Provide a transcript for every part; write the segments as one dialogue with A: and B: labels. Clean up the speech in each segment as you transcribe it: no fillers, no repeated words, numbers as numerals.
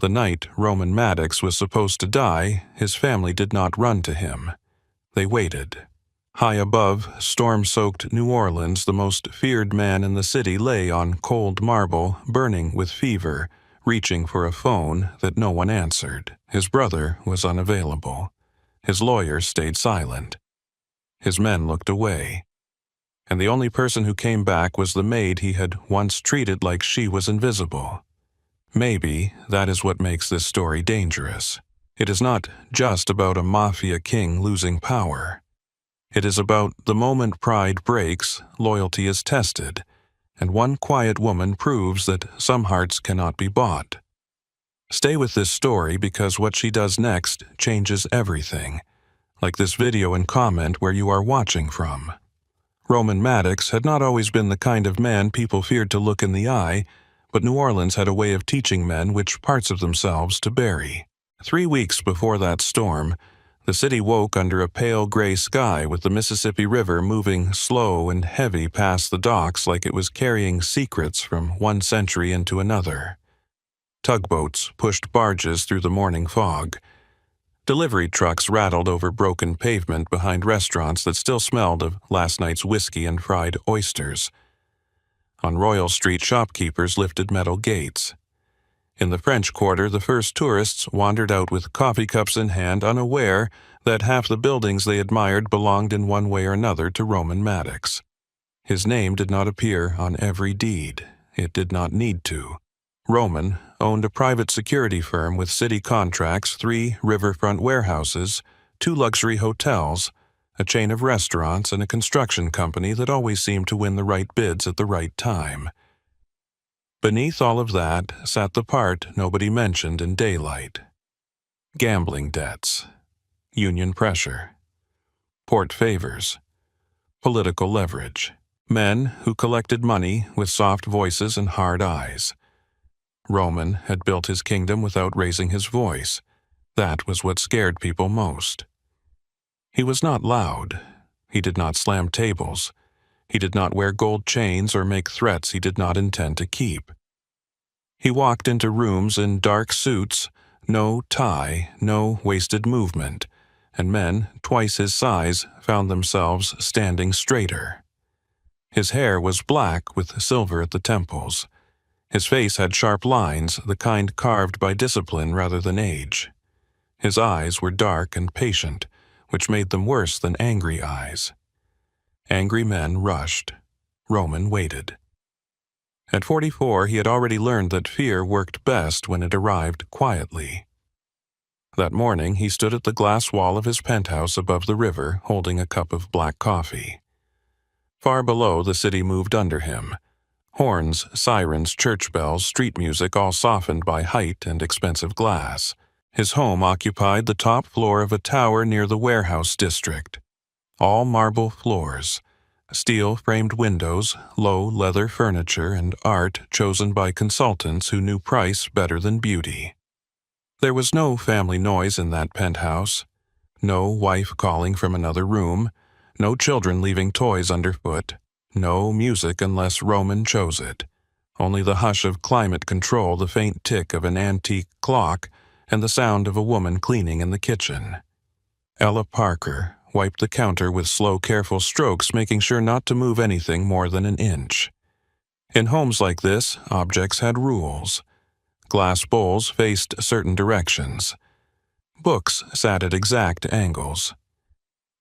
A: The night Roman Maddox was supposed to die, his family did not run to him. They waited. High above storm-soaked New Orleans, the most feared man in the city lay on cold marble, burning with fever, reaching for a phone that no one answered. His brother was unavailable. His lawyer stayed silent. His men looked away. And the only person who came back was the maid he had once treated like she was invisible. Maybe that is what makes this story dangerous. It is not just about a mafia king losing power. It is about the moment pride breaks, loyalty is tested, and one quiet woman proves that some hearts cannot be bought. Stay with this story because what she does next changes everything, like this video and comment where you are watching from. Roman Maddox had not always been the kind of man people feared to look in the eye, but New Orleans had a way of teaching men which parts of themselves to bury. 3 weeks before that storm, the city woke under a pale gray sky with the Mississippi River moving slow and heavy past the docks like it was carrying secrets from one century into another. Tugboats pushed barges through the morning fog. Delivery trucks rattled over broken pavement behind restaurants that still smelled of last night's whiskey and fried oysters. On Royal Street, shopkeepers lifted metal gates. In the French Quarter, the first tourists wandered out with coffee cups in hand, unaware that half the buildings they admired belonged in one way or another to Roman Maddox. His name did not appear on every deed. It did not need to. Roman owned a private security firm with city contracts, 3 riverfront warehouses, 2 luxury hotels, a chain of restaurants, and a construction company that always seemed to win the right bids at the right time. Beneath all of that sat the part nobody mentioned in daylight. Gambling debts, union pressure, port favors, political leverage, men who collected money with soft voices and hard eyes. Roman had built his kingdom without raising his voice. That was what scared people most. He was not loud. He did not slam tables. He did not wear gold chains or make threats he did not intend to keep. He walked into rooms in dark suits, no tie, no wasted movement, and men twice his size found themselves standing straighter. His hair was black with silver at the temples. His face had sharp lines, the kind carved by discipline rather than age. His eyes were dark and patient, which made them worse than angry eyes. Angry men rushed. Roman waited. At 44, he had already learned that fear worked best when it arrived quietly. That morning, he stood at the glass wall of his penthouse above the river, holding a cup of black coffee. Far below, the city moved under him. Horns, sirens, church bells, street music, all softened by height and expensive glass. His home occupied the top floor of a tower near the warehouse district. All marble floors, steel-framed windows, low leather furniture, and art chosen by consultants who knew price better than beauty. There was no family noise in that penthouse. No wife calling from another room. No children leaving toys underfoot. No music unless Roman chose it. Only the hush of climate control, the faint tick of an antique clock, and the sound of a woman cleaning in the kitchen. Ella Parker wiped the counter with slow, careful strokes, making sure not to move anything more than an inch. In homes like this, objects had rules. Glass bowls faced certain directions. Books sat at exact angles.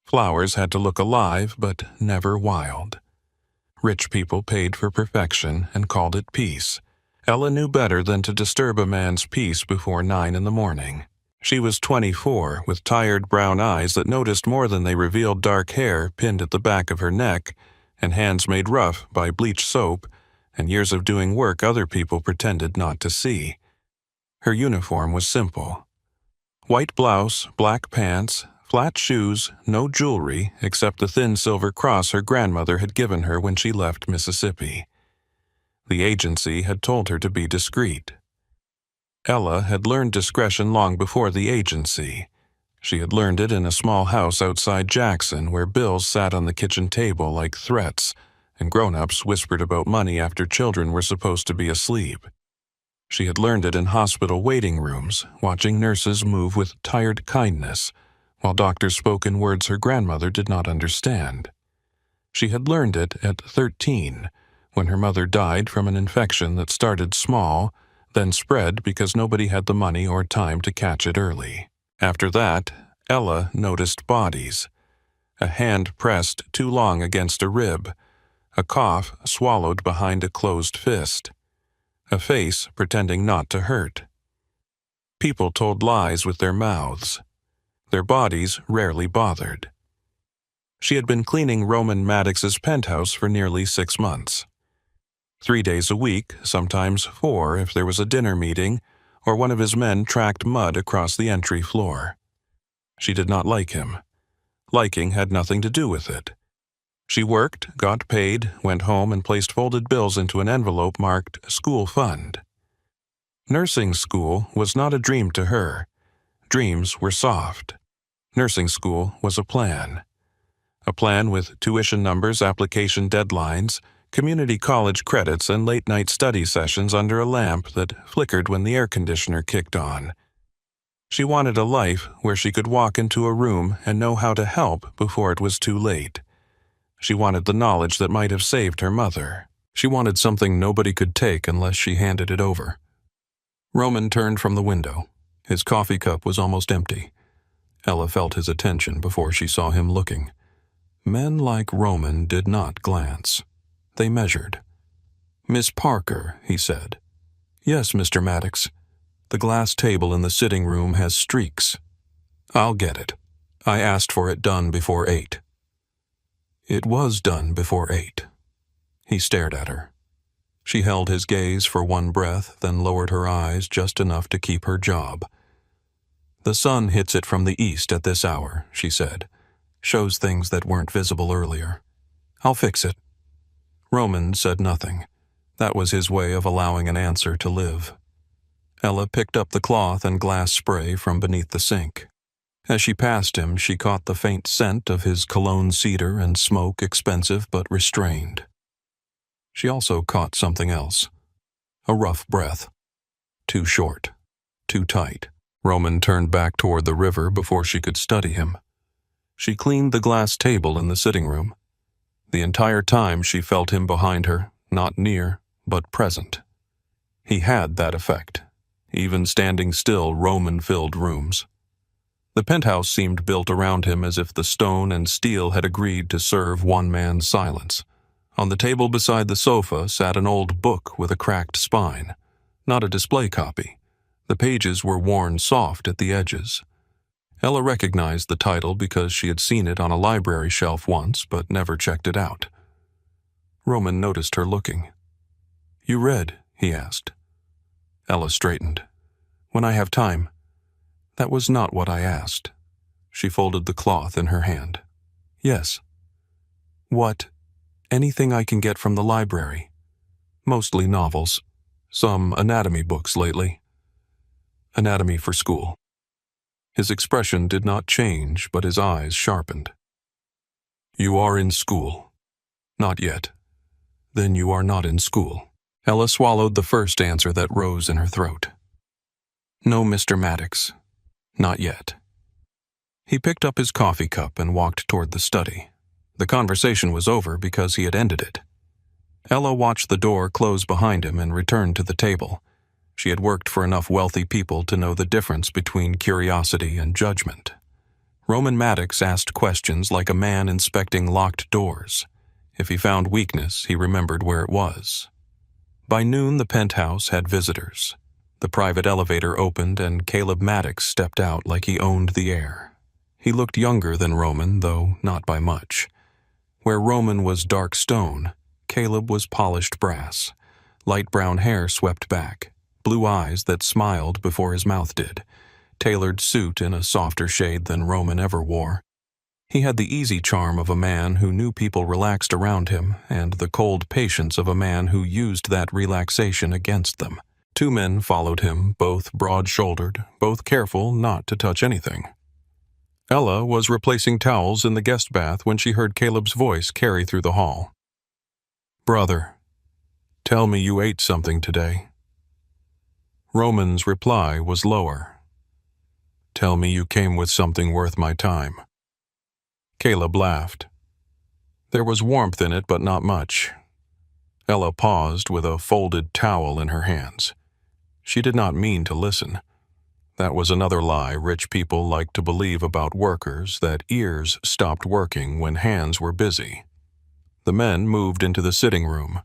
A: Flowers had to look alive, but never wild. Rich people paid for perfection and called it peace. Ella knew better than to disturb a man's peace before 9 in the morning. She was 24, with tired brown eyes that noticed more than they revealed dark hair pinned at the back of her neck, and hands made rough by bleach soap, and years of doing work other people pretended not to see. Her uniform was simple. White blouse, black pants, flat shoes, no jewelry except the thin silver cross her grandmother had given her when she left Mississippi. The agency had told her to be discreet. Ella had learned discretion long before the agency. She had learned it in a small house outside Jackson where bills sat on the kitchen table like threats, and grown-ups whispered about money after children were supposed to be asleep. She had learned it in hospital waiting rooms, watching nurses move with tired kindness, while doctors spoke in words her grandmother did not understand. She had learned it at 13, when her mother died from an infection that started small, then spread because nobody had the money or time to catch it early. After that, Ella noticed bodies. A hand pressed too long against a rib, a cough swallowed behind a closed fist, a face pretending not to hurt. People told lies with their mouths. Their bodies rarely bothered. She had been cleaning Roman Maddox's penthouse for nearly 6 months. 3 days a week, sometimes 4 if there was a dinner meeting, or one of his men tracked mud across the entry floor. She did not like him. Liking had nothing to do with it. She worked, got paid, went home and placed folded bills into an envelope marked School Fund. Nursing school was not a dream to her. Dreams were soft. Nursing school was a plan. A plan with tuition numbers, application deadlines, community college credits, and late-night study sessions under a lamp that flickered when the air conditioner kicked on. She wanted a life where she could walk into a room and know how to help before it was too late. She wanted the knowledge that might have saved her mother. She wanted something nobody could take unless she handed it over. Roman turned from the window. His coffee cup was almost empty. Ella felt his attention before she saw him looking. Men like Roman did not glance. They measured. "Miss Parker," he said. "Yes, Mr. Maddox. The glass table in the sitting room has streaks. I'll get it. I asked for it done before 8. It was done before 8. He stared at her. She held his gaze for one breath, then lowered her eyes just enough to keep her job. "The sun hits it from the east at this hour," she said. "Shows things that weren't visible earlier. I'll fix it." Roman said nothing. That was his way of allowing an answer to live. Ella picked up the cloth and glass spray from beneath the sink. As she passed him, she caught the faint scent of his cologne cedar and smoke, expensive but restrained. She also caught something else. A rough breath. Too short. Too tight. Roman turned back toward the river before she could study him. She cleaned the glass table in the sitting room. The entire time she felt him behind her, not near, but present. He had that effect. Even standing still, Roman filled rooms. The penthouse seemed built around him as if the stone and steel had agreed to serve one man's silence. On the table beside the sofa sat an old book with a cracked spine. Not a display copy. The pages were worn soft at the edges. Ella recognized the title because she had seen it on a library shelf once, but never checked it out. Roman noticed her looking. "You read?" he asked. Ella straightened. "When I have time." "That was not what I asked." She folded the cloth in her hand. "Yes." "What?" "Anything I can get from the library. Mostly novels. Some anatomy books lately." "Anatomy for school." His expression did not change, but his eyes sharpened. "You are in school." "Not yet." "Then you are not in school." Ella swallowed the first answer that rose in her throat. "No, Mr. Maddox. Not yet." He picked up his coffee cup and walked toward the study. The conversation was over because he had ended it. Ella watched the door close behind him and returned to the table. She had worked for enough wealthy people to know the difference between curiosity and judgment. Roman Maddox asked questions like a man inspecting locked doors. If he found weakness, he remembered where it was. By noon, the penthouse had visitors. The private elevator opened and Caleb Maddox stepped out like he owned the air. He looked younger than Roman, though not by much. Where Roman was dark stone, Caleb was polished brass. Light brown hair swept back, blue eyes that smiled before his mouth did, tailored suit in a softer shade than Roman ever wore. He had the easy charm of a man who knew people relaxed around him and the cold patience of a man who used that relaxation against them. 2 men followed him, both broad-shouldered, both careful not to touch anything. Ella was replacing towels in the guest bath when she heard Caleb's voice carry through the hall. "Brother, tell me you ate something today." Roman's reply was lower. "Tell me you came with something worth my time." Caleb laughed. There was warmth in it, but not much. Ella paused with a folded towel in her hands. She did not mean to listen. That was another lie rich people liked to believe about workers, that ears stopped working when hands were busy. The men moved into the sitting room.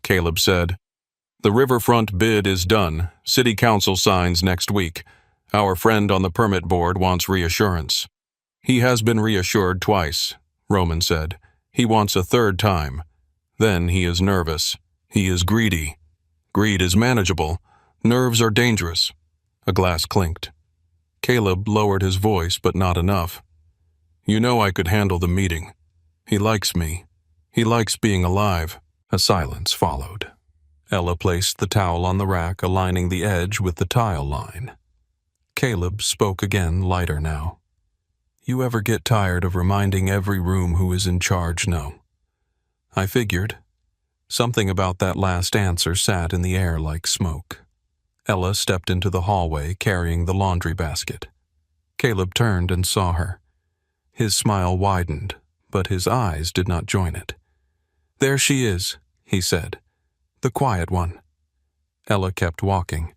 A: Caleb said, "The riverfront bid is done. City council signs next week. Our friend on the permit board wants reassurance." "He has been reassured twice," Roman said. "He wants a third time. Then he is nervous. He is greedy. Greed is manageable. Nerves are dangerous." A glass clinked. Caleb lowered his voice, but not enough. "You know I could handle the meeting. He likes me. He likes being alive." A silence followed. Ella placed the towel on the rack, aligning the edge with the tile line. Caleb spoke again, lighter now. "You ever get tired of reminding every room who is in charge no?" I figured. Something about that last answer sat in the air like smoke. Ella stepped into the hallway, carrying the laundry basket. Caleb turned and saw her. His smile widened, but his eyes did not join it. "There she is," he said. "The quiet one." Ella kept walking.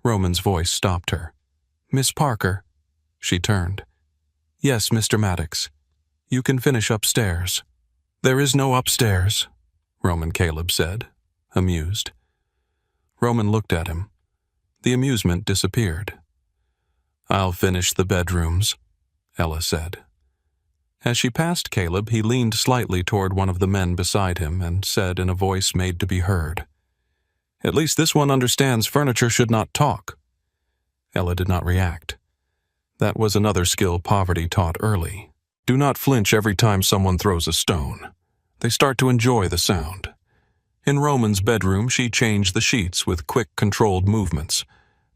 A: Roman's voice stopped her. "Miss Parker." She turned. "Yes, Mr. Maddox. You can finish upstairs." "There is no upstairs," Roman Caleb said, amused. Roman looked at him. The amusement disappeared. "I'll finish the bedrooms," Ella said. As she passed Caleb, he leaned slightly toward one of the men beside him and said in a voice made to be heard, "At least this one understands furniture should not talk." Ella did not react. That was another skill poverty taught early. Do not flinch every time someone throws a stone. They start to enjoy the sound. In Roman's bedroom, she changed the sheets with quick, controlled movements.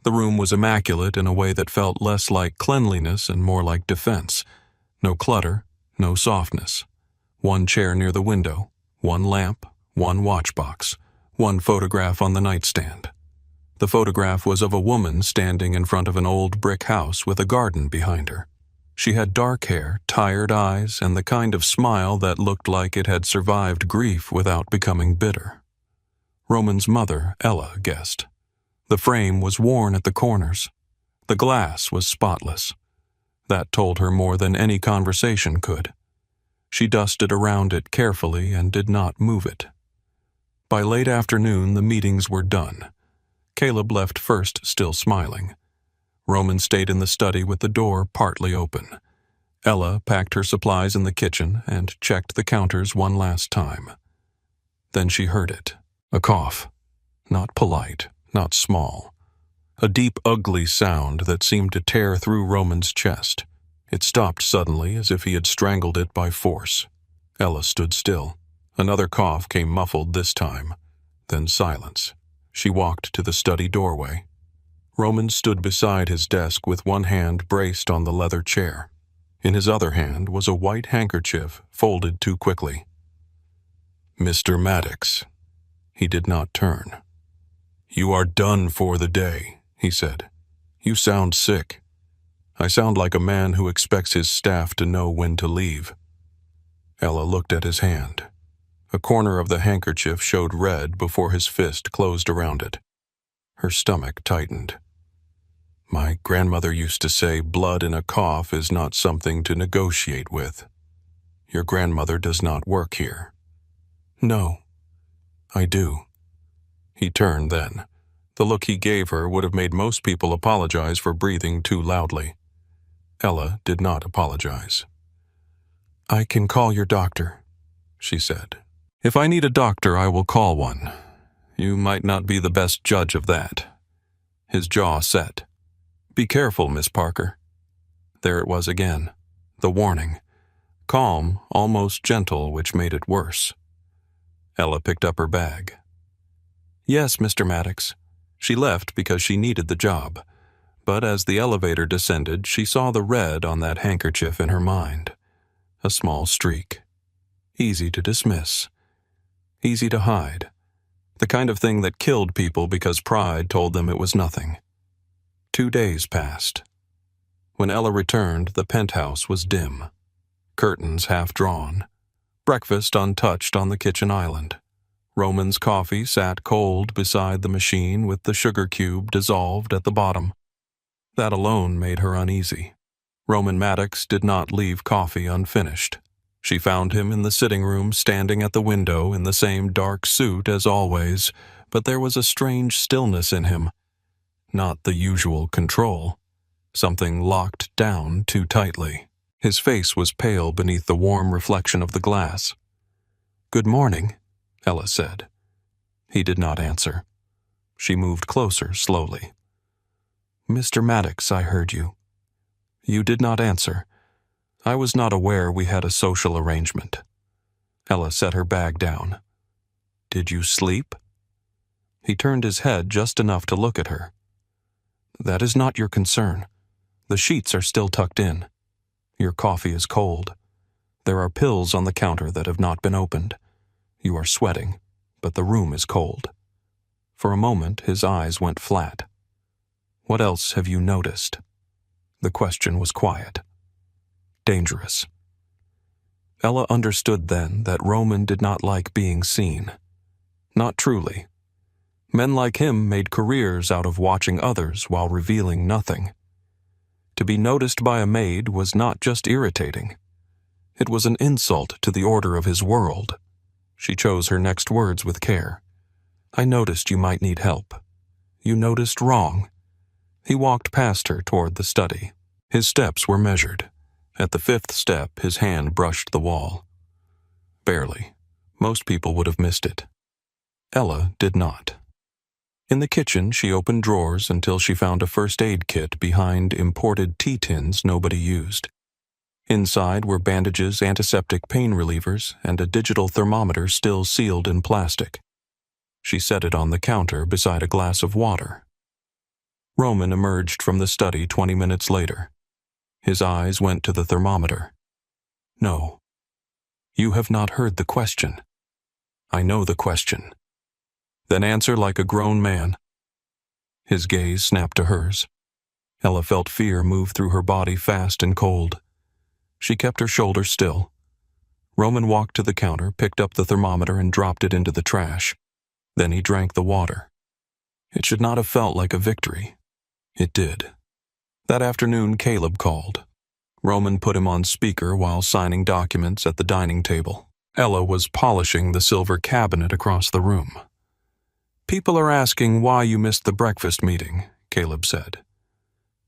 A: The room was immaculate in a way that felt less like cleanliness and more like defense. No clutter, no softness. One chair near the window, one lamp, one watchbox, one photograph on the nightstand. The photograph was of a woman standing in front of an old brick house with a garden behind her. She had dark hair, tired eyes, and the kind of smile that looked like it had survived grief without becoming bitter. Roman's mother, Ella, guessed. The frame was worn at the corners. The glass was spotless. That told her more than any conversation could. She dusted around it carefully and did not move it. By late afternoon, the meetings were done. Caleb left first, still smiling. Roman stayed in the study with the door partly open. Ella packed her supplies in the kitchen and checked the counters one last time. Then she heard it. A cough. Not polite, not small. A deep, ugly sound that seemed to tear through Roman's chest. It stopped suddenly, as if he had strangled it by force. Ella stood still. Another cough came muffled this time. Then silence. She walked to the study doorway. Roman stood beside his desk with one hand braced on the leather chair. In his other hand was a white handkerchief folded too quickly. "Mr. Maddox." He did not turn. "You are done for the day," he said. "You sound sick." "I sound like a man who expects his staff to know when to leave." Ella looked at his hand. A corner of the handkerchief showed red before his fist closed around it. Her stomach tightened. "My grandmother used to say blood in a cough is not something to negotiate with. Your grandmother does not work here." "No, I do." He turned then. The look he gave her would have made most people apologize for breathing too loudly. Ella did not apologize. "I can call your doctor," she said. "If I need a doctor, I will call one. You might not be the best judge of that." His jaw set. "Be careful, Miss Parker." There it was again. The warning. Calm, almost gentle, which made it worse. Ella picked up her bag. "Yes, Mr. Maddox." She left because she needed the job. But as the elevator descended, she saw the red on that handkerchief in her mind. A small streak. Easy to dismiss. Easy to hide. The kind of thing that killed people because pride told them it was nothing. 2 days passed. When Ella returned, the penthouse was dim, curtains half drawn, breakfast untouched on the kitchen island. Roman's coffee sat cold beside the machine with the sugar cube dissolved at the bottom. That alone made her uneasy. Roman Maddox did not leave coffee unfinished. She found him in the sitting room standing at the window in the same dark suit as always, but there was a strange stillness in him. Not the usual control. Something locked down too tightly. His face was pale beneath the warm reflection of the glass. "Good morning," Ella said. He did not answer. She moved closer slowly. "Mr. Maddox, I heard you. You did not answer. I was not aware we had a social arrangement." Ella set her bag down. "Did you sleep?" He turned his head just enough to look at her. "That is not your concern. The sheets are still tucked in. Your coffee is cold. There are pills on the counter that have not been opened. You are sweating, but the room is cold." For a moment, his eyes went flat. "What else have you noticed?" The question was quiet. Dangerous. Ella understood then that Roman did not like being seen. Not truly. Men like him made careers out of watching others while revealing nothing. To be noticed by a maid was not just irritating. It was an insult to the order of his world. She chose her next words with care. "I noticed you might need help." "You noticed wrong." He walked past her toward the study. His steps were measured. At the 5th step, his hand brushed the wall. Barely. Most people would have missed it. Ella did not. In the kitchen, she opened drawers until she found a first aid kit behind imported tea tins nobody used. Inside were bandages, antiseptic pain relievers, and a digital thermometer still sealed in plastic. She set it on the counter beside a glass of water. Roman emerged from the study 20 minutes later. His eyes went to the thermometer. "No. You have not heard the question." "I know the question." "Then answer like a grown man." His gaze snapped to hers. Ella felt fear move through her body fast and cold. She kept her shoulders still. Roman walked to the counter, picked up the thermometer, and dropped it into the trash. Then he drank the water. It should not have felt like a victory. It did. That afternoon, Caleb called. Roman put him on speaker while signing documents at the dining table. Ella was polishing the silver cabinet across the room. "People are asking why you missed the breakfast meeting," Caleb said.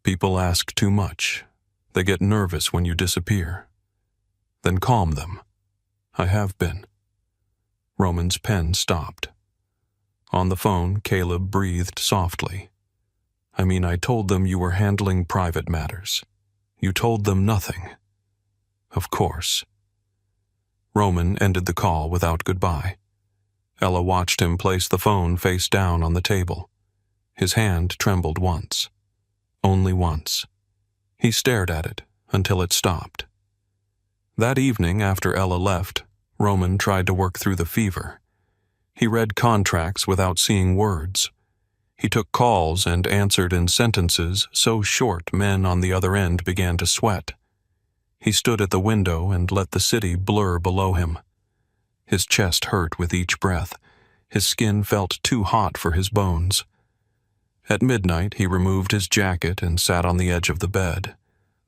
A: "People ask too much. They get nervous when you disappear. Then calm them. I have been." Roman's pen stopped. On the phone, Caleb breathed softly. I told them you were handling private matters. You told them nothing." "Of course." Roman ended the call without goodbye. Ella watched him place the phone face down on the table. His hand trembled once. Only once. He stared at it until it stopped. That evening, after Ella left, Roman tried to work through the fever. He read contracts without seeing words. He took calls and answered in sentences so short men on the other end began to sweat. He stood at the window and let the city blur below him. His chest hurt with each breath. His skin felt too hot for his bones. At midnight, he removed his jacket and sat on the edge of the bed.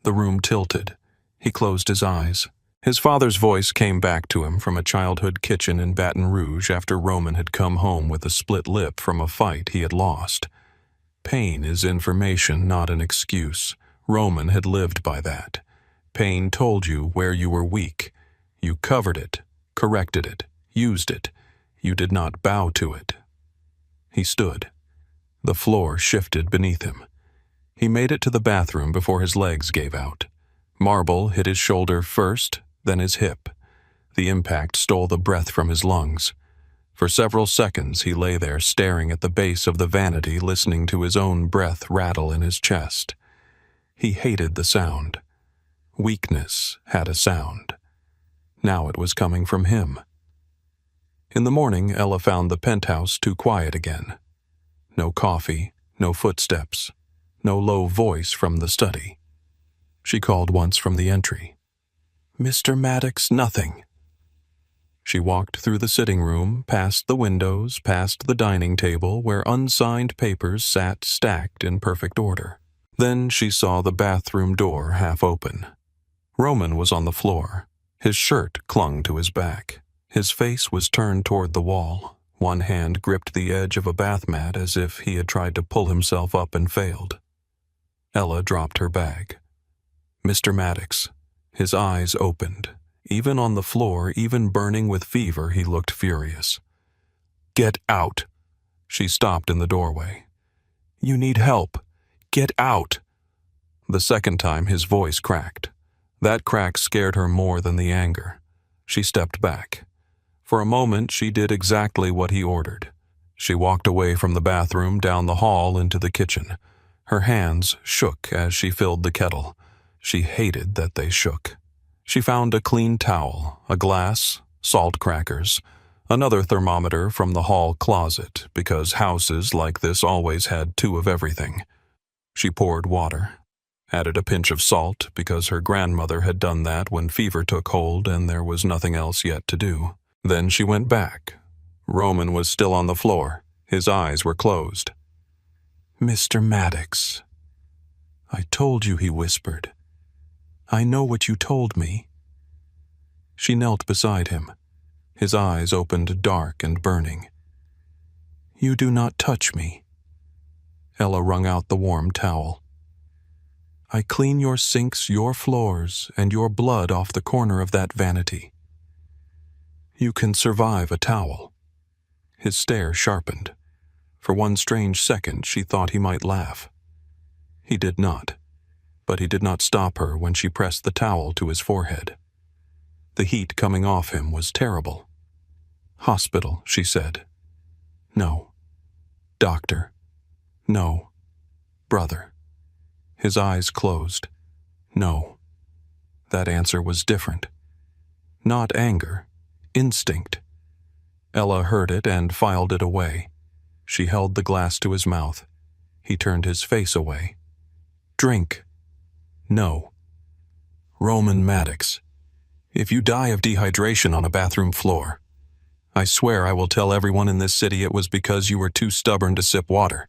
A: The room tilted. He closed his eyes. His father's voice came back to him from a childhood kitchen in Baton Rouge after Roman had come home with a split lip from a fight he had lost. Pain is information, not an excuse. Roman had lived by that. Pain told you where you were weak. You covered it, corrected it, used it. You did not bow to it. He stood. The floor shifted beneath him. He made it to the bathroom before his legs gave out. Marble hit his shoulder first, then his hip. The impact stole the breath from his lungs. For several seconds he lay there staring at the base of the vanity, listening to his own breath rattle in his chest. He hated the sound. Weakness had a sound. Now it was coming from him. In the morning, Ella found the penthouse too quiet again. No coffee, no footsteps, no low voice from the study. She called once from the entry. "Mr. Maddox, nothing." She walked through the sitting room, past the windows, past the dining table where unsigned papers sat stacked in perfect order. Then she saw the bathroom door half open. Roman was on the floor. His shirt clung to his back. His face was turned toward the wall. One hand gripped the edge of a bath mat as if he had tried to pull himself up and failed. Ella dropped her bag. Mr. Maddox. His eyes opened. Even on the floor, even burning with fever, he looked furious. "Get out!" She stopped in the doorway. "You need help. Get out!" The second time his voice cracked. That crack scared her more than the anger. She stepped back. For a moment she did exactly what he ordered. She walked away from the bathroom, down the hall into the kitchen. Her hands shook as she filled the kettle. She hated that they shook. She found a clean towel, a glass, salt crackers, another thermometer from the hall closet, because houses like this always had two of everything. She poured water, added a pinch of salt because her grandmother had done that when fever took hold and there was nothing else yet to do. Then she went back. Roman was still on the floor. His eyes were closed. "Mr. Maddox." "I told you," he whispered. "I know what you told me." She knelt beside him. His eyes opened dark and burning. "You do not touch me." Ella wrung out the warm towel. "I clean your sinks, your floors, and your blood off the corner of that vanity. You can survive a towel." His stare sharpened. For one strange second she thought he might laugh. He did not, but he did not stop her when she pressed the towel to his forehead. The heat coming off him was terrible. "Hospital," she said. "No." "Doctor." "No." "Brother." His eyes closed. "No." That answer was different. Not anger. Instinct. Ella heard it and filed it away. She held the glass to his mouth. He turned his face away. "Drink." "No." "Roman Maddox, if you die of dehydration on a bathroom floor, I swear I will tell everyone in this city it was because you were too stubborn to sip water."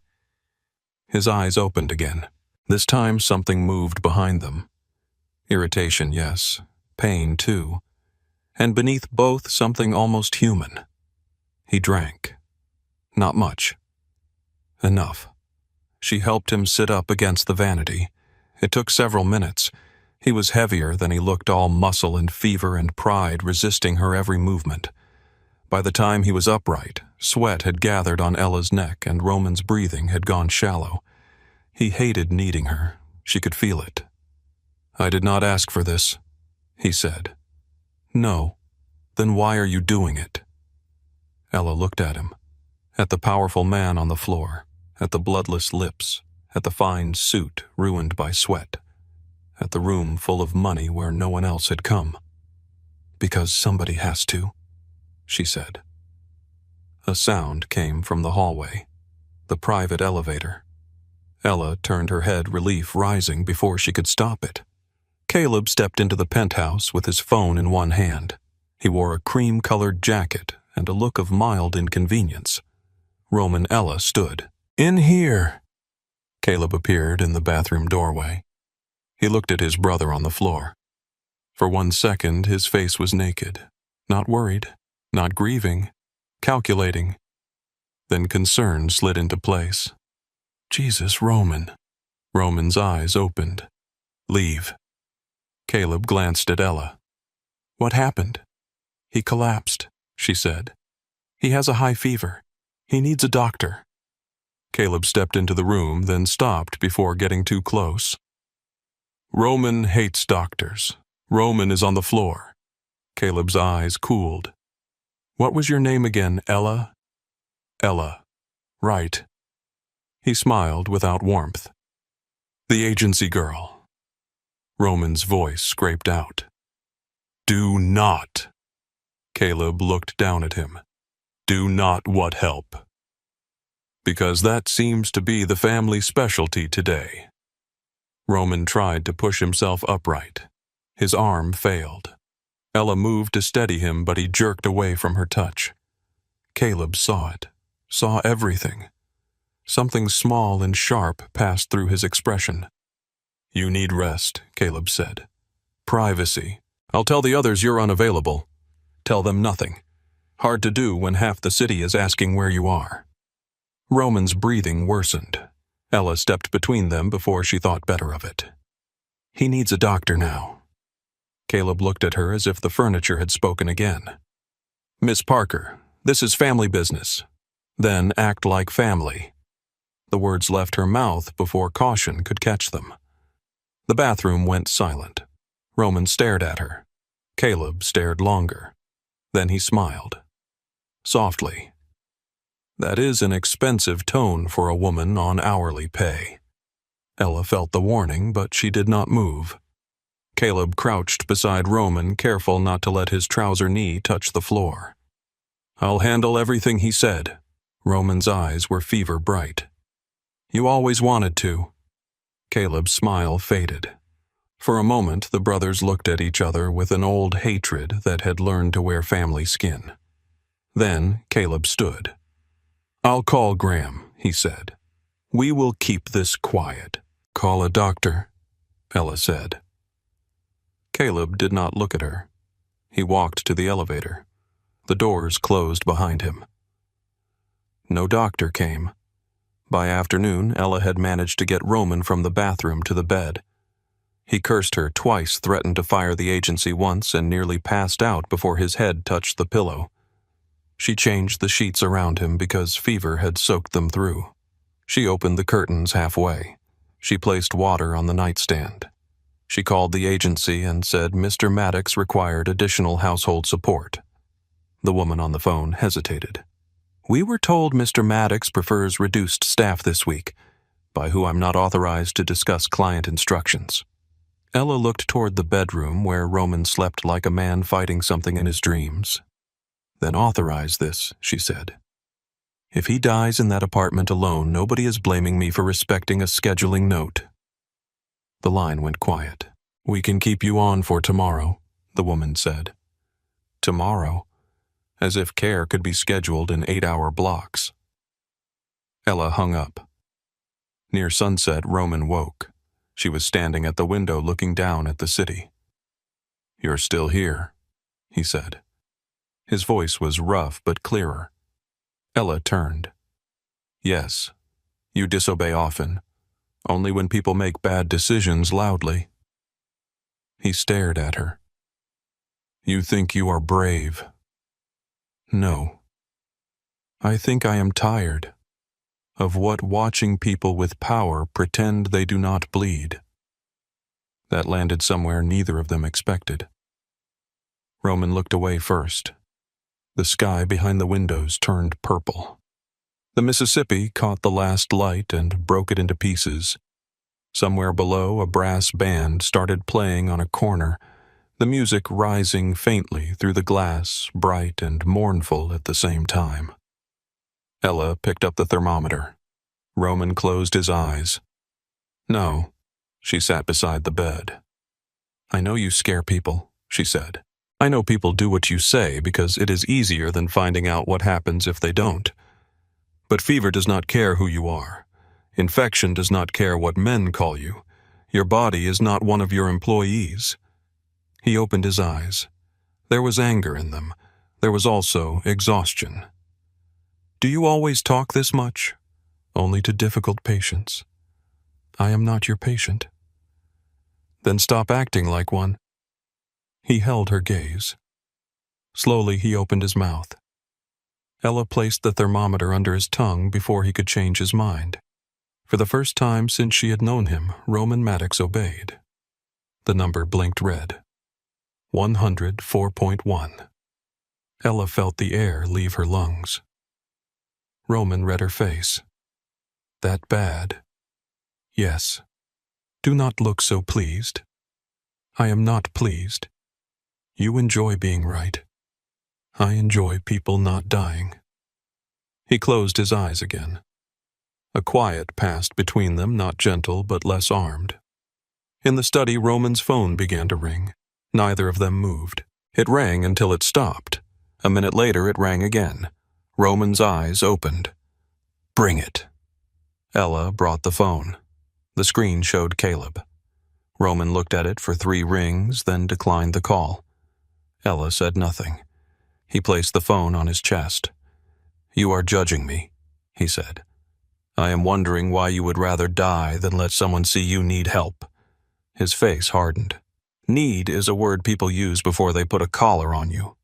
A: His eyes opened again. This time something moved behind them. Irritation, yes. Pain, too. And beneath both, something almost human. He drank. Not much. Enough. She helped him sit up against the vanity. It took several minutes. He was heavier than he looked, all muscle and fever and pride resisting her every movement. By the time he was upright, sweat had gathered on Ella's neck and Roman's breathing had gone shallow. He hated needing her. She could feel it. "I did not ask for this," he said. "No. Then why are you doing it?" Ella looked at him, at the powerful man on the floor, at the bloodless lips, at the fine suit ruined by sweat, at the room full of money where no one else had come. "Because somebody has to," she said. A sound came from the hallway, the private elevator. Ella turned her head, relief rising before she could stop it. Caleb stepped into the penthouse with his phone in one hand. He wore a cream-colored jacket and a look of mild inconvenience. Roman Ella stood. "In here." Caleb appeared in the bathroom doorway. He looked at his brother on the floor. For 1 second, his face was naked. Not worried, not grieving, calculating. Then concern slid into place. "Jesus, Roman." Roman's eyes opened. "Leave." Caleb glanced at Ella. "What happened?" "He collapsed," she said. "He has a high fever. He needs a doctor." Caleb stepped into the room, then stopped before getting too close. "Roman hates doctors. Roman is on the floor." Caleb's eyes cooled. "What was your name again, Ella?" "Ella. Right." He smiled without warmth. "The agency girl." Roman's voice scraped out. "Do not." Caleb looked down at him. Do not what help? Because that seems to be the family specialty today. Roman tried to push himself upright. His arm failed. Ella moved to steady him, but he jerked away from her touch. Caleb saw it, saw everything. Something small and sharp passed through his expression. You need rest, Caleb said. Privacy. I'll tell the others you're unavailable. Tell them nothing. Hard to do when half the city is asking where you are. Roman's breathing worsened. Ella stepped between them before she thought better of it. He needs a doctor now. Caleb looked at her as if the furniture had spoken again. Miss Parker, this is family business. Then act like family. The words left her mouth before caution could catch them. The bathroom went silent. Roman stared at her. Caleb stared longer. Then he smiled. Softly. That is an expensive tone for a woman on hourly pay. Ella felt the warning, but she did not move. Caleb crouched beside Roman, careful not to let his trouser knee touch the floor. I'll handle everything, he said. Roman's eyes were fever bright. You always wanted to. Caleb's smile faded. For a moment, the brothers looked at each other with an old hatred that had learned to wear family skin. Then Caleb stood. I'll call Graham, he said. We will keep this quiet. Call a doctor, Ella said. Caleb did not look at her. He walked to the elevator. The doors closed behind him. No doctor came. By afternoon, Ella had managed to get Roman from the bathroom to the bed. He cursed her twice, threatened to fire the agency once, and nearly passed out before his head touched the pillow. She changed the sheets around him because fever had soaked them through. She opened the curtains halfway. She placed water on the nightstand. She called the agency and said Mr. Maddox required additional household support. The woman on the phone hesitated. We were told Mr. Maddox prefers reduced staff this week, by who I'm not authorized to discuss client instructions. Ella looked toward the bedroom where Roman slept like a man fighting something in his dreams. Then authorize this, she said. If he dies in that apartment alone, nobody is blaming me for respecting a scheduling note. The line went quiet. We can keep you on for tomorrow, the woman said. Tomorrow? As if care could be scheduled in 8-hour blocks. Ella hung up. Near sunset, Roman woke. She was standing at the window looking down at the city. You're still here, he said. His voice was rough but clearer. Ella turned. Yes, you disobey often, only when people make bad decisions loudly. He stared at her. You think you are brave. No. I think I am tired of what watching people with power pretend they do not bleed. That landed somewhere neither of them expected. Roman looked away first. The sky behind the windows turned purple. The Mississippi caught the last light and broke it into pieces. Somewhere below, a brass band started playing on a corner, the music rising faintly through the glass, bright and mournful at the same time. Ella picked up the thermometer. Roman closed his eyes. No, she sat beside the bed. I know you scare people, she said. I know people do what you say because it is easier than finding out what happens if they don't. But fever does not care who you are. Infection does not care what men call you. Your body is not one of your employees. He opened his eyes. There was anger in them. There was also exhaustion. Do you always talk this much? Only to difficult patients. I am not your patient. Then stop acting like one. He held her gaze. Slowly he opened his mouth. Ella placed the thermometer under his tongue before he could change his mind. For the first time since she had known him, Roman Maddox obeyed. The number blinked red. 104.1. Ella felt the air leave her lungs. Roman read her face. That bad? Yes. Do not look so pleased. I am not pleased. You enjoy being right. I enjoy people not dying. He closed his eyes again. A quiet passed between them, not gentle but less armed. In the study, Roman's phone began to ring. Neither of them moved. It rang until it stopped. A minute later, it rang again. Roman's eyes opened. "Bring it." Ella brought the phone. The screen showed Caleb. Roman looked at it for 3 rings, then declined the call. Ella said nothing. He placed the phone on his chest. "You are judging me," he said. "I am wondering why you would rather die than let someone see you need help." His face hardened. Need is a word people use before they put a collar on you.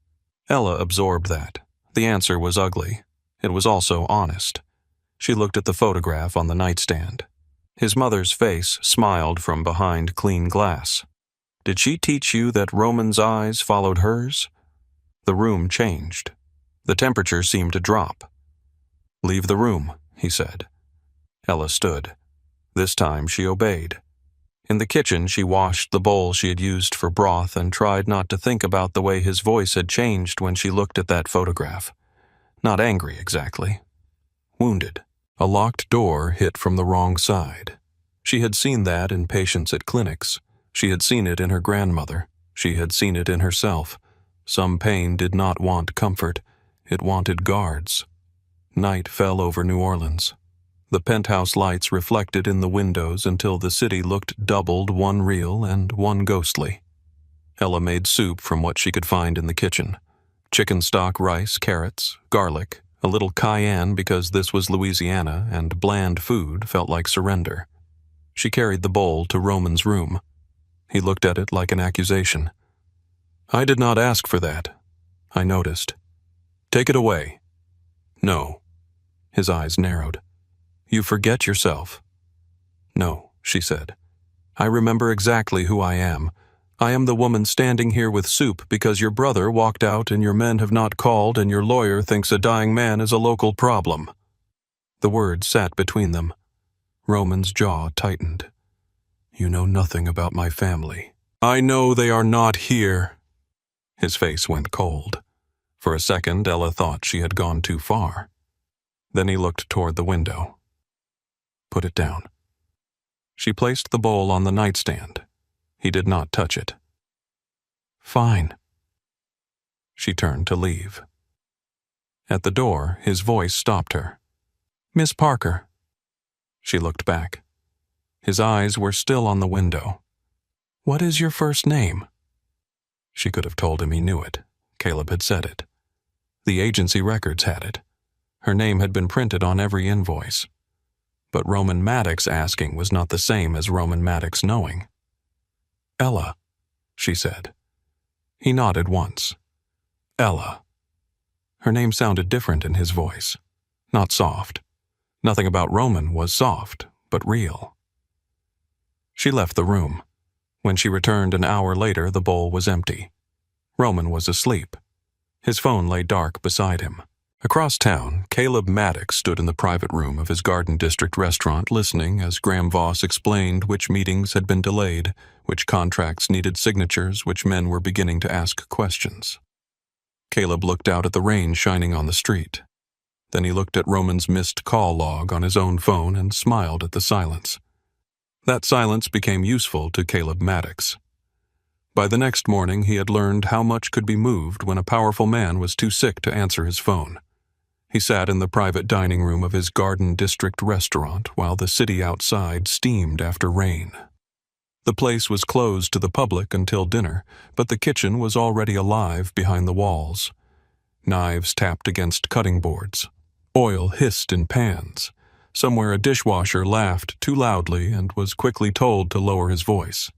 A: Ella absorbed that. The answer was ugly. It was also honest. She looked at the photograph on the nightstand. His mother's face smiled from behind clean glass. "Did she teach you that Roman's eyes followed hers?" The room changed. The temperature seemed to drop. "Leave the room," he said. Ella stood. This time she obeyed. In the kitchen, she washed the bowl she had used for broth and tried not to think about the way his voice had changed when she looked at that photograph. Not angry, exactly. Wounded. A locked door hit from the wrong side. She had seen that in patients at clinics. She had seen it in her grandmother. She had seen it in herself. Some pain did not want comfort. It wanted guards. Night fell over New Orleans. The penthouse lights reflected in the windows until the city looked doubled, one real and one ghostly. Ella made soup from what she could find in the kitchen. Chicken stock, rice, carrots, garlic, a little cayenne because this was Louisiana and bland food felt like surrender. She carried the bowl to Roman's room. He looked at it like an accusation. "I did not ask for that. I noticed. Take it away." "No." His eyes narrowed. "You forget yourself." "No," she said. "I remember exactly who I am. I am the woman standing here with soup because your brother walked out and your men have not called and your lawyer thinks a dying man is a local problem." The words sat between them. Roman's jaw tightened. "You know nothing about my family." "I know they are not here." His face went cold. For a second, Ella thought she had gone too far. Then he looked toward the window. "Put it down." She placed the bowl on the nightstand. He did not touch it. "Fine." She turned to leave. At the door, his voice stopped her. "Miss Parker." She looked back. His eyes were still on the window. "What is your first name?" She could have told him he knew it. Caleb had said it. The agency records had it. Her name had been printed on every invoice. But Roman Maddox asking was not the same as Roman Maddox knowing. "Ella," she said. He nodded once. "Ella." Her name sounded different in his voice. Not soft. Nothing about Roman was soft, but real. She left the room. When she returned an hour later, the bowl was empty. Roman was asleep. His phone lay dark beside him. Across town, Caleb Maddox stood in the private room of his Garden District restaurant listening as Graham Voss explained which meetings had been delayed, which contracts needed signatures, which men were beginning to ask questions. Caleb looked out at the rain shining on the street. Then he looked at Roman's missed call log on his own phone and smiled at the silence. That silence became useful to Caleb Maddox. By the next morning, he had learned how much could be moved when a powerful man was too sick to answer his phone. He sat in the private dining room of his Garden District restaurant while the city outside steamed after rain. The place was closed to the public until dinner, but the kitchen was already alive behind the walls. Knives tapped against cutting boards. Oil hissed in pans. Somewhere a dishwasher laughed too loudly and was quickly told to lower his voice.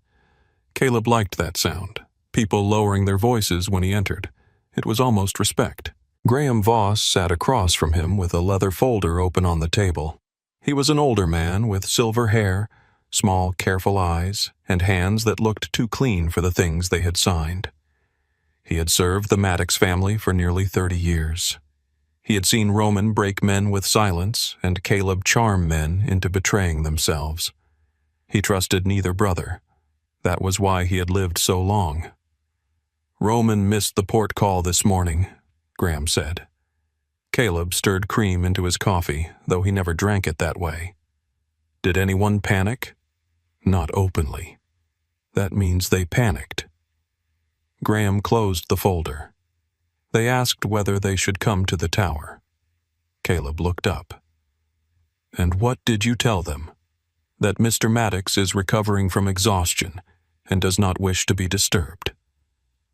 A: Caleb liked that sound, people lowering their voices when he entered. It was almost respect. Graham Voss sat across from him with a leather folder open on the table. He was an older man with silver hair, small, careful eyes, and hands that looked too clean for the things they had signed. He had served the Maddox family for nearly 30 years. He had seen Roman break men with silence and Caleb charm men into betraying themselves. He trusted neither brother. That was why he had lived so long. "Roman missed the port call this morning," Graham said. Caleb stirred cream into his coffee, though he never drank it that way. Did anyone panic? Not openly. That means they panicked. Graham closed the folder. They asked whether they should come to the tower. Caleb looked up. And what did you tell them? That Mr. Maddox is recovering from exhaustion and does not wish to be disturbed.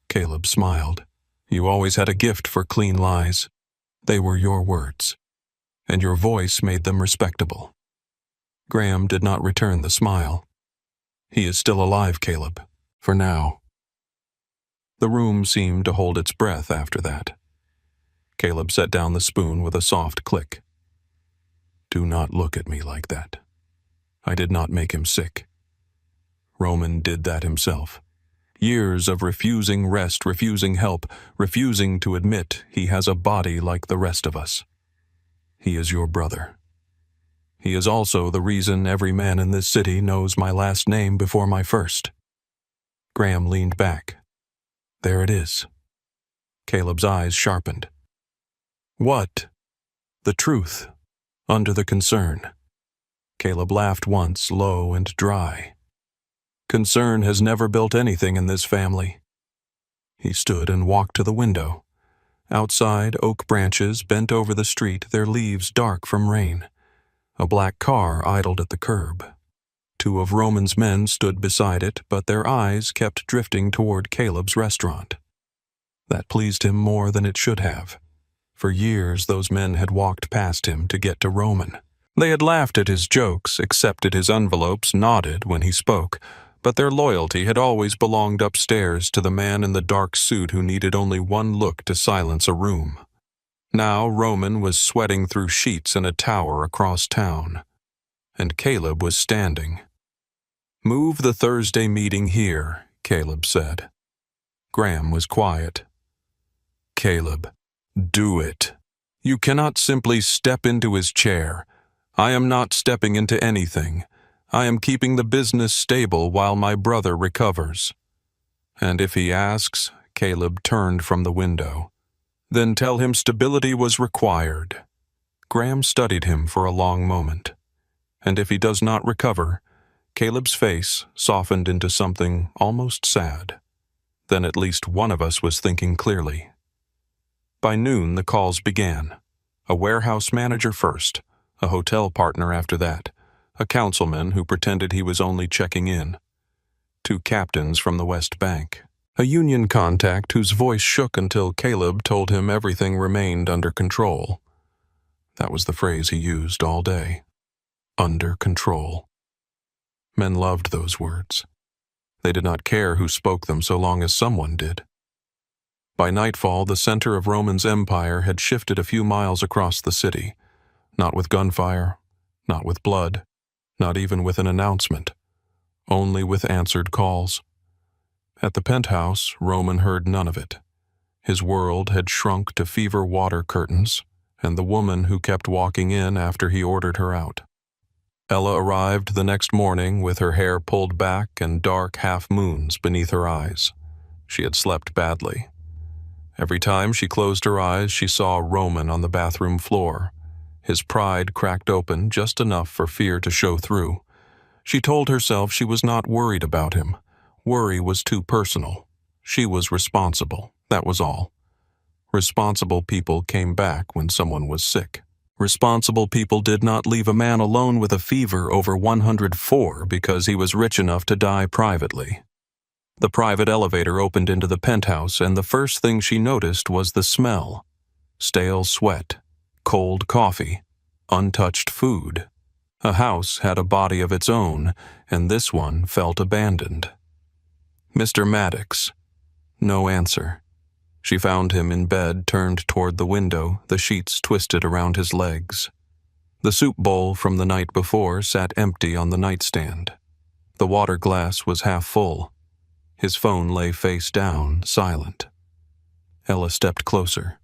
A: Caleb smiled. You always had a gift for clean lies. They were your words, and your voice made them respectable. Graham did not return the smile. He is still alive, Caleb, for now. The room seemed to hold its breath after that. Caleb set down the spoon with a soft click. Do not look at me like that. I did not make him sick. Roman did that himself. Years of refusing rest, refusing help, refusing to admit he has a body like the rest of us. He is your brother. He is also the reason every man in this city knows my last name before my first. Graham leaned back. There it is. Caleb's eyes sharpened. What? The truth, under the concern. Caleb laughed once, low and dry. Concern has never built anything in this family. He stood and walked to the window. Outside, oak branches bent over the street, their leaves dark from rain. A black car idled at the curb. Two of Roman's men stood beside it, but their eyes kept drifting toward Caleb's restaurant. That pleased him more than it should have. For years, those men had walked past him to get to Roman. They had laughed at his jokes, accepted his envelopes, nodded when he spoke, but their loyalty had always belonged upstairs to the man in the dark suit who needed only one look to silence a room. Now Roman was sweating through sheets in a tower across town, and Caleb was standing. Move the Thursday meeting here, Caleb said. Graham was quiet. Caleb, do it. You cannot simply step into his chair. I am not stepping into anything. I am keeping the business stable while my brother recovers. And if he asks, Caleb turned from the window, then tell him stability was required. Graham studied him for a long moment. And if he does not recover, Caleb's face softened into something almost sad. Then at least one of us was thinking clearly. By noon, the calls began. A warehouse manager first, a hotel partner after that, a councilman who pretended he was only checking in, two captains from the West Bank, a union contact whose voice shook until Caleb told him everything remained under control. That was the phrase he used all day. Under control. Men loved those words. They did not care who spoke them so long as someone did. By nightfall, the center of Roman's empire had shifted a few miles across the city, not with gunfire, not with blood, not even with an announcement, only with answered calls. At the penthouse, Roman heard none of it. His world had shrunk to fever water curtains, and the woman who kept walking in after he ordered her out. Ella arrived the next morning with her hair pulled back and dark half-moons beneath her eyes. She had slept badly. Every time she closed her eyes, she saw Roman on the bathroom floor, his pride cracked open just enough for fear to show through. She told herself she was not worried about him. Worry was too personal. She was responsible, that was all. Responsible people came back when someone was sick. Responsible people did not leave a man alone with a fever over 104 because he was rich enough to die privately. The private elevator opened into the penthouse, and the first thing she noticed was the smell. Stale sweat, cold coffee, untouched food. A house had a body of its own, and this one felt abandoned. Mr. Maddox. No answer. She found him in bed, turned toward the window, the sheets twisted around his legs. The soup bowl from the night before sat empty on the nightstand. The water glass was half full. His phone lay face down, silent. Ella stepped closer.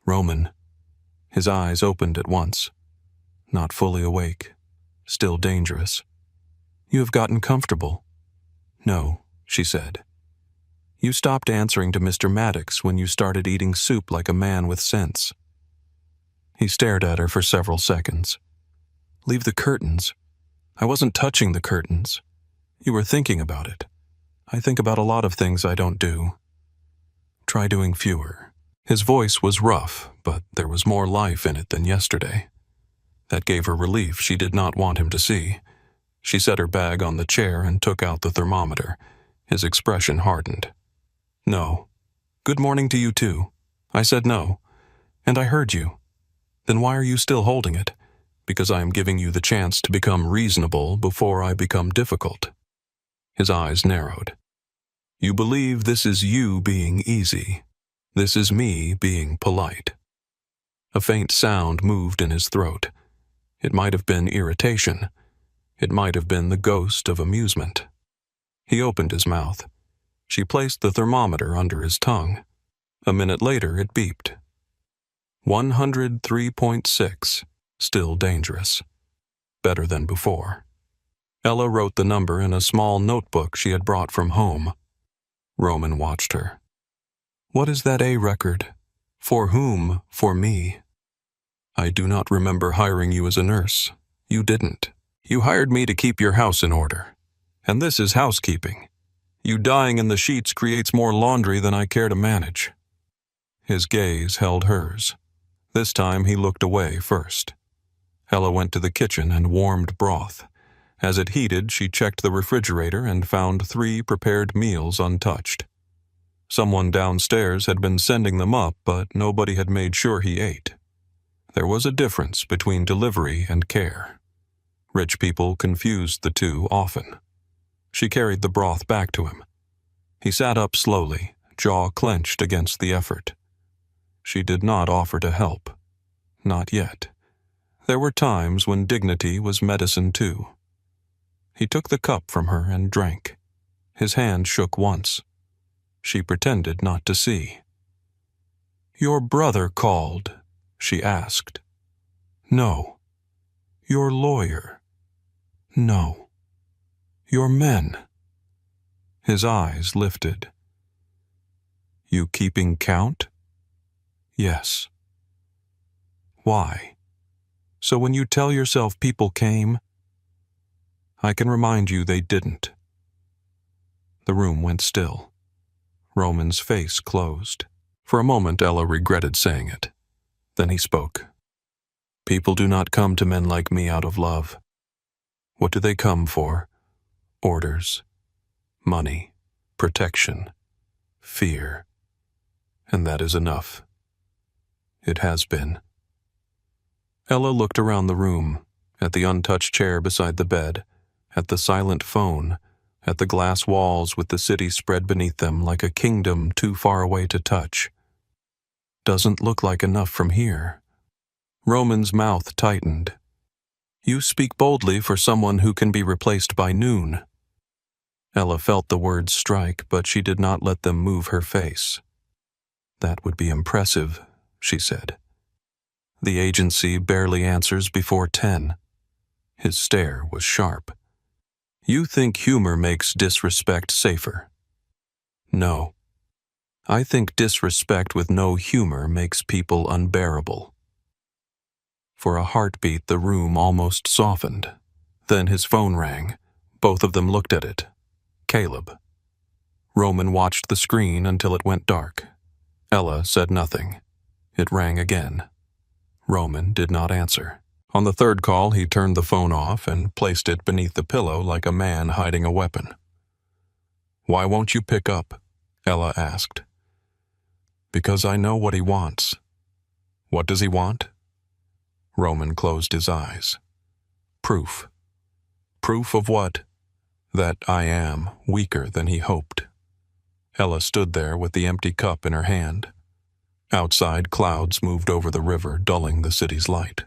A: Roman. His eyes opened at once. Not fully awake. Still dangerous. You have gotten comfortable. No, she said. You stopped answering to Mr. Maddox when you started eating soup like a man with sense. He stared at her for several seconds. "Leave the curtains." "I wasn't touching the curtains." "You were thinking about it." "I think about a lot of things I don't do." "Try doing fewer." His voice was rough, but there was more life in it than yesterday. That gave her relief she did not want him to see. She set her bag on the chair and took out the thermometer. His expression hardened. "No." "Good morning to you too." "I said no." "And I heard you." "Then why are you still holding it?" "Because I am giving you the chance to become reasonable before I become difficult." His eyes narrowed. "You believe this is you being easy. This is me being polite." A faint sound moved in his throat. It might have been irritation. It might have been the ghost of amusement. He opened his mouth. She placed the thermometer under his tongue. A minute later it beeped. 103.6. Still dangerous. Better than before. Ella wrote the number in a small notebook she had brought from home. Roman watched her. "What is that A record? For whom? For me?" "I do not remember hiring you as a nurse. You didn't. You hired me to keep your house in order. And this is housekeeping. You dying in the sheets creates more laundry than I care to manage." His gaze held hers. This time he looked away first. Ella went to the kitchen and warmed broth. As it heated, she checked the refrigerator and found 3 prepared meals untouched. Someone downstairs had been sending them up, but nobody had made sure he ate. There was a difference between delivery and care. Rich people confused the two often. She carried the broth back to him. He sat up slowly, jaw clenched against the effort. She did not offer to help. Not yet. There were times when dignity was medicine too. He took the cup from her and drank. His hand shook once. She pretended not to see. "Your brother called," she asked. "No." "Your lawyer." "No." "Your men." His eyes lifted. "You keeping count?" "Yes." "Why? So when you tell yourself people came, I can remind you they didn't." The room went still. Roman's face closed. For a moment Ella regretted saying it. Then he spoke. "People do not come to men like me out of love. What do they come for? Orders, money, protection, fear. And that is enough. It has been." Ella looked around the room, at the untouched chair beside the bed, at the silent phone, at the glass walls with the city spread beneath them like a kingdom too far away to touch. "Doesn't look like enough from here." Roman's mouth tightened. "You speak boldly for someone who can be replaced by noon." Ella felt the words strike, but she did not let them move her face. "That would be impressive," she said. "The agency barely answers before 10. His stare was sharp. "You think humor makes disrespect safer?" "No. I think disrespect with no humor makes people unbearable." For a heartbeat the room almost softened. Then his phone rang. Both of them looked at it. Caleb. Roman watched the screen until it went dark. Ella said nothing. It rang again. Roman did not answer. On the third call, he turned the phone off and placed it beneath the pillow like a man hiding a weapon. "Why won't you pick up?" Ella asked. "Because I know what he wants." "What does he want?" Roman closed his eyes. "Proof." "Proof of what?" "That I am weaker than he hoped." Ella stood there with the empty cup in her hand. Outside, clouds moved over the river, dulling the city's light.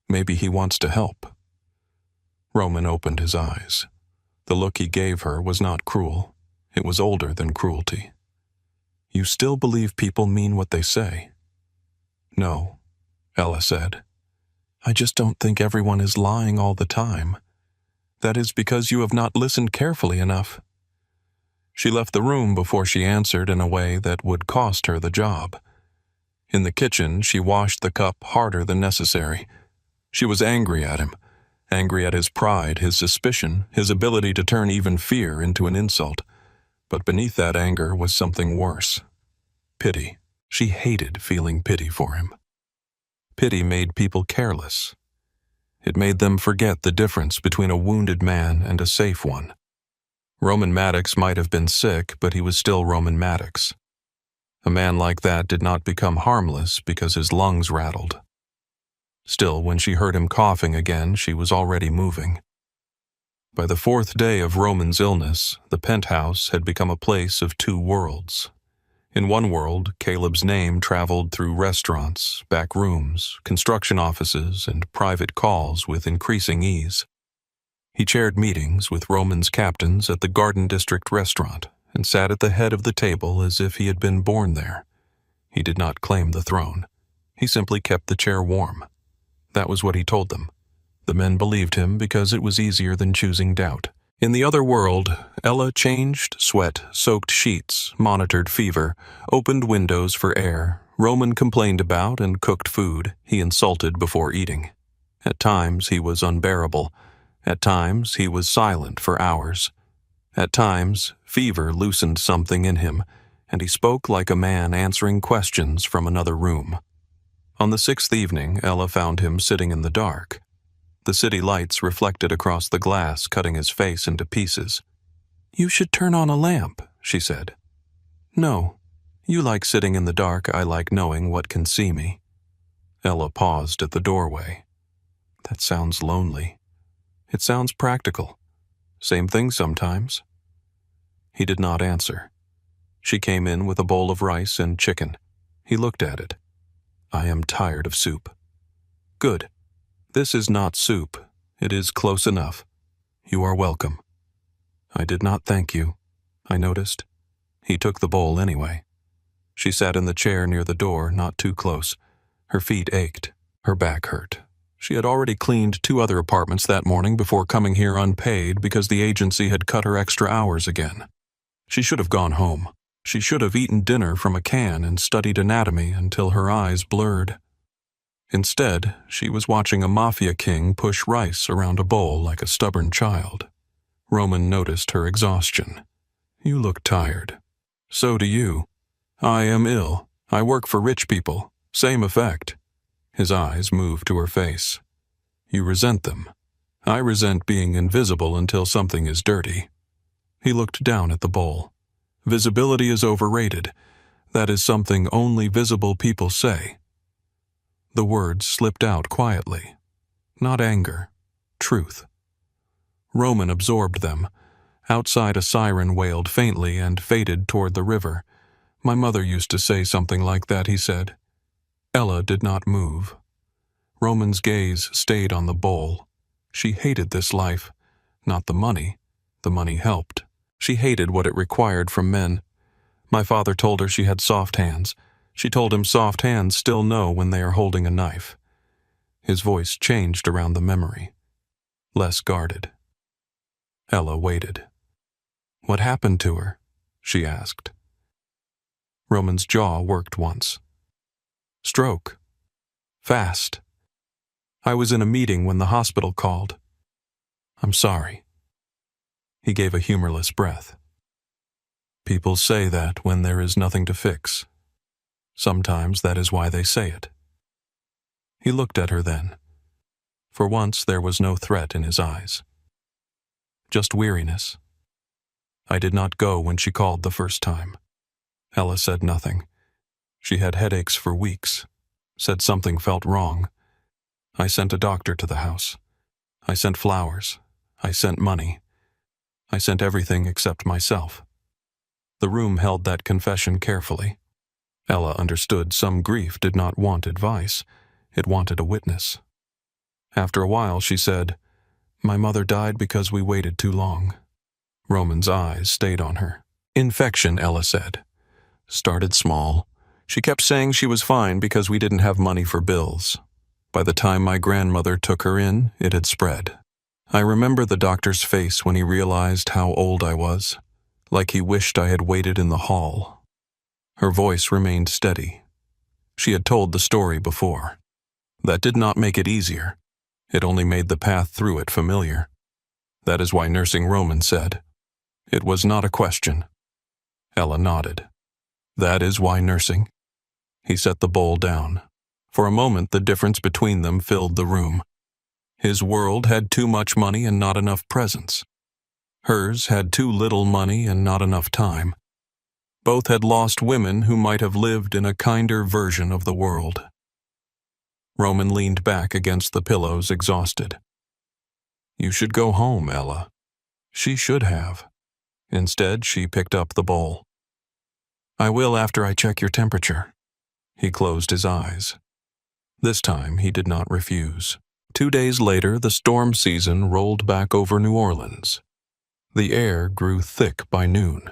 A: "Maybe he wants to help." Roman opened his eyes. The look he gave her was not cruel. It was older than cruelty. "You still believe people mean what they say?" "No," Ella said. "I just don't think everyone is lying all the time. That is because you have not listened carefully enough." She left the room before she answered in a way that would cost her the job. In the kitchen, she washed the cup harder than necessary. She was angry at him, angry at his pride, his suspicion, his ability to turn even fear into an insult. But beneath that anger was something worse. Pity. She hated feeling pity for him. Pity made people careless. It made them forget the difference between a wounded man and a safe one. Roman Maddox might have been sick, but he was still Roman Maddox. A man like that did not become harmless because his lungs rattled. Still, when she heard him coughing again, she was already moving. By the fourth day of Roman's illness, the penthouse had become a place of two worlds. In one world, Caleb's name traveled through restaurants, back rooms, construction offices, and private calls with increasing ease. He chaired meetings with Roman's captains at the Garden District restaurant and sat at the head of the table as if he had been born there. He did not claim the throne. He simply kept the chair warm. That was what he told them. The men believed him because it was easier than choosing doubt. In the other world, Ella changed sweat, soaked sheets, monitored fever, opened windows for air. Roman complained about and cooked food he insulted before eating. At times he was unbearable. At times he was silent for hours. At times, fever loosened something in him, and he spoke like a man answering questions from another room. On the sixth evening, Ella found him sitting in the dark. The city lights reflected across the glass, cutting his face into pieces. "You should turn on a lamp," she said. "No. You like sitting in the dark, I like knowing what can see me." Ella paused at the doorway. "That sounds lonely. It sounds practical. Same thing sometimes." He did not answer. She came in with a bowl of rice and chicken. He looked at it. "I am tired of soup." "Good. This is not soup. It is close enough. You are welcome." "I did not thank you," I noticed. He took the bowl anyway. She sat in the chair near the door, not too close. Her feet ached. Her back hurt. She had already cleaned 2 other apartments that morning before coming here unpaid because the agency had cut her extra hours again. She should have gone home. She should have eaten dinner from a can and studied anatomy until her eyes blurred. Instead, she was watching a mafia king push rice around a bowl like a stubborn child. Roman noticed her exhaustion. "You look tired." "So do you." "I am ill. I work for rich people. Same effect." His eyes moved to her face. "You resent them. I resent being invisible until something is dirty." He looked down at the bowl. "Visibility is overrated. That is something only visible people say." The words slipped out quietly. Not anger. Truth. Roman absorbed them. Outside, a siren wailed faintly and faded toward the river. "My mother used to say something like that," he said. Ella did not move. Roman's gaze stayed on the bowl. She hated this life. Not the money. The money helped. She hated what it required from men. My father told her she had soft hands. She told him soft hands still know when they are holding a knife. His voice changed around the memory. Less guarded. Ella waited. "What happened to her?" she asked. Roman's jaw worked once. "Stroke. Fast. I was in a meeting when the hospital called. I'm sorry." He gave a humorless breath. "People say that when there is nothing to fix. Sometimes that is why they say it." He looked at her then. For once there was no threat in his eyes. Just weariness. "I did not go when she called the first time." Ella said nothing. She had headaches for weeks. Said something felt wrong. "I sent a doctor to the house. I sent flowers. I sent money. I sent everything except myself." The room held that confession carefully. Ella understood some grief did not want advice. It wanted a witness. After a while she said, "My mother died because we waited too long." Roman's eyes stayed on her. "Infection," Ella said. "Started small. She kept saying she was fine because we didn't have money for bills. By the time my grandmother took her in, it had spread. I remember the doctor's face when he realized how old I was, like he wished I had waited in the hall." Her voice remained steady. She had told the story before. That did not make it easier. It only made the path through it familiar. That is why Nursing Roman said, "It was not a question." Ella nodded. "That is why nursing." He set the bowl down. For a moment, the difference between them filled the room. His world had too much money and not enough presence. Hers had too little money and not enough time. Both had lost women who might have lived in a kinder version of the world. Roman leaned back against the pillows, exhausted. "You should go home, Ella." She should have. Instead, she picked up the bowl. "I will after I check your temperature." He closed his eyes. This time, he did not refuse. 2 days later, the storm season rolled back over New Orleans. The air grew thick by noon.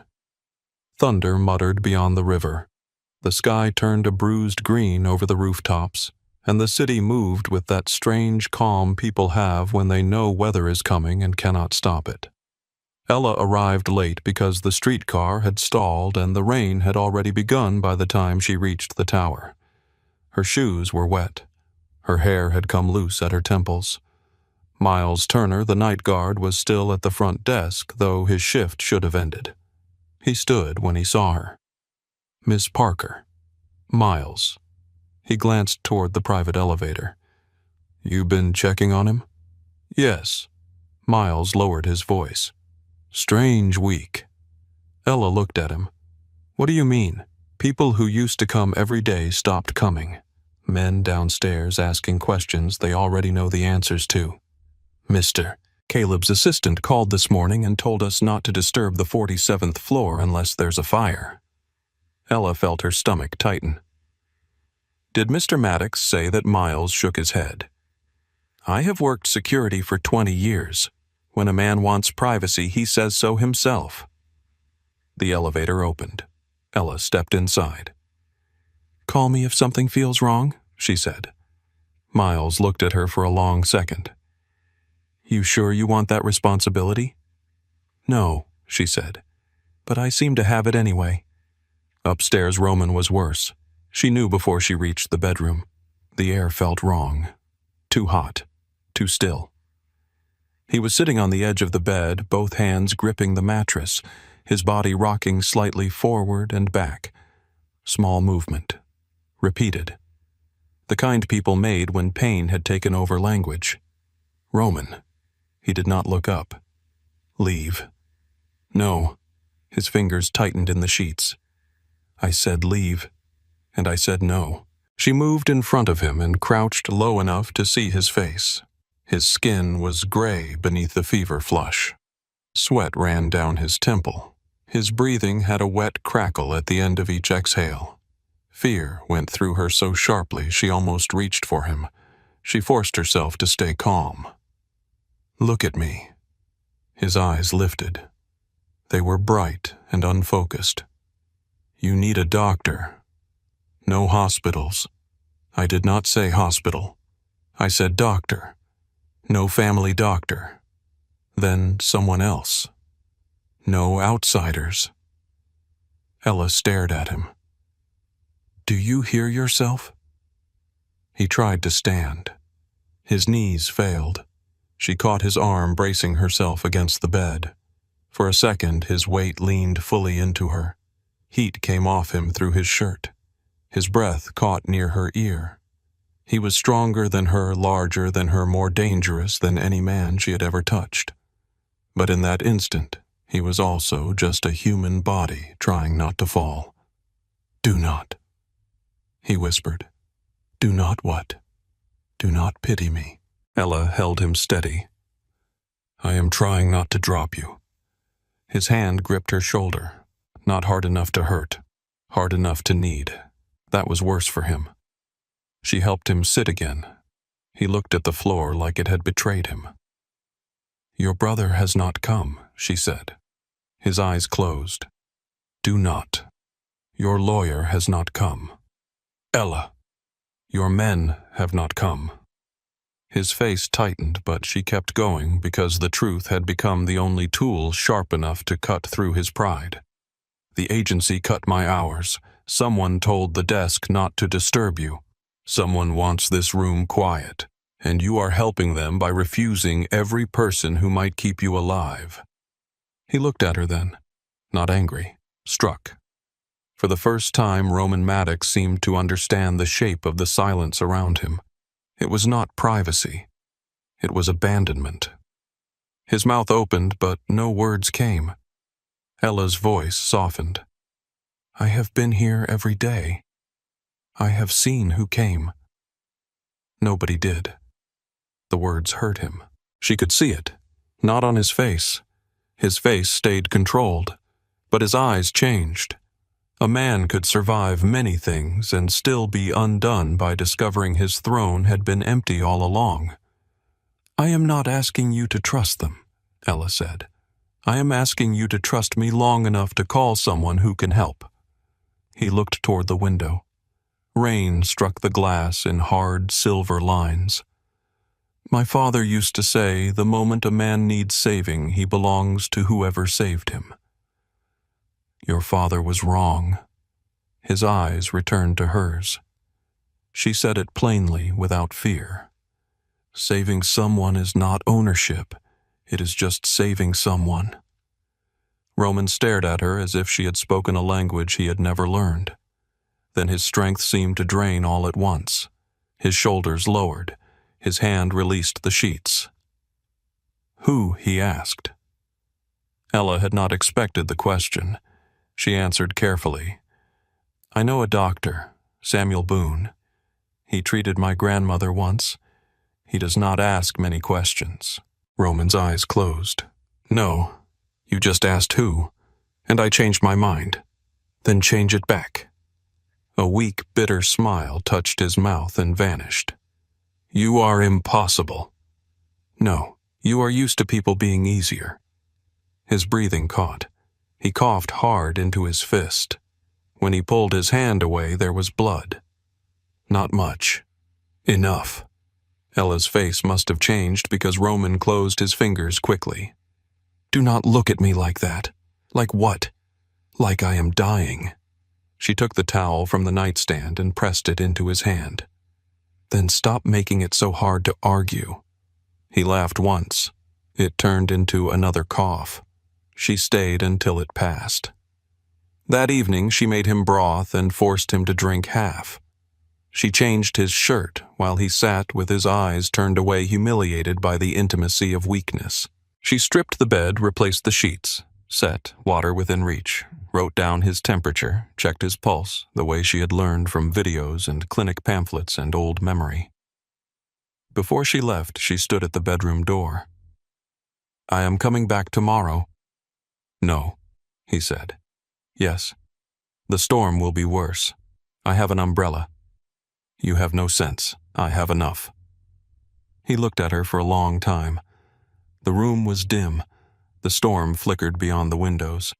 A: Thunder muttered beyond the river. The sky turned a bruised green over the rooftops, and the city moved with that strange calm people have when they know weather is coming and cannot stop it. Ella arrived late because the streetcar had stalled and the rain had already begun by the time she reached the tower. Her shoes were wet. Her hair had come loose at her temples. Miles Turner, the night guard, was still at the front desk, though his shift should have ended. He stood when he saw her. "Miss Parker." "Miles." He glanced toward the private elevator. "You been checking on him?" "Yes." Miles lowered his voice. "Strange week." Ella looked at him. "What do you mean?" "People who used to come every day stopped coming. Men downstairs asking questions they already know the answers to. Mr. Caleb's assistant called this morning and told us not to disturb the 47th floor unless there's a fire." Ella felt her stomach tighten. Did Mr. Maddox say that Miles shook his head? "I have worked security for 20 years. When a man wants privacy, he says so himself." The elevator opened. Ella stepped inside. "Call me if something feels wrong," she said. Miles looked at her for a long second. "You sure you want that responsibility?" "No," she said, "but I seem to have it anyway." Upstairs, Roman was worse. She knew before she reached the bedroom. The air felt wrong. Too hot. Too still. He was sitting on the edge of the bed, both hands gripping the mattress, his body rocking slightly forward and back. Small movement. Repeated. The kind people made when pain had taken over language. "Roman." He did not look up. "Leave." "No." His fingers tightened in the sheets. "I said leave, and I said no." She moved in front of him and crouched low enough to see his face. His skin was gray beneath the fever flush. Sweat ran down his temple. His breathing had a wet crackle at the end of each exhale. Fear went through her so sharply she almost reached for him. She forced herself to stay calm. "Look at me." His eyes lifted. They were bright and unfocused. "You need a doctor." "No hospitals." "I did not say hospital. I said doctor. No family doctor." "Then someone else." "No outsiders." Ella stared at him. "Do you hear yourself?" He tried to stand. His knees failed. She caught his arm, bracing herself against the bed. For a second, his weight leaned fully into her. Heat came off him through his shirt. His breath caught near her ear. He was stronger than her, larger than her, more dangerous than any man she had ever touched. But in that instant, he was also just a human body trying not to fall. "Do not," he whispered. "Do not what?" "Do not pity me." Ella held him steady. "I am trying not to drop you." His hand gripped her shoulder. Not hard enough to hurt, hard enough to need. That was worse for him. She helped him sit again. He looked at the floor like it had betrayed him. "Your brother has not come," she said. His eyes closed. "Do not. Your lawyer has not come." "Ella." "Your men have not come." His face tightened, but she kept going because the truth had become the only tool sharp enough to cut through his pride. "The agency cut my hours. Someone told the desk not to disturb you. Someone wants this room quiet, and you are helping them by refusing every person who might keep you alive." He looked at her then, not angry, struck. For the first time, Roman Maddox seemed to understand the shape of the silence around him. It was not privacy. It was abandonment. His mouth opened, but no words came. Ella's voice softened. "I have been here every day. I have seen who came." Nobody did. The words hurt him. She could see it, not on his face. His face stayed controlled, but his eyes changed. A man could survive many things and still be undone by discovering his throne had been empty all along. "I am not asking you to trust them," Ella said. "I am asking you to trust me long enough to call someone who can help." He looked toward the window. Rain struck the glass in hard silver lines. "My father used to say, the moment a man needs saving, he belongs to whoever saved him." Your father was wrong. His eyes returned to hers. She said it plainly, without fear. Saving someone is not ownership. It is just saving someone. Roman stared at her as if she had spoken a language he had never learned. Then his strength seemed to drain all at once. His shoulders lowered. His hand released the sheets. "Who?" he asked. Ella had not expected the question. She answered carefully. "I know a doctor, Samuel Boone. He treated my grandmother once. He does not ask many questions." Roman's eyes closed. "No, you just asked who, and I changed my mind. Then change it back." A weak, bitter smile touched his mouth and vanished. "You are impossible." "No, you are used to people being easier." His breathing caught. He coughed hard into his fist. When he pulled his hand away, there was blood. "Not much. Enough." Ella's face must have changed because Roman closed his fingers quickly. "Do not look at me like that." "Like what?" "Like I am dying." She took the towel from the nightstand and pressed it into his hand. "Then stop making it so hard to argue." He laughed once. It turned into another cough. She stayed until it passed. That evening she made him broth and forced him to drink half. She changed his shirt while he sat with his eyes turned away, humiliated by the intimacy of weakness. She stripped the bed, replaced the sheets, set water within reach, wrote down his temperature, checked his pulse, the way she had learned from videos and clinic pamphlets and old memory. Before she left, she stood at the bedroom door. "I am coming back tomorrow." "No," he said. "Yes. The storm will be worse. I have an umbrella." "You have no sense. I have enough." He looked at her for a long time. The room was dim. The storm flickered beyond the windows.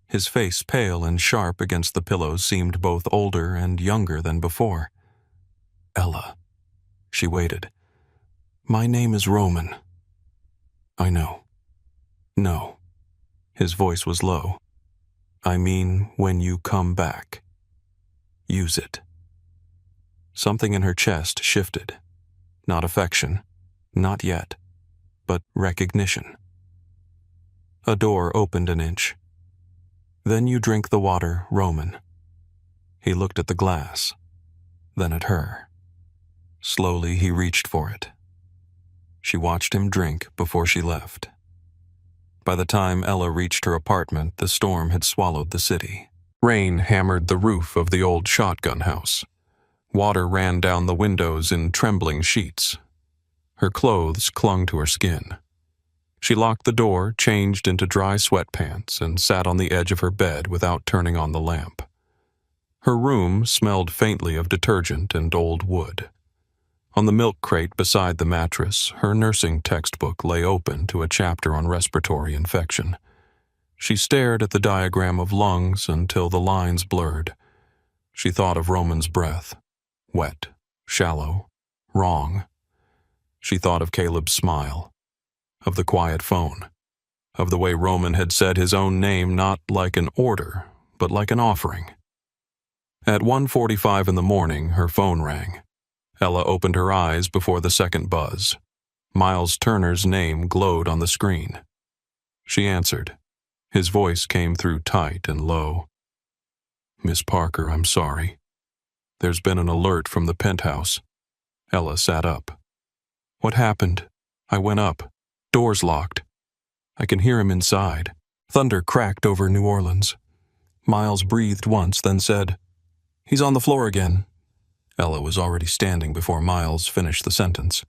A: His face, pale and sharp against the pillows, seemed both older and younger than before. "Ella." She waited. "My name is Roman." "I know." "No." His voice was low. "I mean, when you come back. Use it." Something in her chest shifted. Not affection, not yet, but recognition. A door opened an inch. "Then you drink the water, Roman." He looked at the glass, then at her. Slowly he reached for it. She watched him drink before she left. By the time Ella reached her apartment, the storm had swallowed the city. Rain hammered the roof of the old shotgun house. Water ran down the windows in trembling sheets. Her clothes clung to her skin. She locked the door, changed into dry sweatpants, and sat on the edge of her bed without turning on the lamp. Her room smelled faintly of detergent and old wood. On the milk crate beside the mattress, her nursing textbook lay open to a chapter on respiratory infection. She stared at the diagram of lungs until the lines blurred. She thought of Roman's breath. Wet, shallow, wrong. She thought of Caleb's smile, of the quiet phone, of the way Roman had said his own name not like an order, but like an offering. At 1:45 in the morning, her phone rang. Ella opened her eyes before the second buzz. Miles Turner's name glowed on the screen. She answered. His voice came through tight and low. "Miss Parker, I'm sorry. There's been an alert from the penthouse." Ella sat up. "What happened?" "I went up. Doors locked. I can hear him inside." Thunder cracked over New Orleans. Miles breathed once, then said, "He's on the floor again." Ella was already standing before Miles finished the sentence.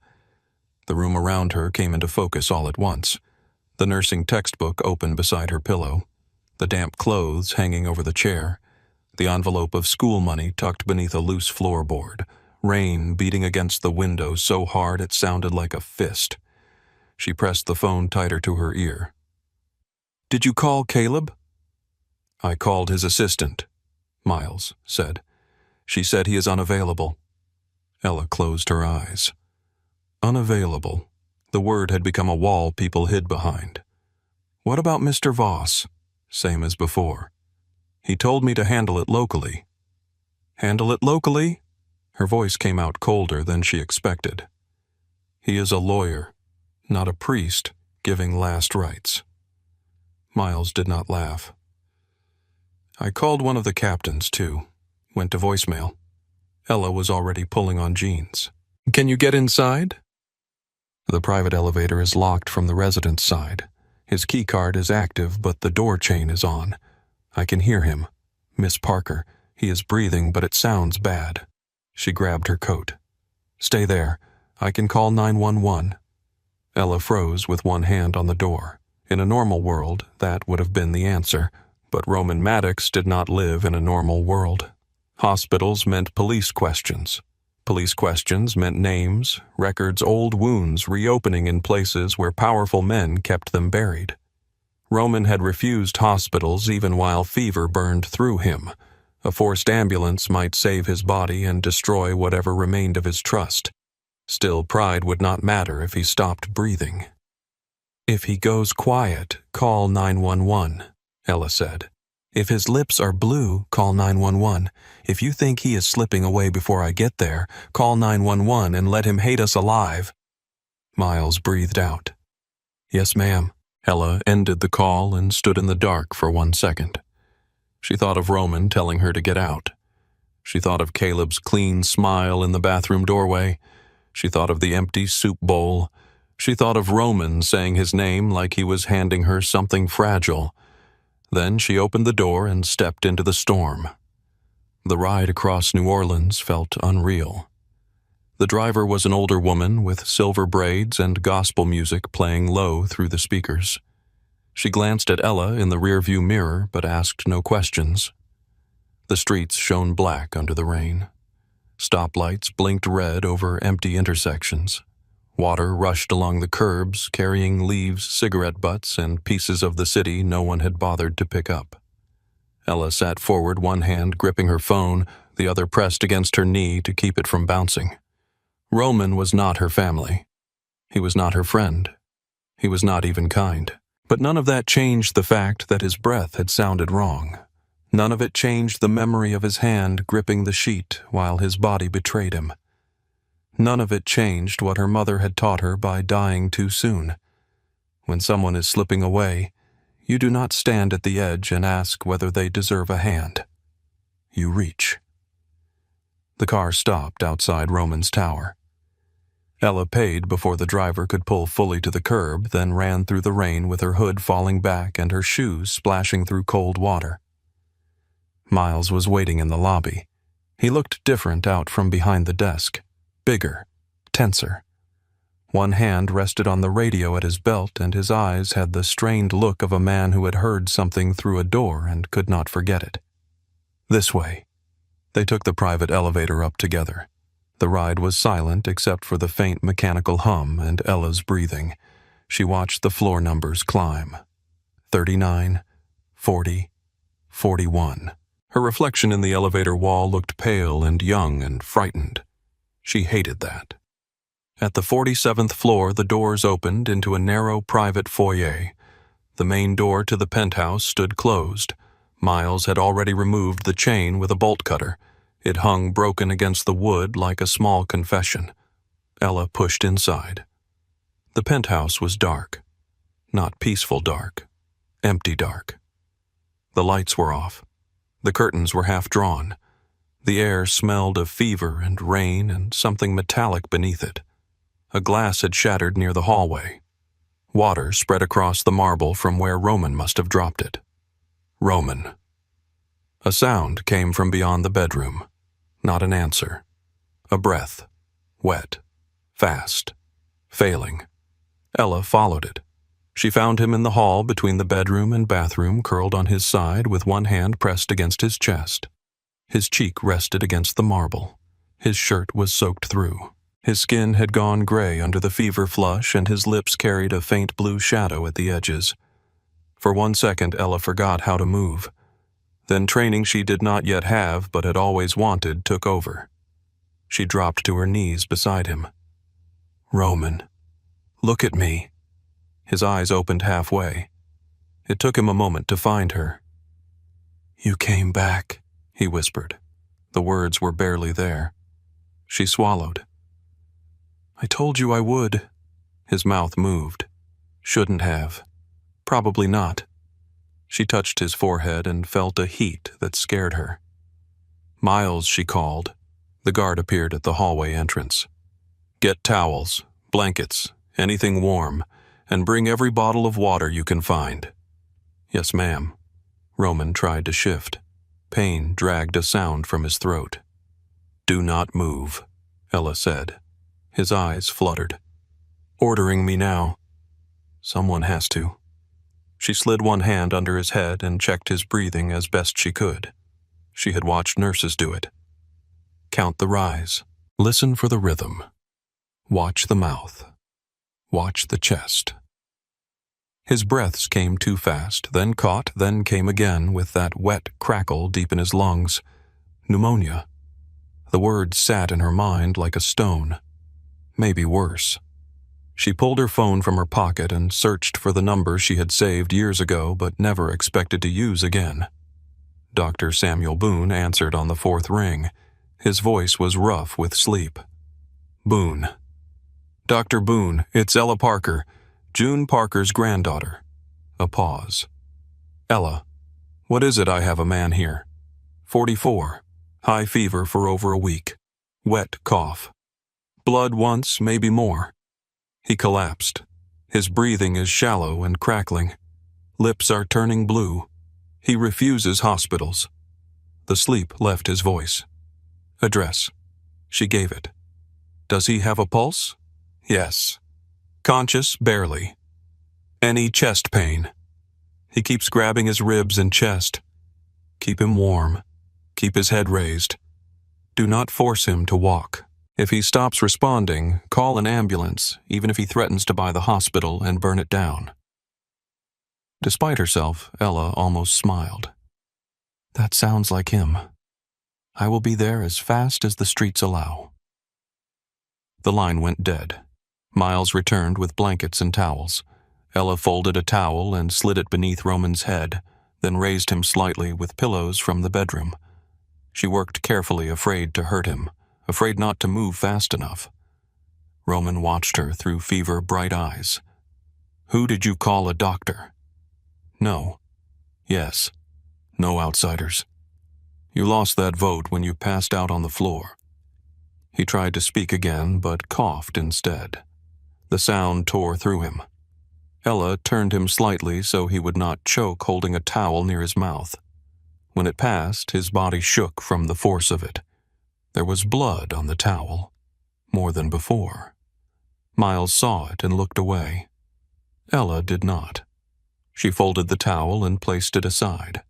A: The room around her came into focus all at once. The nursing textbook open beside her pillow, the damp clothes hanging over the chair, the envelope of school money tucked beneath a loose floorboard, rain beating against the window so hard it sounded like a fist. She pressed the phone tighter to her ear. "Did you call Caleb?" "I called his assistant," Miles said. "She said he is unavailable." Ella closed her eyes. Unavailable. The word had become a wall people hid behind. "What about Mr. Voss?" Same as before. "He told me to handle it locally." "Handle it locally?" Her voice came out colder than she expected. "He is a lawyer, not a priest, giving last rites." Miles did not laugh. "I called one of the captains, too. Went to voicemail." Ella was already pulling on jeans. "Can you get inside?" "The private elevator is locked from the residence side. His key card is active, but the door chain is on. I can hear him. Miss Parker, he is breathing, but it sounds bad." She grabbed her coat. "Stay there. I can call 911. Ella froze with one hand on the door. In a normal world, that would have been the answer, but Roman Maddox did not live in a normal world. Hospitals meant police questions. Police questions meant names, records, old wounds reopening in places where powerful men kept them buried. Roman had refused hospitals even while fever burned through him. A forced ambulance might save his body and destroy whatever remained of his trust. Still, pride would not matter if he stopped breathing. "If he goes quiet, call 911, Ella said. "If his lips are blue, call 911. If you think he is slipping away before I get there, call 911 and let him hate us alive." Miles breathed out. "Yes, ma'am." Ella ended the call and stood in the dark for 1 second. She thought of Roman telling her to get out. She thought of Caleb's clean smile in the bathroom doorway. She thought of the empty soup bowl. She thought of Roman saying his name like he was handing her something fragile. Then she opened the door and stepped into the storm. The ride across New Orleans felt unreal. The driver was an older woman with silver braids and gospel music playing low through the speakers. She glanced at Ella in the rearview mirror but asked no questions. The streets shone black under the rain. Stoplights blinked red over empty intersections. Water rushed along the curbs, carrying leaves, cigarette butts, and pieces of the city no one had bothered to pick up. Ella sat forward, one hand gripping her phone, the other pressed against her knee to keep it from bouncing. Roman was not her family. He was not her friend. He was not even kind. But none of that changed the fact that his breath had sounded wrong. None of it changed the memory of his hand gripping the sheet while his body betrayed him. None of it changed what her mother had taught her by dying too soon. When someone is slipping away, you do not stand at the edge and ask whether they deserve a hand. You reach. The car stopped outside Roman's tower. Ella paid before the driver could pull fully to the curb, then ran through the rain with her hood falling back and her shoes splashing through cold water. Miles was waiting in the lobby. He looked different out from behind the desk. Bigger, tenser. One hand rested on the radio at his belt, and his eyes had the strained look of a man who had heard something through a door and could not forget it. This way. They took the private elevator up together. The ride was silent except for the faint mechanical hum and Ella's breathing. She watched the floor numbers climb. 39, 40, 41. Her reflection in the elevator wall looked pale and young and frightened. She hated that. At the 47th floor, the doors opened into a narrow private foyer. The main door to the penthouse stood closed. Miles had already removed the chain with a bolt cutter. It hung broken against the wood like a small confession. Ella pushed inside. The penthouse was dark. Not peaceful dark. Empty dark. The lights were off. The curtains were half drawn. The air smelled of fever and rain and something metallic beneath it. A glass had shattered near the hallway. Water spread across the marble from where Roman must have dropped it. Roman. A sound came from beyond the bedroom. Not an answer. A breath. Wet. Fast. Failing. Ella followed it. She found him in the hall between the bedroom and bathroom, curled on his side with one hand pressed against his chest. His cheek rested against the marble. His shirt was soaked through. His skin had gone gray under the fever flush, and his lips carried a faint blue shadow at the edges. For 1 second, Ella forgot how to move. Then training she did not yet have but had always wanted took over. She dropped to her knees beside him. "Roman, look at me." His eyes opened halfway. It took him a moment to find her. "You came back," he whispered. The words were barely there. She swallowed. "I told you I would." His mouth moved. Shouldn't have. Probably not. She touched his forehead and felt a heat that scared her. "Miles," she called. The guard appeared at the hallway entrance. "Get towels, blankets, anything warm, and bring every bottle of water you can find." "Yes, ma'am." Roman tried to shift. Pain dragged a sound from his throat. "Do not move," Ella said. His eyes fluttered. "Ordering me now." "Someone has to." She slid one hand under his head and checked his breathing as best she could. She had watched nurses do it. Count the rise. Listen for the rhythm. Watch the mouth. Watch the chest. His breaths came too fast, then caught, then came again with that wet crackle deep in his lungs. Pneumonia. The word sat in her mind like a stone. Maybe worse. She pulled her phone from her pocket and searched for the number she had saved years ago but never expected to use again. Dr. Samuel Boone answered on the 4th ring. His voice was rough with sleep. "Boone." "Dr. Boone, it's Ella Parker, June Parker's granddaughter." A pause. "Ella, what is it? I have a man here. 44. High fever for over a week. Wet cough. Blood once, maybe more." He collapsed. His breathing is shallow and crackling. Lips are turning blue. He refuses hospitals. The sleep left his voice. "Address." She gave it. "Does he have a pulse?" "Yes." "Conscious? Barely." "Any chest pain?" "He keeps grabbing his ribs and chest." "Keep him warm. Keep his head raised. Do not force him to walk. If he stops responding, call an ambulance, even if he threatens to buy the hospital and burn it down." Despite herself, Ella almost smiled. "That sounds like him. I will be there as fast as the streets allow." The line went dead. Miles returned with blankets and towels. Ella folded a towel and slid it beneath Roman's head, then raised him slightly with pillows from the bedroom. She worked carefully, afraid to hurt him, afraid not to move fast enough. Roman watched her through fever-bright eyes. "Who did you call a doctor?" "No." "Yes. No outsiders. You lost that vote when you passed out on the floor." He tried to speak again, but coughed instead. The sound tore through him. Ella turned him slightly so he would not choke, holding a towel near his mouth. When it passed, his body shook from the force of it. There was blood on the towel, more than before. Miles saw it and looked away. Ella did not. She folded the towel and placed it aside.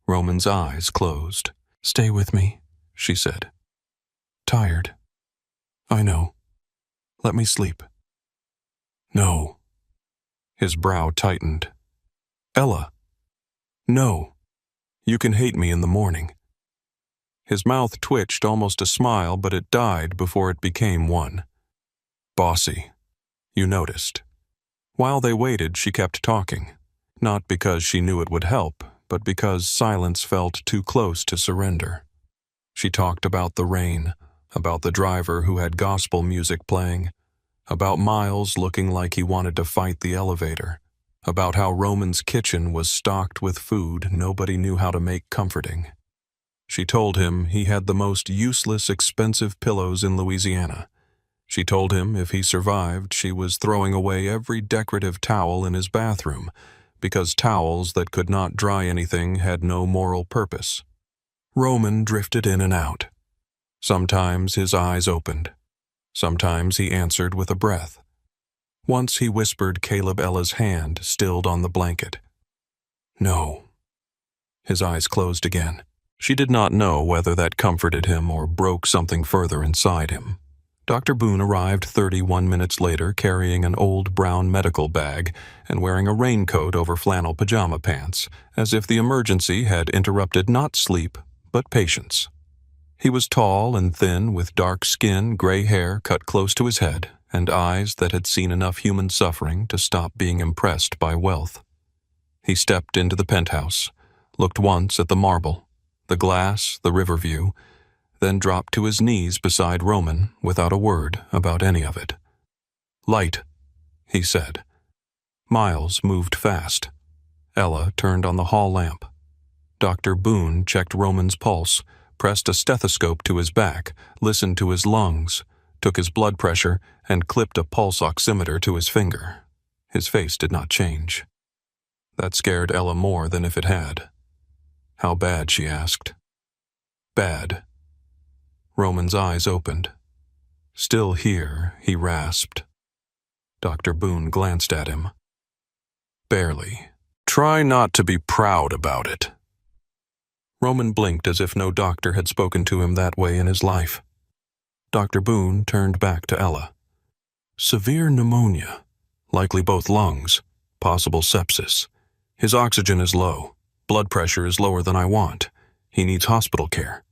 A: Roman's eyes closed. "Stay with me," she said. "Tired. I know. Let me sleep." "No." His brow tightened. "Ella. No. You can hate me in the morning." His mouth twitched almost a smile, but it died before it became one. "Bossy. You noticed." While they waited, she kept talking, not because she knew it would help, but because silence felt too close to surrender. She talked about the rain, about the driver who had gospel music playing, about Miles looking like he wanted to fight the elevator, about how Roman's kitchen was stocked with food nobody knew how to make comforting. She told him he had the most useless, expensive pillows in Louisiana. She told him if he survived, she was throwing away every decorative towel in his bathroom, because towels that could not dry anything had no moral purpose. Roman drifted in and out. Sometimes his eyes opened. Sometimes he answered with a breath. Once he whispered Caleb Ella's hand stilled on the blanket. No. His eyes closed again. She did not know whether that comforted him or broke something further inside him. Dr. Boone arrived 31 minutes later carrying an old brown medical bag and wearing a raincoat over flannel pajama pants, as if the emergency had interrupted not sleep, but patience. He was tall and thin, with dark skin, gray hair cut close to his head, and eyes that had seen enough human suffering to stop being impressed by wealth. He stepped into the penthouse, looked once at the marble, the glass, the river view, then dropped to his knees beside Roman without a word about any of it. "Light," he said. Miles moved fast. Ella turned on the hall lamp. Dr. Boone checked Roman's pulse, pressed a stethoscope to his back, listened to his lungs, took his blood pressure, and clipped a pulse oximeter to his finger. His face did not change. That scared Ella more than if it had. "How bad?" she asked. "Bad." Roman's eyes opened. "Still here," he rasped. Dr. Boone glanced at him. "Barely. Try not to be proud about it." Roman blinked as if no doctor had spoken to him that way in his life. Dr. Boone turned back to Ella. "Severe pneumonia, likely both lungs, possible sepsis. His oxygen is low. Blood pressure is lower than I want. He needs hospital care."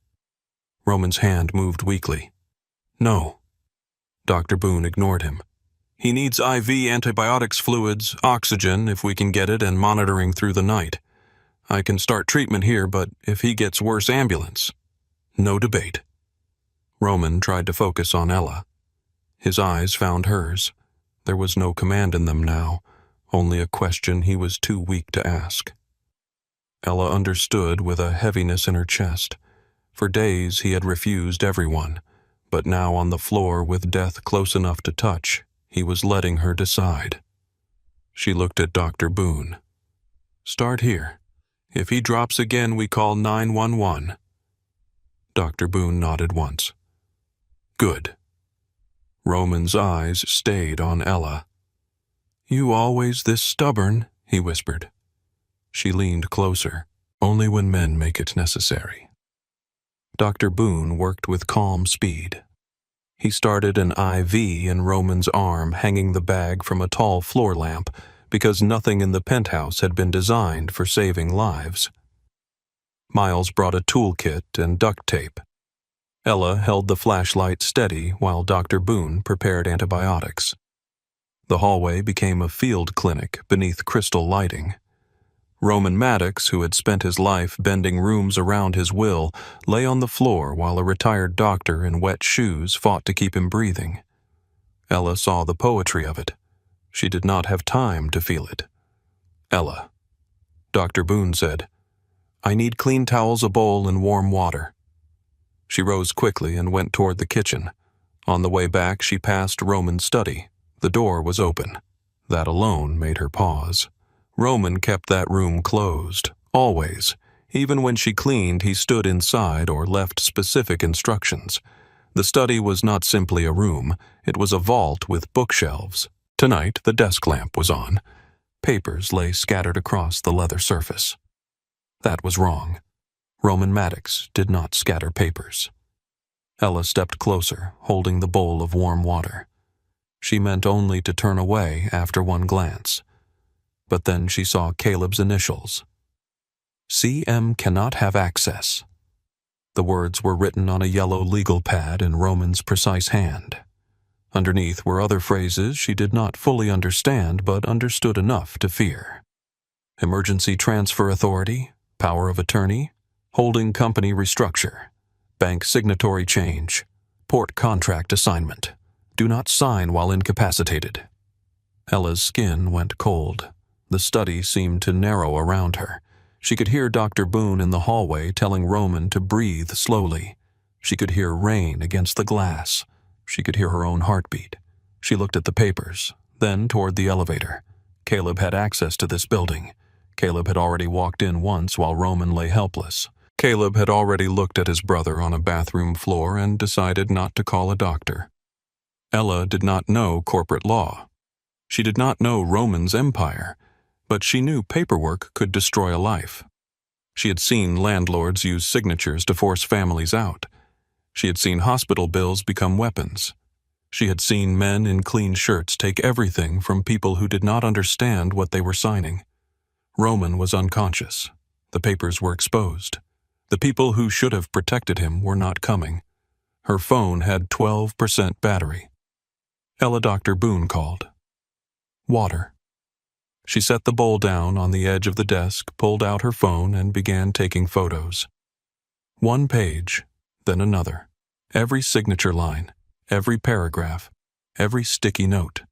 A: Roman's hand moved weakly. "No." Dr. Boone ignored him. "He needs IV antibiotics, fluids, oxygen if we can get it, and monitoring through the night. I can start treatment here, but if he gets worse, ambulance." No debate. Roman tried to focus on Ella. His eyes found hers. There was no command in them now, only a question he was too weak to ask. Ella understood with a heaviness in her chest. For days he had refused everyone, but now on the floor with death close enough to touch, he was letting her decide. She looked at Dr. Boone. "Start here. If he drops again, we call 911. Dr. Boone nodded once. "Good." Roman's eyes stayed on Ella. "You always this stubborn," he whispered. She leaned closer. "Only when men make it necessary." Dr. Boone worked with calm speed. He started an IV in Roman's arm, hanging the bag from a tall floor lamp, because nothing in the penthouse had been designed for saving lives. Miles brought a toolkit and duct tape. Ella held the flashlight steady while Dr. Boone prepared antibiotics. The hallway became a field clinic beneath crystal lighting. Roman Maddox, who had spent his life bending rooms around his will, lay on the floor while a retired doctor in wet shoes fought to keep him breathing. Ella saw the poetry of it. She did not have time to feel it. "Ella," Dr. Boone said, "I need clean towels, a bowl, and warm water." She rose quickly and went toward the kitchen. On the way back, she passed Roman's study. The door was open. That alone made her pause. Roman kept that room closed, always. Even when she cleaned, he stood inside or left specific instructions. The study was not simply a room. It was a vault with bookshelves. Tonight, the desk lamp was on. Papers lay scattered across the leather surface. That was wrong. Roman Maddox did not scatter papers. Ella stepped closer, holding the bowl of warm water. She meant only to turn away after one glance. But then she saw Caleb's initials. "CM cannot have access." The words were written on a yellow legal pad in Roman's precise hand. Underneath were other phrases she did not fully understand but understood enough to fear. Emergency transfer authority, power of attorney, holding company restructure. Bank signatory change. Port contract assignment. Do not sign while incapacitated. Ella's skin went cold. The study seemed to narrow around her. She could hear Dr. Boone in the hallway telling Roman to breathe slowly. She could hear rain against the glass. She could hear her own heartbeat. She looked at the papers, then toward the elevator. Caleb had access to this building. Caleb had already walked in once while Roman lay helpless. Caleb had already looked at his brother on a bathroom floor and decided not to call a doctor. Ella did not know corporate law. She did not know Roman's empire, but she knew paperwork could destroy a life. She had seen landlords use signatures to force families out. She had seen hospital bills become weapons. She had seen men in clean shirts take everything from people who did not understand what they were signing. Roman was unconscious. The papers were exposed. The people who should have protected him were not coming. Her phone had 12% battery. Dr. Boone called. Water. She set the bowl down on the edge of the desk, pulled out her phone, and began taking photos. One page, then another. Every signature line, every paragraph, every sticky note.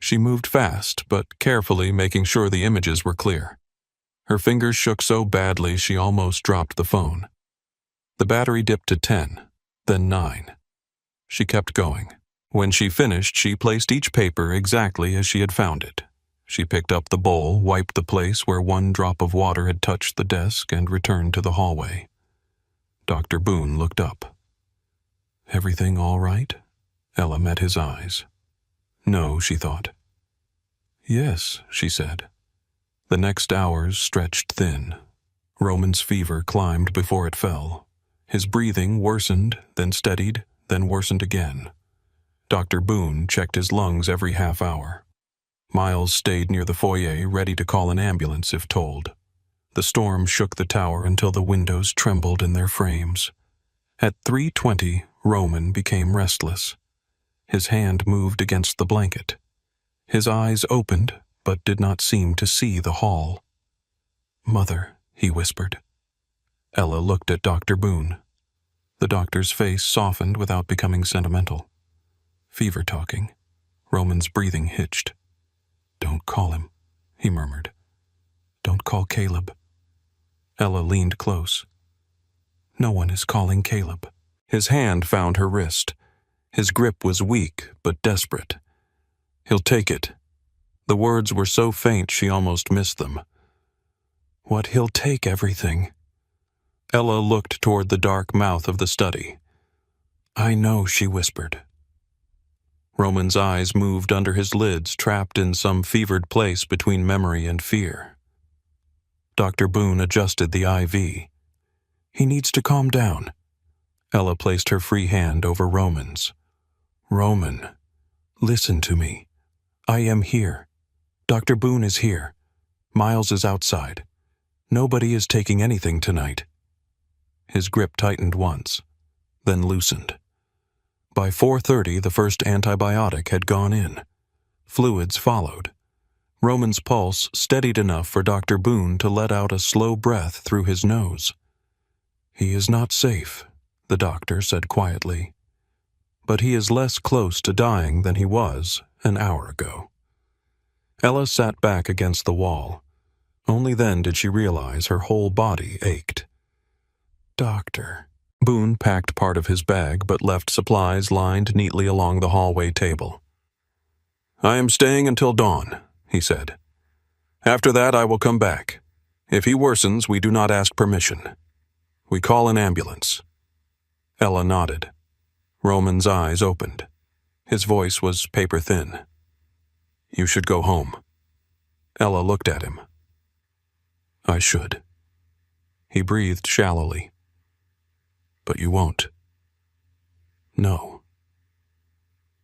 A: She moved fast, but carefully, making sure the images were clear. Her fingers shook so badly she almost dropped the phone. The battery dipped to 10, then 9. She kept going. When she finished, she placed each paper exactly as she had found it. She picked up the bowl, wiped the place where one drop of water had touched the desk, and returned to the hallway. Dr. Boone looked up. Everything all right? Ella met his eyes. No, she thought. Yes, she said. The next hours stretched thin. Roman's fever climbed before it fell. His breathing worsened, then steadied, then worsened again. Dr. Boone checked his lungs every half hour. Miles stayed near the foyer, ready to call an ambulance if told. The storm shook the tower until the windows trembled in their frames. At 3:20, Roman became restless. His hand moved against the blanket. His eyes opened, but did not seem to see the hall. Mother, he whispered. Ella looked at Dr. Boone. The doctor's face softened without becoming sentimental. Fever talking. Roman's breathing hitched. Don't call him, he murmured. Don't call Caleb. Ella leaned close. No one is calling Caleb. His hand found her wrist. His grip was weak but desperate. He'll take it. The words were so faint she almost missed them. What, he'll take everything? Ella looked toward the dark mouth of the study. I know, she whispered. Roman's eyes moved under his lids, trapped in some fevered place between memory and fear. Dr. Boone adjusted the IV. He needs to calm down. Ella placed her free hand over Roman's. Roman, listen to me. I am here. Dr. Boone is here. Miles is outside. Nobody is taking anything tonight. His grip tightened once, then loosened. By 4:30, the first antibiotic had gone in. Fluids followed. Roman's pulse steadied enough for Dr. Boone to let out a slow breath through his nose. He is not safe, the doctor said quietly. But he is less close to dying than he was an hour ago. Ella sat back against the wall. Only then did she realize her whole body ached. Doctor. Boone packed part of his bag but left supplies lined neatly along the hallway table. I am staying until dawn, he said. After that I will come back. If he worsens, we do not ask permission. We call an ambulance. Ella nodded. Roman's eyes opened. His voice was paper-thin. You should go home. Ella looked at him. I should. He breathed shallowly. But you won't. No.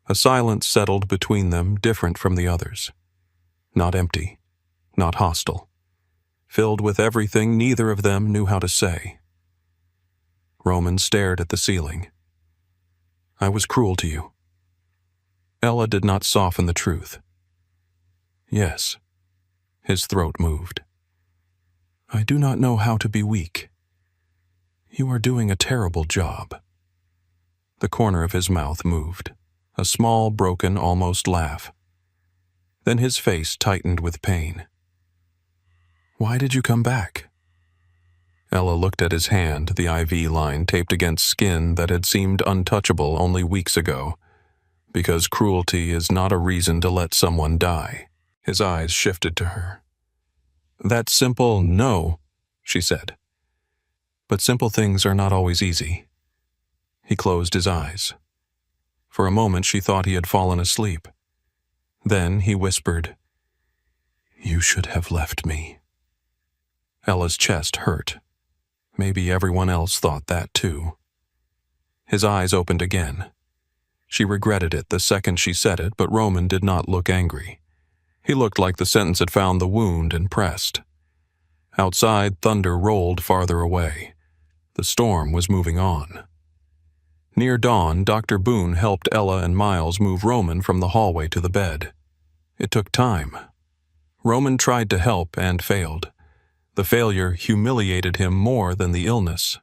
A: A silence settled between them, different from the others. Not empty, not hostile. Filled with everything neither of them knew how to say. Roman stared at the ceiling. I was cruel to you. Ella did not soften the truth. Yes. His throat moved. I do not know how to be weak. You are doing a terrible job." The corner of his mouth moved, a small, broken, almost laugh. Then his face tightened with pain. "Why did you come back?" Ella looked at his hand, the IV line taped against skin that had seemed untouchable only weeks ago. "Because cruelty is not a reason to let someone die." His eyes shifted to her. "That simple no," she said. "But simple things are not always easy." He closed his eyes. For a moment she thought he had fallen asleep. Then he whispered, "You should have left me." Ella's chest hurt. Maybe everyone else thought that too. His eyes opened again. She regretted it the second she said it, but Roman did not look angry. He looked like the sentence had found the wound and pressed. Outside, thunder rolled farther away. The storm was moving on. Near dawn, Dr. Boone helped Ella and Miles move Roman from the hallway to the bed. It took time. Roman tried to help and failed. The failure humiliated him more than the illness.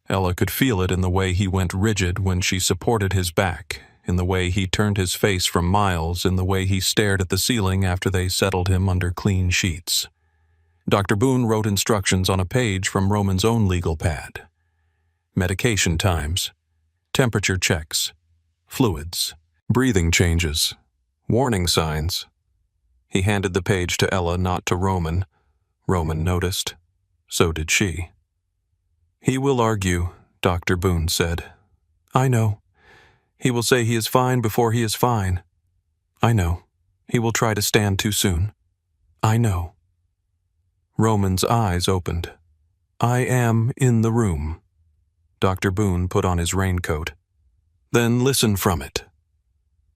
A: Ella could feel it in the way he went rigid when she supported his back, in the way he turned his face from Miles, in the way he stared at the ceiling after they settled him under clean sheets. Dr. Boone wrote instructions on a page from Roman's own legal pad. Medication times, temperature checks, fluids, breathing changes, warning signs. He handed the page to Ella, not to Roman. Roman noticed. So did she. "He will argue," Dr. Boone said. "I know. He will say he is fine before he is fine. I know. He will try to stand too soon. I know." Roman's eyes opened. "I am in the room." Dr. Boone put on his raincoat. "Then listen from it."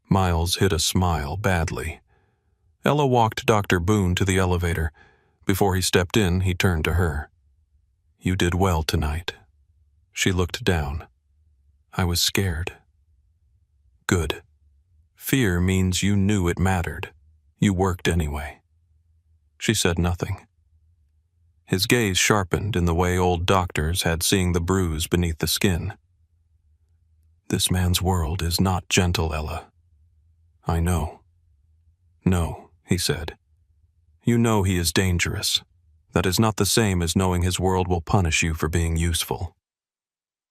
A: Miles hid a smile badly. Ella walked Dr. Boone to the elevator. Before he stepped in, he turned to her. "You did well tonight." She looked down. "I was scared." "Good. Fear means you knew it mattered. You worked anyway." She said nothing. His gaze sharpened in the way old doctors had seeing the bruise beneath the skin. "This man's world is not gentle, Ella." "I know." "No," he said. "You know he is dangerous. That is not the same as knowing his world will punish you for being useful."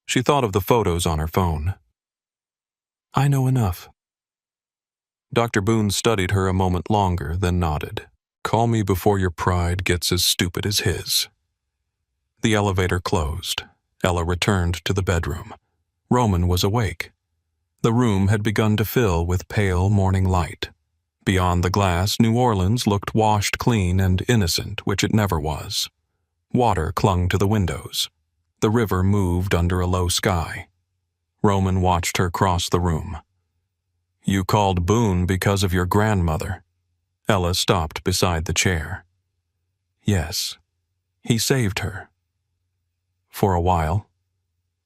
A: She thought of the photos on her phone. "I know enough." Dr. Boone studied her a moment longer, then nodded. "Call me before your pride gets as stupid as his." The elevator closed. Ella returned to the bedroom. Roman was awake. The room had begun to fill with pale morning light. Beyond the glass, New Orleans looked washed clean and innocent, which it never was. Water clung to the windows. The river moved under a low sky. Roman watched her cross the room. "You called Boone because of your grandmother." Ella stopped beside the chair. "Yes, he saved her." For a while,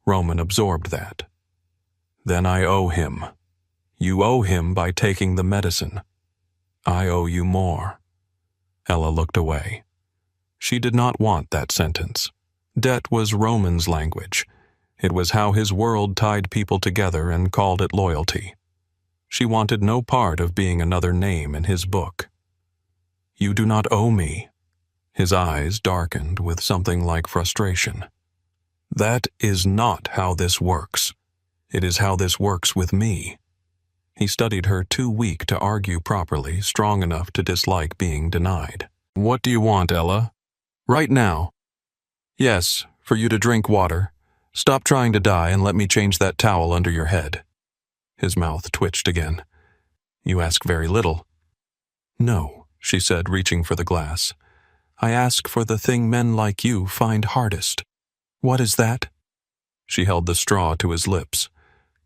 A: Roman absorbed that. "Then I owe him. You owe him by taking the medicine. I owe you more." Ella looked away. She did not want that sentence. Debt was Roman's language. It was how his world tied people together and called it loyalty. She wanted no part of being another name in his book. "You do not owe me." His eyes darkened with something like frustration. "That is not how this works. It is how this works with me." He studied her, too weak to argue properly, strong enough to dislike being denied. "What do you want, Ella?" "Right now." "Yes, for you to drink water. Stop trying to die and let me change that towel under your head." His mouth twitched again. "You ask very little." "No," she said, reaching for the glass. "I ask for the thing men like you find hardest." "What is that?" She held the straw to his lips.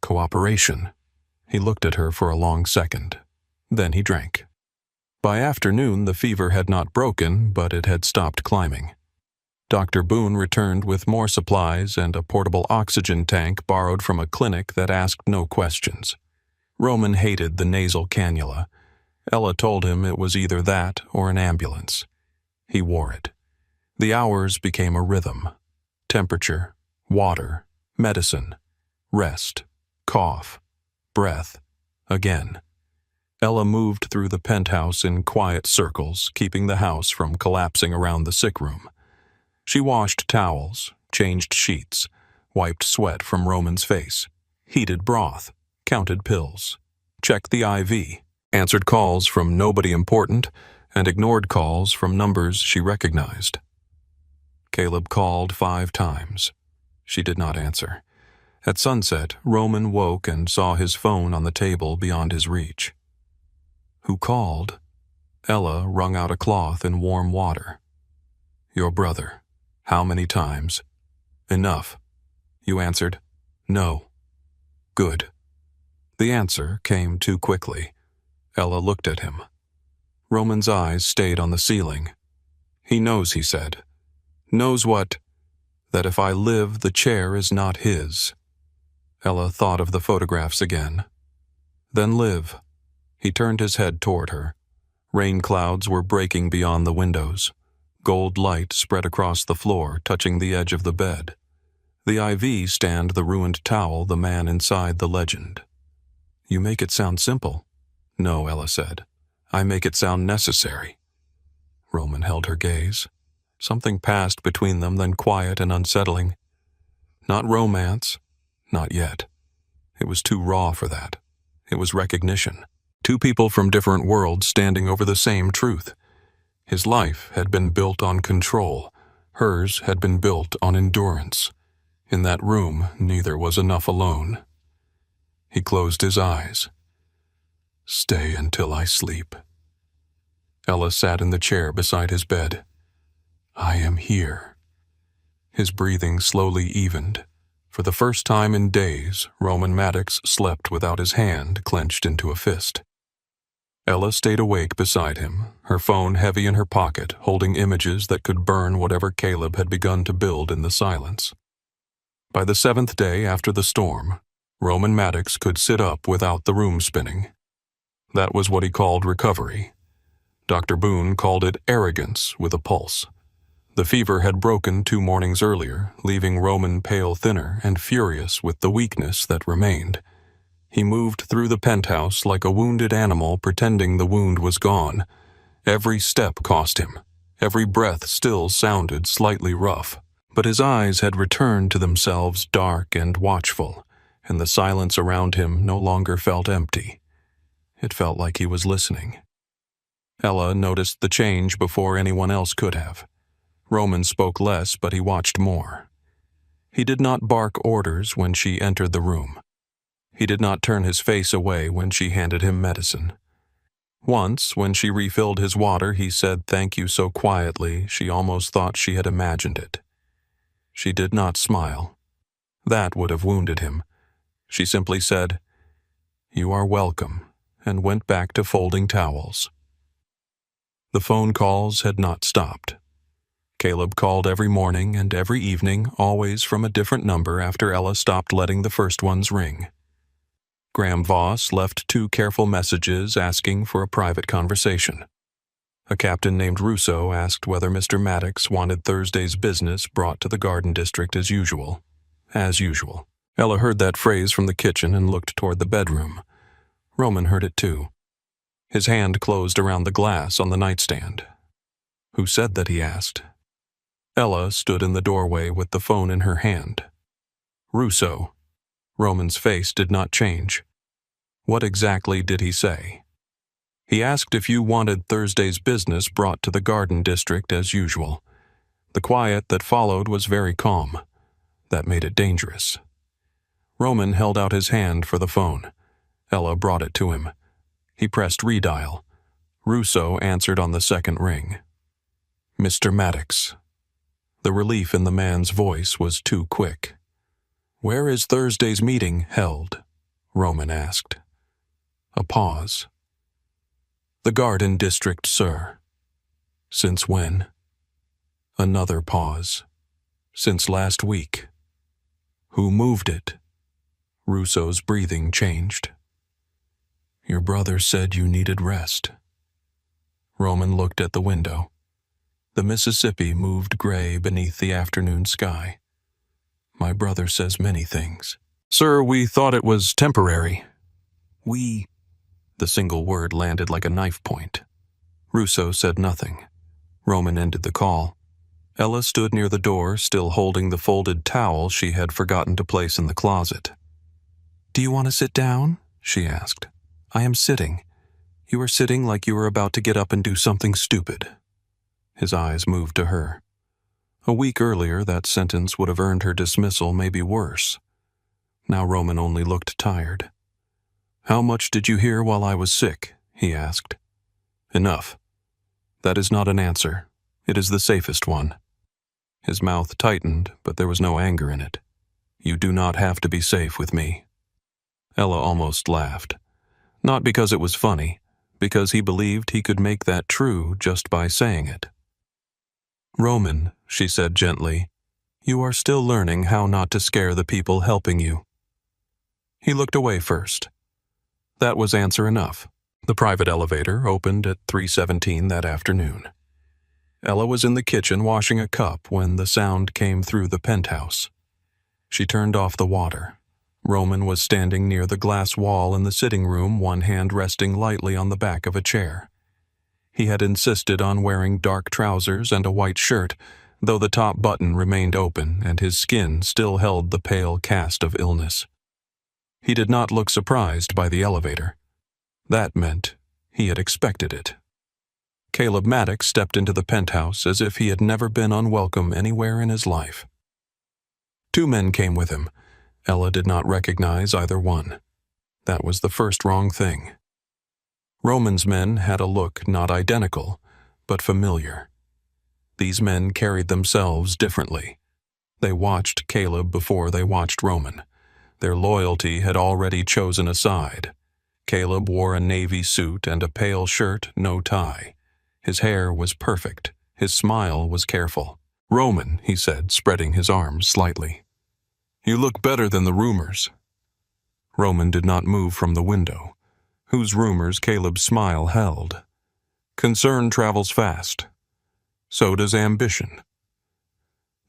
A: "Cooperation." He looked at her for a long second. Then he drank. By afternoon, the fever had not broken, but it had stopped climbing. Dr. Boone returned with more supplies and a portable oxygen tank borrowed from a clinic that asked no questions. Roman hated the nasal cannula. Ella told him it was either that or an ambulance. He wore it. The hours became a rhythm. Temperature, Water, medicine, rest, cough, breath, again. Ella moved through the penthouse in quiet circles, keeping the house from collapsing around the sick room. She washed towels, changed sheets, wiped sweat from Roman's face, heated broth, counted pills, checked the IV, answered calls from nobody important, and ignored calls from numbers she recognized. Caleb called 5 times. She did not answer. At sunset, Roman woke and saw his phone on the table beyond his reach. Who called? Ella wrung out a cloth in warm water. Your brother. How many times? Enough. You answered, no. Good. The answer came too quickly. Ella looked at him. Roman's eyes stayed on the ceiling. He knows, he said. Knows what? That if I live, the chair is not his. Ella thought of the photographs again. Then live. He turned his head toward her. Rain clouds were breaking beyond the windows. Gold light spread across the floor, touching the edge of the bed. The IV stand the ruined towel, the man inside the legend. You make it sound simple. No, Ella said. I make it sound necessary. Roman held her gaze. Something passed between them, then quiet and unsettling. Not romance. Not yet. It was too raw for that. It was recognition. 2 people from different worlds standing over the same truth. His life had been built on control. Hers had been built on endurance. In that room, neither was enough alone. He closed his eyes. Stay until I sleep. Ella sat in the chair beside his bed. I am here. His breathing slowly evened. For the first time in days, Roman Maddox slept without his hand clenched into a fist. Ella stayed awake beside him, her phone heavy in her pocket, holding images that could burn whatever Caleb had begun to build in the silence. By the 7th day after the storm, Roman Maddox could sit up without the room spinning. That was what he called recovery. Dr. Boone called it arrogance with a pulse. The fever had broken 2 mornings earlier, leaving Roman pale thinner and furious with the weakness that remained. He moved through the penthouse like a wounded animal, pretending the wound was gone. Every step cost him. Every breath still sounded slightly rough. But his eyes had returned to themselves dark and watchful, and the silence around him no longer felt empty. It felt like he was listening. Ella noticed the change before anyone else could have. Roman spoke less, but he watched more. He did not bark orders when she entered the room. He did not turn his face away when she handed him medicine. Once, when she refilled his water, he said thank you so quietly she almost thought she had imagined it. She did not smile. That would have wounded him. She simply said, You are welcome, and went back to folding towels. The phone calls had not stopped. Caleb called every morning and every evening, always from a different number after Ella stopped letting the first ones ring. Graham Voss left 2 careful messages asking for a private conversation. A captain named Russo asked whether Mr. Maddox wanted Thursday's business brought to the garden district as usual. As usual. Ella heard that phrase from the kitchen and looked toward the bedroom. Roman heard it too. His hand closed around the glass on the nightstand. Who said that, he asked. Ella stood in the doorway with the phone in her hand. Russo. Roman's face did not change. What exactly did he say? He asked if you wanted Thursday's business brought to the garden district as usual. The quiet that followed was very calm. That made it dangerous. Roman held out his hand for the phone. Ella brought it to him. He pressed redial. Russo answered on the 2nd ring. Mr. Maddox. The relief in the man's voice was too quick. Where is Thursday's meeting held? Roman asked. A pause. The garden district, sir. Since when? Another pause. Since last week. Who moved it? Russo's breathing changed. Your brother said you needed rest. Roman looked at the window. The Mississippi moved gray beneath the afternoon sky. My brother says many things. Sir, we thought it was temporary. We... The single word landed like a knife point. Russo said nothing. Roman ended the call. Ella stood near the door, still holding the folded towel she had forgotten to place in the closet. "Do you want to sit down?" she asked. "I am sitting. You are sitting like you were about to get up and do something stupid." His eyes moved to her. A week earlier, that sentence would have earned her dismissal, maybe worse. Now Roman only looked tired. "How much did you hear while I was sick?" he asked. "Enough. That is not an answer. It is the safest one." His mouth tightened, but there was no anger in it. "You do not have to be safe with me." Ella almost laughed. Not because it was funny, because he believed he could make that true just by saying it. "Roman," she said gently, "you are still learning how not to scare the people helping you." He looked away first. That was answer enough. The private elevator opened at 3:17 that afternoon. Ella was in the kitchen washing a cup when the sound came through the penthouse. She turned off the water. Roman was standing near the glass wall in the sitting room, one hand resting lightly on the back of a chair. He had insisted on wearing dark trousers and a white shirt, though the top button remained open and his skin still held the pale cast of illness. He did not look surprised by the elevator. That meant he had expected it. Caleb Maddox stepped into the penthouse as if he had never been unwelcome anywhere in his life. Two men came with him. Ella did not recognize either one. That was the first wrong thing. Roman's men had a look not identical, but familiar. These men carried themselves differently. They watched Caleb before they watched Roman. Their loyalty had already chosen a side. Caleb wore a navy suit and a pale shirt, no tie. His hair was perfect. His smile was careful. "Roman," he said, spreading his arms slightly. "You look better than the rumors." Roman did not move from the window, whose rumors Caleb's smile held. Concern travels fast. So does ambition.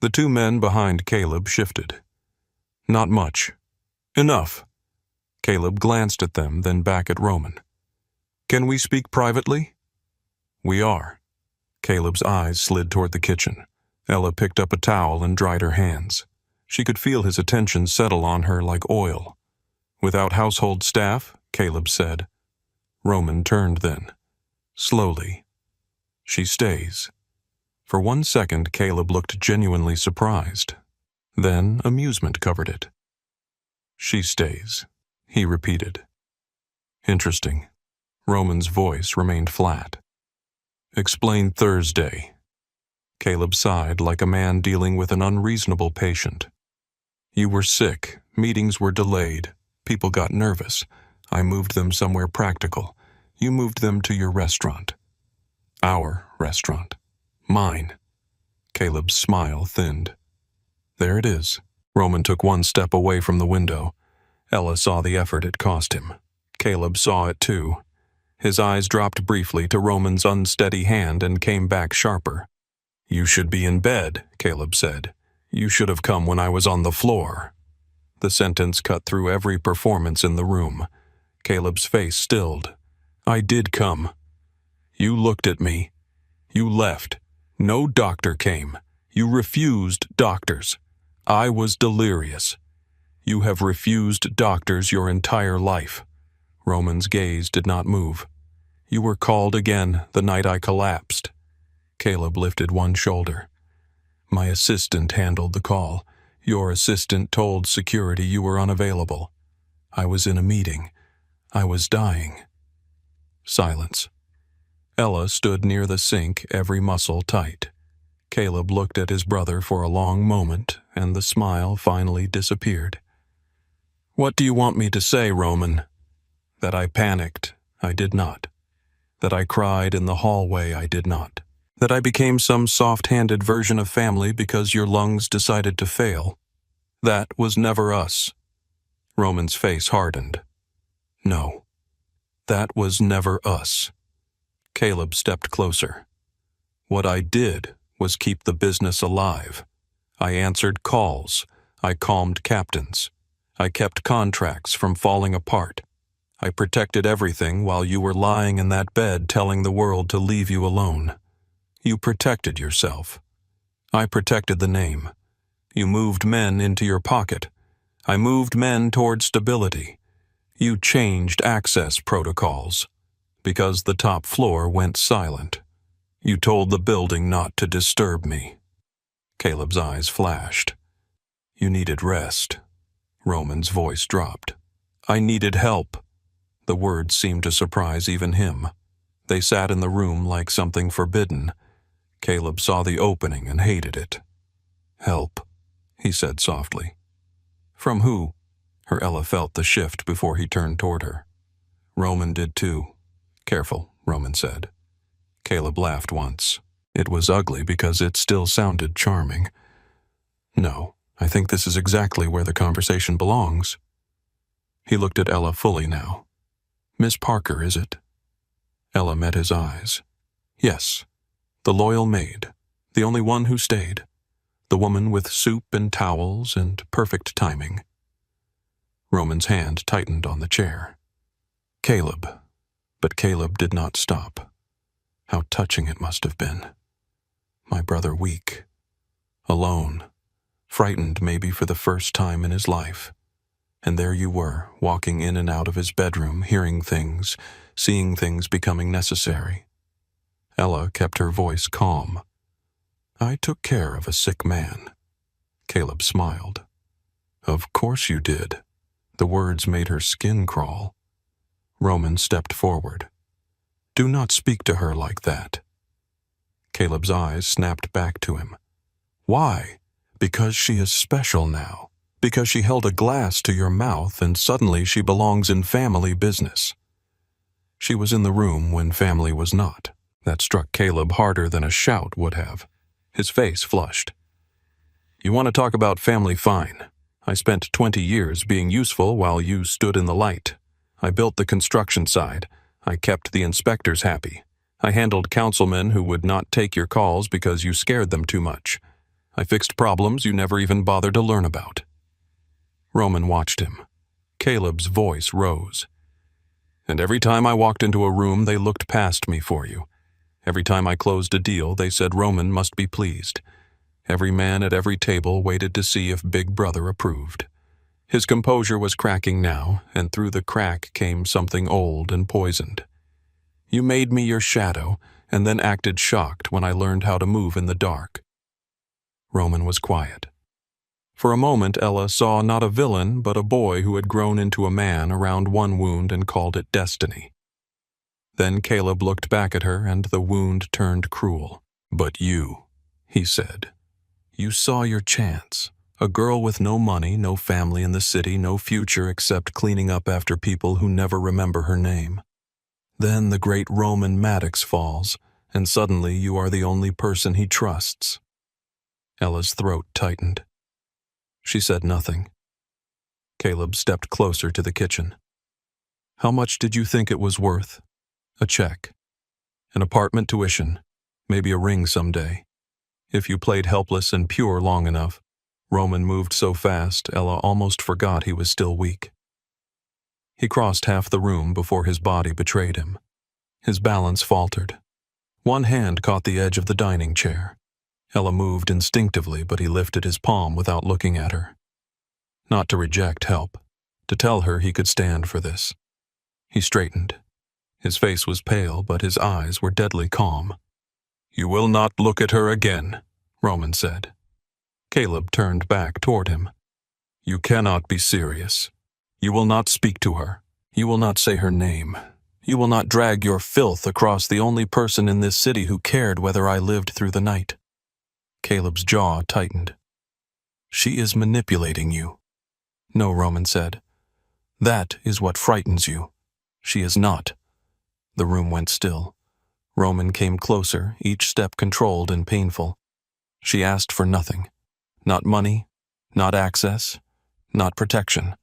A: The two men behind Caleb shifted. "Not much." "Enough." Caleb glanced at them, then back at Roman. "Can we speak privately?" "We are." Caleb's eyes slid toward the kitchen. Ella picked up a towel and dried her hands. She could feel his attention settle on her like oil. "Without household staff?" Caleb said. Roman turned then. Slowly. "She stays." For 1 second, Caleb looked genuinely surprised. Then amusement covered it. "She stays," he repeated. "Interesting." Roman's voice remained flat. "Explain Thursday." Caleb sighed like a man dealing with an unreasonable patient. "You were sick. Meetings were delayed. People got nervous. I moved them somewhere practical. You moved them to your restaurant." "Our restaurant. Mine." Caleb's smile thinned. "There it is." Roman took 1 step away from the window. Ella saw the effort it cost him. Caleb saw it too. His eyes dropped briefly to Roman's unsteady hand and came back sharper. "You should be in bed," Caleb said. "You should have come when I was on the floor." The sentence cut through every performance in the room. Caleb's face stilled. "I did come. You looked at me. You left. No doctor came. You refused doctors. I was delirious. You have refused doctors your entire life." Roman's gaze did not move. "You were called again the night I collapsed." Caleb lifted one shoulder. "My assistant handled the call. Your assistant told security you were unavailable. I was in a meeting. I was dying." Silence. Ella stood near the sink, every muscle tight. Caleb looked at his brother for a long moment, and the smile finally disappeared. "What do you want me to say, Roman?" "That I panicked. I did not. That I cried in the hallway. I did not. That I became some soft-handed version of family because your lungs decided to fail. That was never us." Roman's face hardened. "No. That was never us." Caleb stepped closer. "What I did was keep the business alive. I answered calls. I calmed captains. I kept contracts from falling apart. I protected everything while you were lying in that bed telling the world to leave you alone. You protected yourself. I protected the name. You moved men into your pocket. I moved men toward stability. You changed access protocols. Because the top floor went silent. You told the building not to disturb me. Caleb's eyes flashed. You needed rest. Roman's voice dropped. I needed help. The words seemed to surprise even him. They sat in the room like something forbidden. Caleb saw the opening and hated it. Help, he said softly. From who? Her Ella felt the shift before he turned toward her. Roman did too. Careful, Roman said. Caleb laughed once. It was ugly because it still sounded charming. No, I think this is exactly where the conversation belongs. He looked at Ella fully now. Miss Parker, is it? Ella met his eyes. Yes, the loyal maid, the only one who stayed. The woman with soup and towels and perfect timing. Roman's hand tightened on the chair. Caleb. But Caleb did not stop. How touching it must have been. My brother weak. Alone. Frightened maybe for the first time in his life. And there you were, walking in and out of his bedroom, hearing things, seeing things becoming necessary. Ella kept her voice calm. I took care of a sick man. Caleb smiled. Of course you did. The words made her skin crawl. Roman stepped forward. Do not speak to her like that. Caleb's eyes snapped back to him. Why? Because she is special now. Because she held a glass to your mouth and suddenly she belongs in family business. She was in the room when family was not. That struck Caleb harder than a shout would have. His face flushed. You want to talk about family, fine. I spent 20 years being useful while you stood in the light. I built the construction side. I kept the inspectors happy. I handled councilmen who would not take your calls because you scared them too much. I fixed problems you never even bothered to learn about. Roman watched him. Caleb's voice rose. And every time I walked into a room, they looked past me for you. Every time I closed a deal, they said Roman must be pleased. Every man at every table waited to see if Big Brother approved. His composure was cracking now, and through the crack came something old and poisoned. You made me your shadow, and then acted shocked when I learned how to move in the dark. Roman was quiet. For a moment, Ella saw not a villain, but a boy who had grown into a man around one wound and called it destiny. Then Caleb looked back at her, and the wound turned cruel. But you, he said. You saw your chance. A girl with no money, no family in the city, no future except cleaning up after people who never remember her name. Then the great Roman Maddox falls, and suddenly you are the only person he trusts. Ella's throat tightened. She said nothing. Caleb stepped closer to the kitchen. How much did you think it was worth? A check. An apartment tuition. Maybe a ring someday. If you played helpless and pure long enough. Roman moved so fast, Ella almost forgot he was still weak. He crossed half the room before his body betrayed him. His balance faltered. One hand caught the edge of the dining chair. Ella moved instinctively, but he lifted his palm without looking at her. Not to reject help, to tell her he could stand for this. He straightened. His face was pale, but his eyes were deadly calm. You will not look at her again, Roman said. Caleb turned back toward him. You cannot be serious. You will not speak to her. You will not say her name. You will not drag your filth across the only person in this city who cared whether I lived through the night. Caleb's jaw tightened. She is manipulating you. No, Roman said. That is what frightens you. She is not. The room went still. Roman came closer, each step controlled and painful. She asked for nothing. Not money, not access, not protection.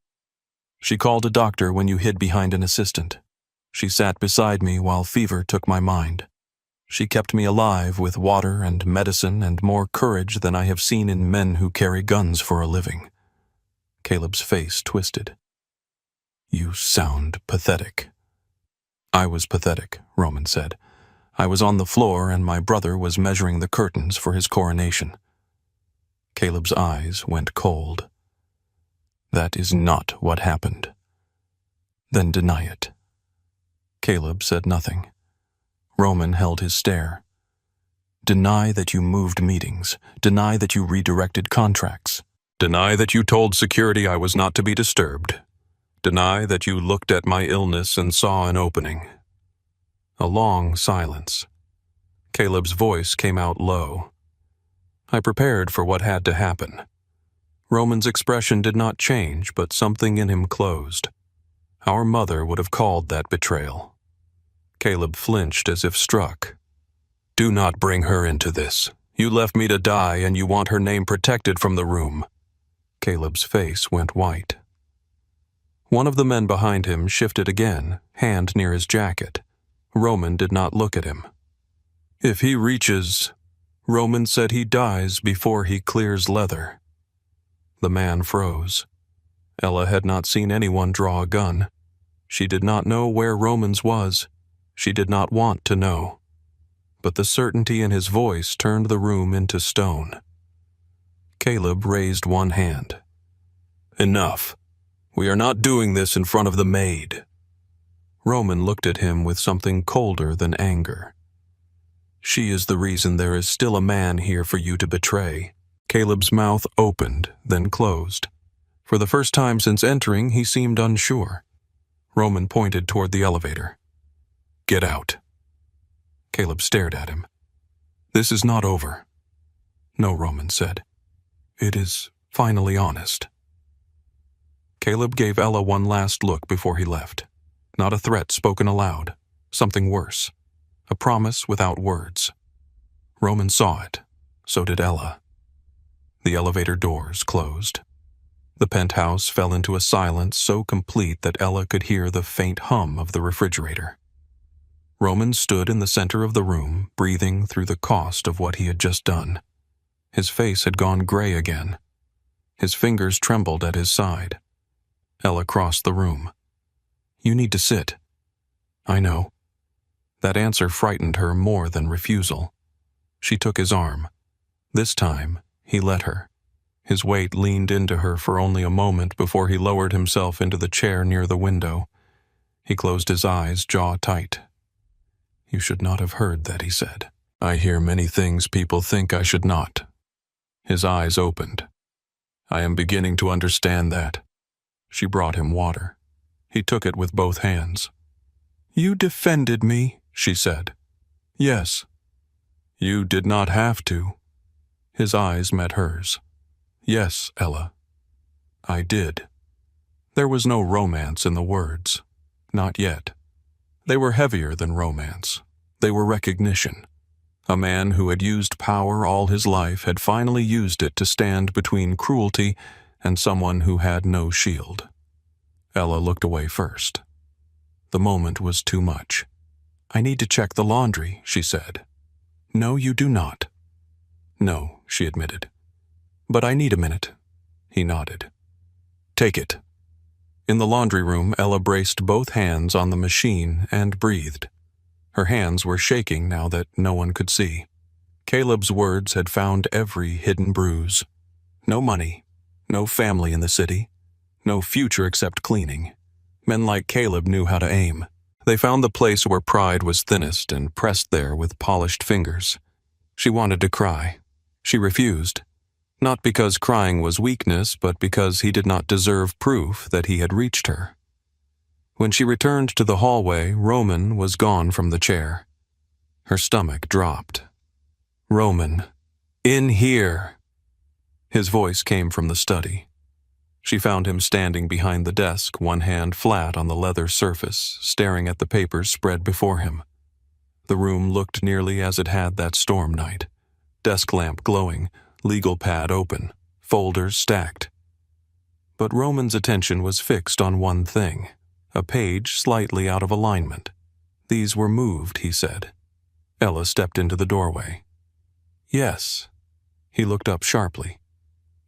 A: She called a doctor when you hid behind an assistant. She sat beside me while fever took my mind. She kept me alive with water and medicine and more courage than I have seen in men who carry guns for a living. Caleb's face twisted. "You sound pathetic." "I was pathetic," Roman said. "I was on the floor and my brother was measuring the curtains for his coronation." Caleb's eyes went cold. "That is not what happened." "Then deny it." Caleb said nothing. Roman held his stare. "Deny that you moved meetings. Deny that you redirected contracts. Deny that you told security I was not to be disturbed. Deny that you looked at my illness and saw an opening." A long silence. Caleb's voice came out low. "I prepared for what had to happen." Roman's expression did not change, but something in him closed. Our mother would have called that betrayal. Caleb flinched as if struck. "Do not bring her into this. You left me to die and you want her name protected from the room." Caleb's face went white. One of the men behind him shifted again, hand near his jacket. Roman did not look at him. "If he reaches, Roman said he dies before he clears leather." The man froze. Ella had not seen anyone draw a gun. She did not know where Roman's was. She did not want to know. But the certainty in his voice turned the room into stone. Caleb raised one hand. "Enough. We are not doing this in front of the maid." Roman looked at him with something colder than anger. "She is the reason there is still a man here for you to betray." Caleb's mouth opened, then closed. For the first time since entering, he seemed unsure. Roman pointed toward the elevator. "Get out." Caleb stared at him. "This is not over." "No," Roman said. "It is finally honest." Caleb gave Ella one last look before he left. Not a threat spoken aloud. Something worse. A promise without words. Roman saw it. So did Ella. The elevator doors closed. The penthouse fell into a silence so complete that Ella could hear the faint hum of the refrigerator. Roman stood in the center of the room, breathing through the cost of what he had just done. His face had gone gray again. His fingers trembled at his side. Ella crossed the room. "You need to sit." "I know." That answer frightened her more than refusal. She took his arm. This time, he let her. His weight leaned into her for only a moment before he lowered himself into the chair near the window. He closed his eyes, jaw tight. "You should not have heard that," he said. "I hear many things people think I should not." His eyes opened. "I am beginning to understand that." She brought him water. He took it with both hands. "You defended me," she said. "Yes." "You did not have to." His eyes met hers. "Yes, Ella. I did." There was no romance in the words. Not yet. They were heavier than romance. They were recognition. A man who had used power all his life had finally used it to stand between cruelty and someone who had no shield. Ella looked away first. The moment was too much. "I need to check the laundry," she said. "No, you do not." "No," she admitted. "But I need a minute." He nodded. "Take it." In the laundry room, Ella braced both hands on the machine and breathed. Her hands were shaking now that no one could see. Caleb's words had found every hidden bruise. No money, no family in the city, no future except cleaning. Men like Caleb knew how to aim. They found the place where pride was thinnest and pressed there with polished fingers. She wanted to cry. She refused. Not because crying was weakness, but because he did not deserve proof that he had reached her. When she returned to the hallway, Roman was gone from the chair. Her stomach dropped. "Roman, in here!" His voice came from the study. She found him standing behind the desk, one hand flat on the leather surface, staring at the papers spread before him. The room looked nearly as it had that storm night. Desk lamp glowing, legal pad open, folders stacked. But Roman's attention was fixed on one thing, a page slightly out of alignment. "These were moved," he said. Ella stepped into the doorway. "Yes." He looked up sharply.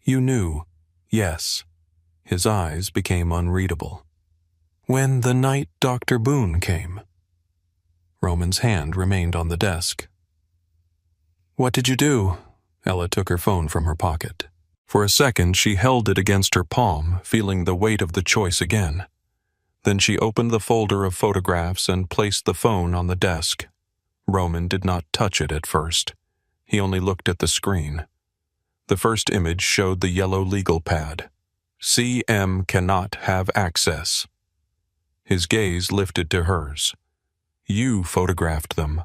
A: "You knew." "Yes." His eyes became unreadable. When the night Dr. Boone came. Roman's hand remained on the desk. What did you do? Ella took her phone from her pocket. For a second, she held it against her palm, feeling the weight of the choice again. Then she opened the folder of photographs and placed the phone on the desk. Roman did not touch it at first. He only looked at the screen. The first image showed the yellow legal pad. CM cannot have access. His gaze lifted to hers. You photographed them.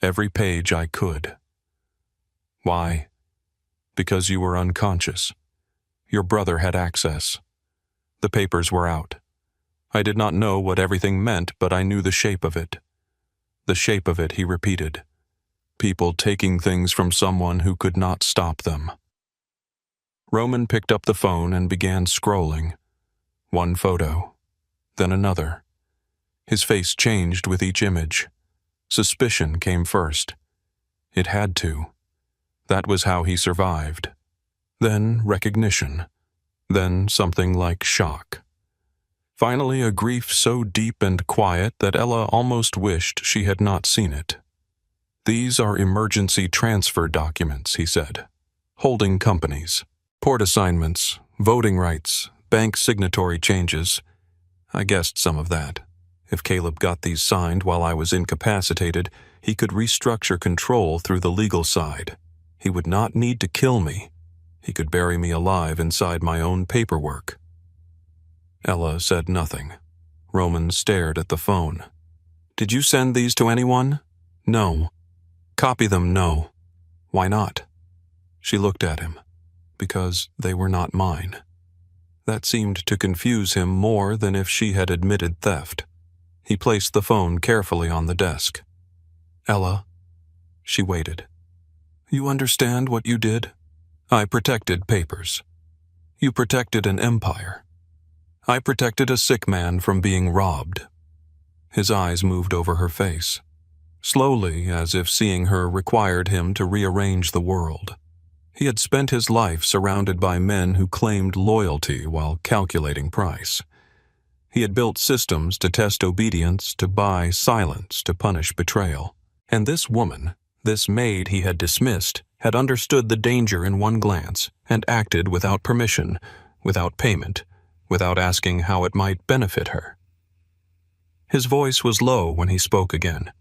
A: Every page I could. Why? Because you were unconscious. Your brother had access. The papers were out. I did not know what everything meant, but I knew the shape of it. The shape of it, he repeated. People taking things from someone who could not stop them. Roman picked up the phone and began scrolling. One photo, then another. His face changed with each image. Suspicion came first. It had to. That was how he survived. Then recognition. Then something like shock. Finally, a grief so deep and quiet that Ella almost wished she had not seen it. These are emergency transfer documents, he said. Holding companies, port assignments, voting rights, bank signatory changes. I guessed some of that. If Caleb got these signed while I was incapacitated, he could restructure control through the legal side. He would not need to kill me. He could bury me alive inside my own paperwork. Ella said nothing. Roman stared at the phone. Did you send these to anyone? No. Copy them, no. Why not? She looked at him. Because they were not mine. That seemed to confuse him more than if she had admitted theft. He placed the phone carefully on the desk. Ella. She waited. You understand what you did? I protected papers. You protected an empire. I protected a sick man from being robbed. His eyes moved over her face, slowly, as if seeing her required him to rearrange the world. He had spent his life surrounded by men who claimed loyalty while calculating price. He had built systems to test obedience, to buy silence, to punish betrayal. And this woman, this maid he had dismissed, had understood the danger in one glance and acted without permission, without payment, without asking how it might benefit her. His voice was low when he spoke again.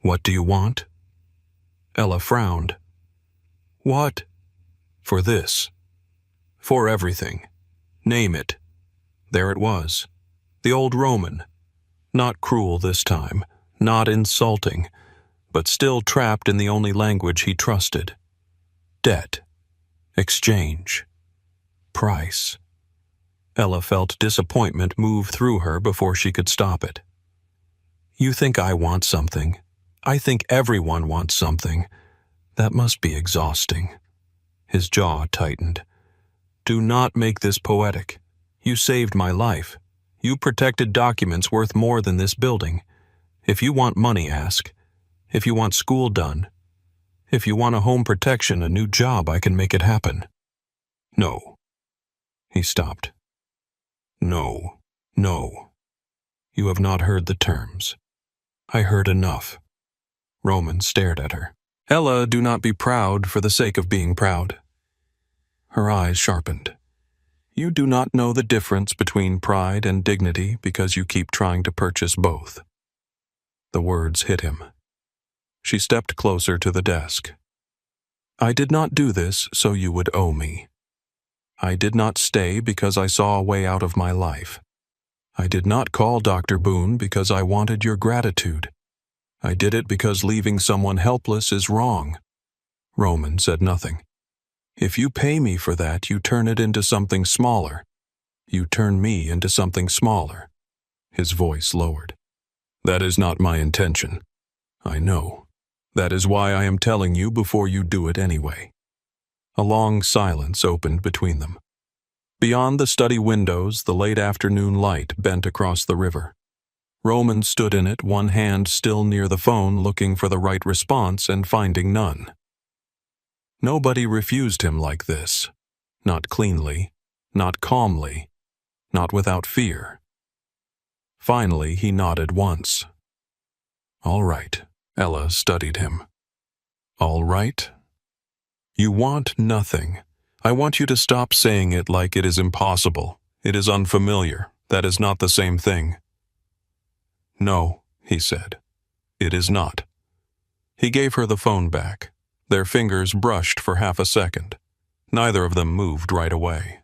A: What do you want? Ella frowned. What? For this. For everything. Name it. There it was. The old Roman. Not cruel this time, not insulting, but still trapped in the only language he trusted. Debt. Exchange. Price. Ella felt disappointment move through her before she could stop it. You think I want something. I think everyone wants something. That must be exhausting. His jaw tightened. Do not make this poetic. You saved my life. You protected documents worth more than this building. If you want money, ask. If you want school done. If you want a home protection, a new job, I can make it happen. No. He stopped. No, no. You have not heard the terms. I heard enough. Roman stared at her. Ella, do not be proud for the sake of being proud. Her eyes sharpened. You do not know the difference between pride and dignity because you keep trying to purchase both. The words hit him. She stepped closer to the desk. I did not do this so you would owe me. I did not stay because I saw a way out of my life. I did not call Dr. Boone because I wanted your gratitude. I did it because leaving someone helpless is wrong. Roman said nothing. If you pay me for that, you turn it into something smaller. You turn me into something smaller. His voice lowered. That is not my intention. I know. That is why I am telling you before you do it anyway. A long silence opened between them. Beyond the study windows, the late afternoon light bent across the river. Roman stood in it, one hand still near the phone, looking for the right response and finding none. Nobody refused him like this. Not cleanly, not calmly, not without fear. Finally, he nodded once. "All right," Ella studied him. "All right? You want nothing. I want you to stop saying it like it is impossible. It is unfamiliar. That is not the same thing." "No," he said. "It is not." He gave her the phone back. Their fingers brushed for half a second. Neither of them moved right away.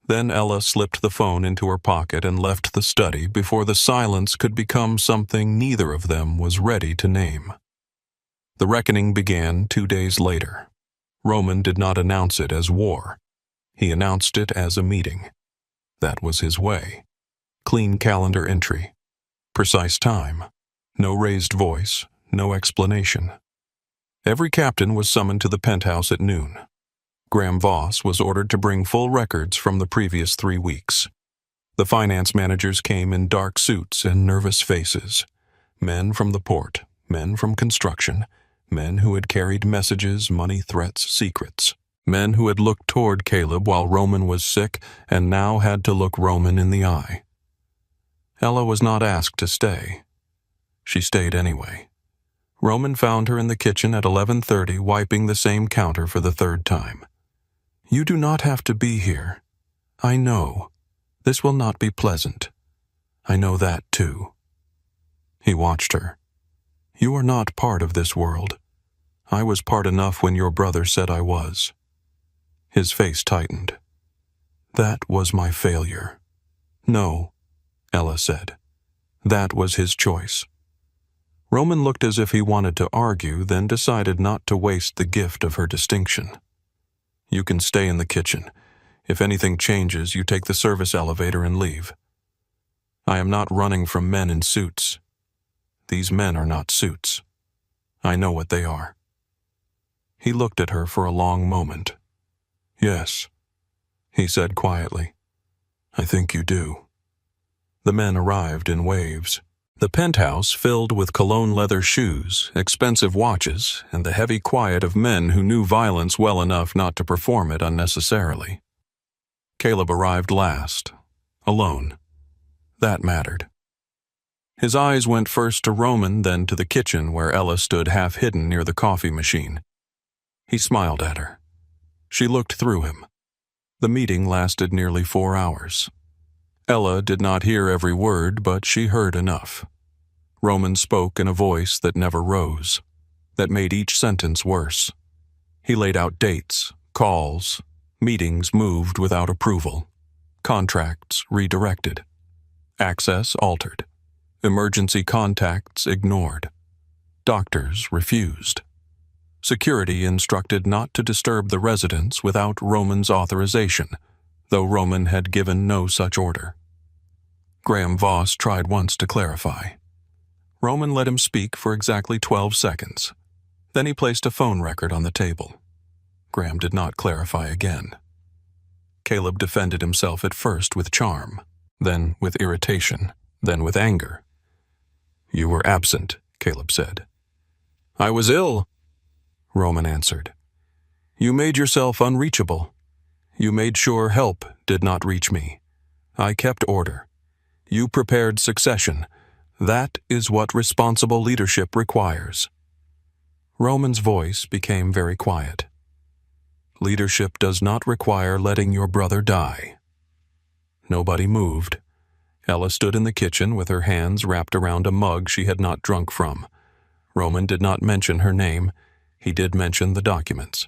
A: Then Ella slipped the phone into her pocket and left the study before the silence could become something neither of them was ready to name. The reckoning began 2 days later. Roman did not announce it as war. He announced it as a meeting. That was his way. Clean calendar entry. Precise time. No raised voice, no explanation. Every captain was summoned to the penthouse at noon. Graham Voss was ordered to bring full records from the previous 3 weeks. The finance managers came in dark suits and nervous faces. Men from the port, men from construction, men who had carried messages, money, threats, secrets. Men who had looked toward Caleb while Roman was sick and now had to look Roman in the eye. Ella was not asked to stay. She stayed anyway. Roman found her in the kitchen at 11:30, wiping the same counter for the 3rd time. "You do not have to be here. I know. This will not be pleasant. I know that too." He watched her. "You are not part of this world. I was part enough when your brother said I was." His face tightened. "That was my failure." "No," Ella said. "That was his choice." Roman looked as if he wanted to argue, then decided not to waste the gift of her distinction. "You can stay in the kitchen. If anything changes, you take the service elevator and leave. I am not running from men in suits. These men are not suits. I know what they are." He looked at her for a long moment. "Yes," he said quietly. "I think you do." The men arrived in waves. The penthouse filled with cologne leather shoes, expensive watches, and the heavy quiet of men who knew violence well enough not to perform it unnecessarily. Caleb arrived last, alone. That mattered. His eyes went first to Roman, then to the kitchen where Ella stood half-hidden near the coffee machine. He smiled at her. She looked through him. The meeting lasted nearly 4 hours. Ella did not hear every word, but she heard enough. Roman spoke in a voice that never rose, that made each sentence worse. He laid out dates, calls, meetings moved without approval, contracts redirected, access altered, emergency contacts ignored, doctors refused. Security instructed not to disturb the residents without Roman's authorization, though Roman had given no such order. Graham Voss tried once to clarify. Roman let him speak for exactly 12 seconds. Then he placed a phone record on the table. Graham did not clarify again. Caleb defended himself at first with charm, then with irritation, then with anger. "You were absent," Caleb said. "I was ill," Roman answered. "You made yourself unreachable. You made sure help did not reach me. I kept order. You prepared succession. That is what responsible leadership requires." Roman's voice became very quiet. "Leadership does not require letting your brother die." Nobody moved. Ella stood in the kitchen with her hands wrapped around a mug she had not drunk from. Roman did not mention her name. He did mention the documents.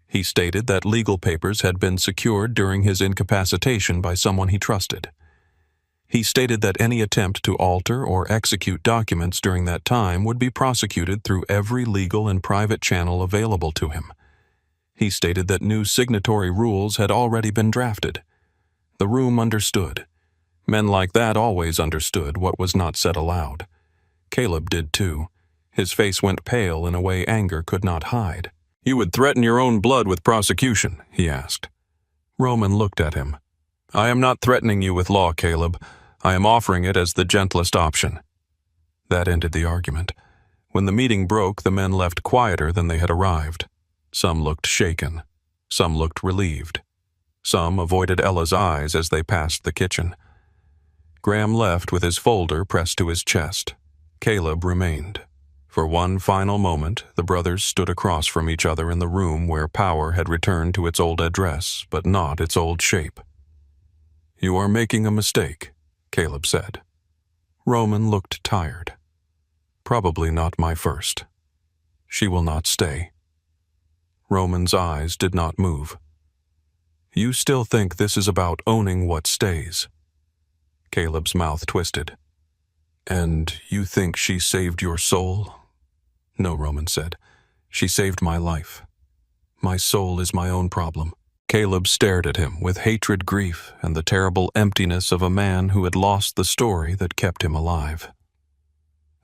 A: He stated that legal papers had been secured during his incapacitation by someone he trusted. He stated that any attempt to alter or execute documents during that time would be prosecuted through every legal and private channel available to him. He stated that new signatory rules had already been drafted. The room understood. Men like that always understood what was not said aloud. Caleb did too. His face went pale in a way anger could not hide. "You would threaten your own blood with prosecution?" he asked. Roman looked at him. "I am not threatening you with law, Caleb. I am offering it as the gentlest option." That ended the argument. When the meeting broke, the men left quieter than they had arrived. Some looked shaken. Some looked relieved. Some avoided Ella's eyes as they passed the kitchen. Graham left with his folder pressed to his chest. Caleb remained. For one final moment, the brothers stood across from each other in the room where power had returned to its old address, but not its old shape. "You are making a mistake," Caleb said. Roman looked tired. "Probably not my first. She will not stay." Roman's eyes did not move. "You still think this is about owning what stays?" Caleb's mouth twisted. "And you think she saved your soul?" "No," Roman said. "She saved my life. My soul is my own problem." Caleb stared at him with hatred, grief, and the terrible emptiness of a man who had lost the story that kept him alive.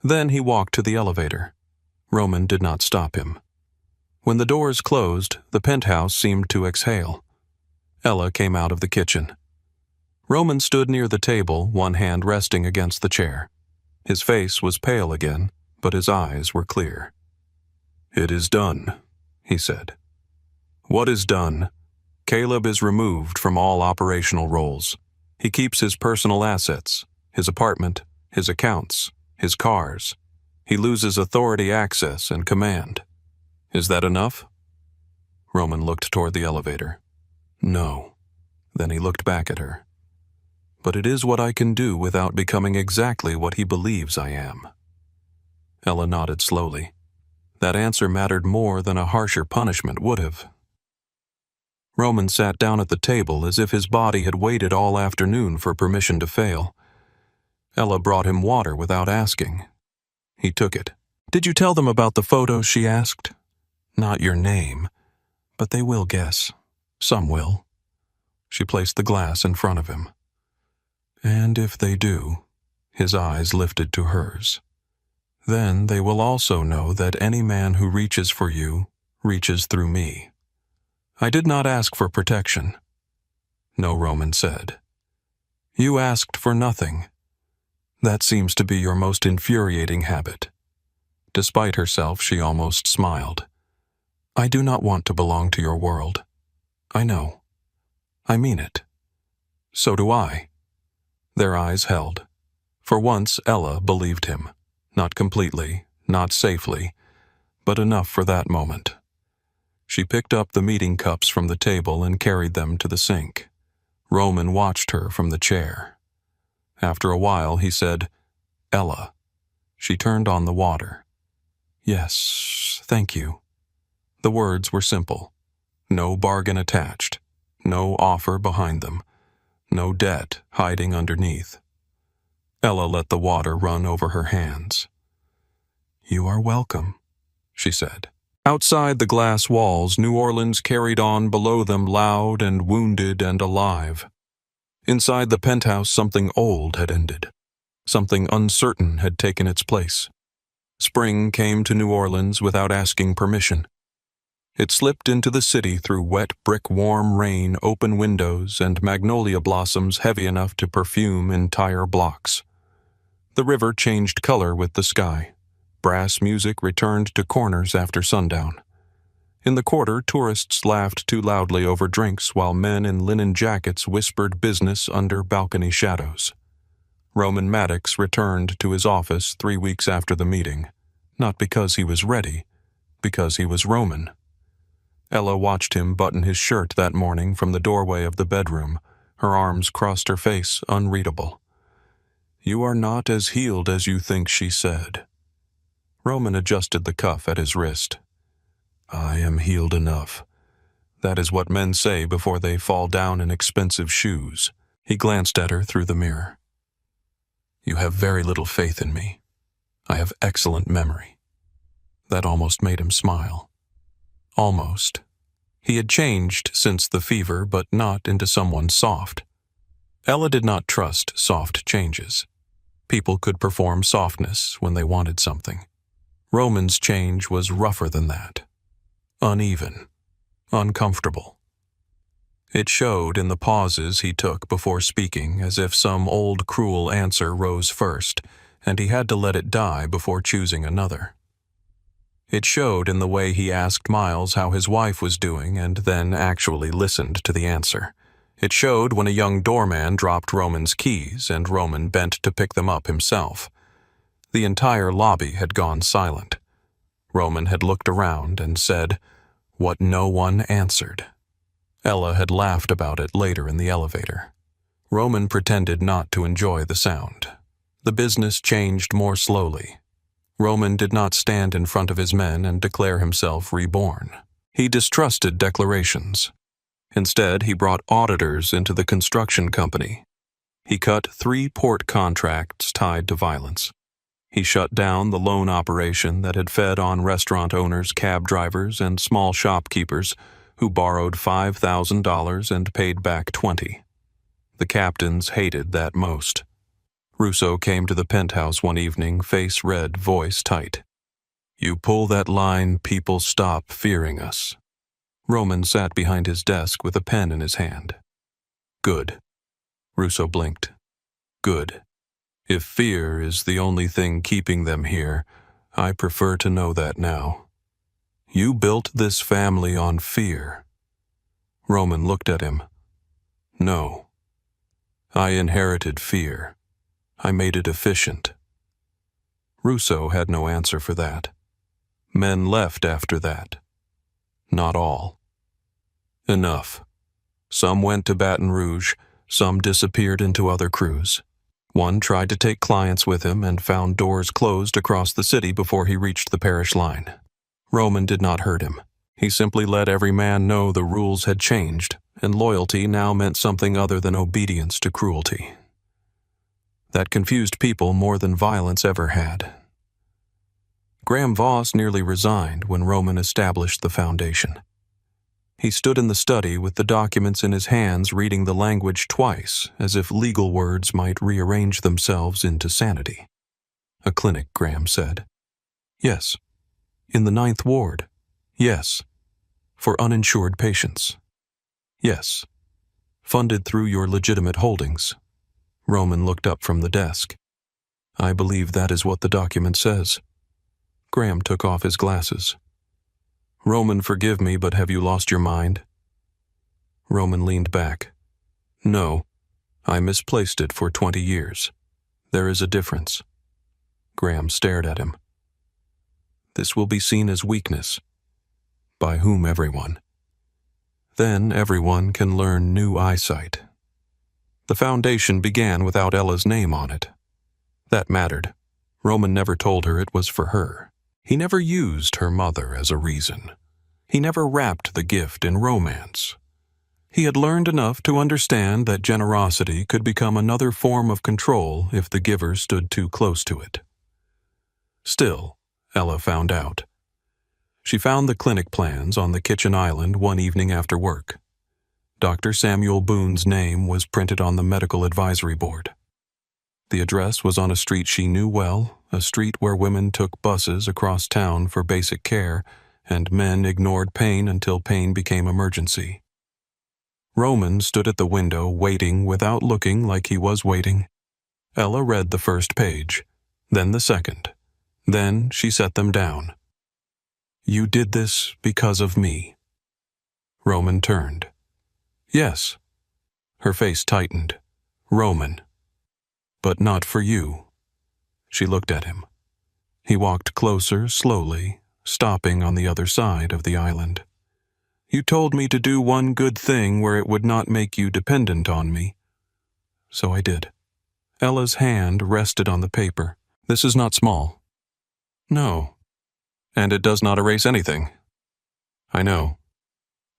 A: Then he walked to the elevator. Roman did not stop him. When the doors closed, the penthouse seemed to exhale. Ella came out of the kitchen. Roman stood near the table, one hand resting against the chair. His face was pale again, but his eyes were clear. "It is done," he said. "What is done? Caleb is removed from all operational roles. He keeps his personal assets, his apartment, his accounts, his cars. He loses authority, access, and command. Is that enough?" Roman looked toward the elevator. "No." Then he looked back at her. "But it is what I can do without becoming exactly what he believes I am." Ella nodded slowly. That answer mattered more than a harsher punishment would have. Roman sat down at the table as if his body had waited all afternoon for permission to fail. Ella brought him water without asking. He took it. "Did you tell them about the photos?" she asked. "Not your name, but they will guess. Some will." She placed the glass in front of him. "And if they do," his eyes lifted to hers, "then they will also know that any man who reaches for you reaches through me. I did not ask for protection." "No," Roman said. "You asked for nothing. That seems to be your most infuriating habit." Despite herself, she almost smiled. "I do not want to belong to your world. I know. I mean it. So do I." Their eyes held. For once, Ella believed him. Not completely, not safely, but enough for that moment. She picked up the meeting cups from the table and carried them to the sink. Roman watched her from the chair. After a while, he said, "Ella." She turned on the water. "Yes, thank you." The words were simple. No bargain attached. No offer behind them. No debt hiding underneath. Ella let the water run over her hands. "You are welcome," she said. Outside the glass walls, New Orleans carried on below them, loud and wounded and alive. Inside the penthouse, something old had ended. Something uncertain had taken its place. Spring came to New Orleans without asking permission. It slipped into the city through wet, brick-warm rain, open windows, and magnolia blossoms heavy enough to perfume entire blocks. The river changed color with the sky. Brass music returned to corners after sundown. In the quarter, tourists laughed too loudly over drinks while men in linen jackets whispered business under balcony shadows. Roman Maddox returned to his office 3 weeks after the meeting, not because he was ready, because he was Roman. Ella watched him button his shirt that morning from the doorway of the bedroom, her arms crossed her face, unreadable. "You are not as healed as you think," she said. Roman adjusted the cuff at his wrist. "I am healed enough. That is what men say before they fall down in expensive shoes." He glanced at her through the mirror. "You have very little faith in me. I have excellent memory." That almost made him smile. Almost. He had changed since the fever, but not into someone soft. Ella did not trust soft changes. People could perform softness when they wanted something. Roman's change was rougher than that. Uneven. Uncomfortable. It showed in the pauses he took before speaking, as if some old cruel answer rose first, and he had to let it die before choosing another. It showed in the way he asked Miles how his wife was doing and then actually listened to the answer. It showed when a young doorman dropped Roman's keys and Roman bent to pick them up himself. The entire lobby had gone silent. Roman had looked around and said what no one answered. Ella had laughed about it later in the elevator. Roman pretended not to enjoy the sound. The business changed more slowly. Roman did not stand in front of his men and declare himself reborn. He distrusted declarations. Instead, he brought auditors into the construction company. He cut 3 port contracts tied to violence. He shut down the loan operation that had fed on restaurant owners, cab drivers, and small shopkeepers who borrowed $5,000 and paid back $20,000. The captains hated that most. Russo came to the penthouse one evening, face red, voice tight. "You pull that line, people stop fearing us." Roman sat behind his desk with a pen in his hand. "Good." Russo blinked. "Good. If fear is the only thing keeping them here, I prefer to know that now. You built this family on fear." Roman looked at him. "No. I inherited fear. I made it efficient." Russo had no answer for that. Men left after that. Not all. Enough. Some went to Baton Rouge, some disappeared into other crews. One tried to take clients with him and found doors closed across the city before he reached the parish line. Roman did not hurt him. He simply let every man know the rules had changed, and loyalty now meant something other than obedience to cruelty. That confused people more than violence ever had. Graham Voss nearly resigned when Roman established the foundation. He stood in the study with the documents in his hands, reading the language twice, as if legal words might rearrange themselves into sanity. "A clinic," Graham said. "Yes." "In the 9th Ward?" "Yes." "For uninsured patients?" "Yes." "Funded through your legitimate holdings?" Roman looked up from the desk. "I believe that is what the document says." Graham took off his glasses. "Roman, forgive me, but have you lost your mind?" Roman leaned back. "No, I misplaced it for 20 years. There is a difference." Graham stared at him. "This will be seen as weakness. By whom? Everyone. Then everyone can learn new eyesight." The foundation began without Ella's name on it. That mattered. Roman never told her it was for her. He never used her mother as a reason. He never wrapped the gift in romance. He had learned enough to understand that generosity could become another form of control if the giver stood too close to it. Still, Ella found out. She found the clinic plans on the kitchen island one evening after work. Dr. Samuel Boone's name was printed on the medical advisory board. The address was on a street she knew well, a street where women took buses across town for basic care, and men ignored pain until pain became emergency. Roman stood at the window waiting without looking like he was waiting. Ella read the first page, then the second. Then she set them down. "You did this because of me." Roman turned. "Yes." Her face tightened. "Roman. But not for you." She looked at him. He walked closer, slowly, stopping on the other side of the island. "You told me to do one good thing where it would not make you dependent on me. So I did." Ella's hand rested on the paper. "This is not small." "No. And it does not erase anything." "I know.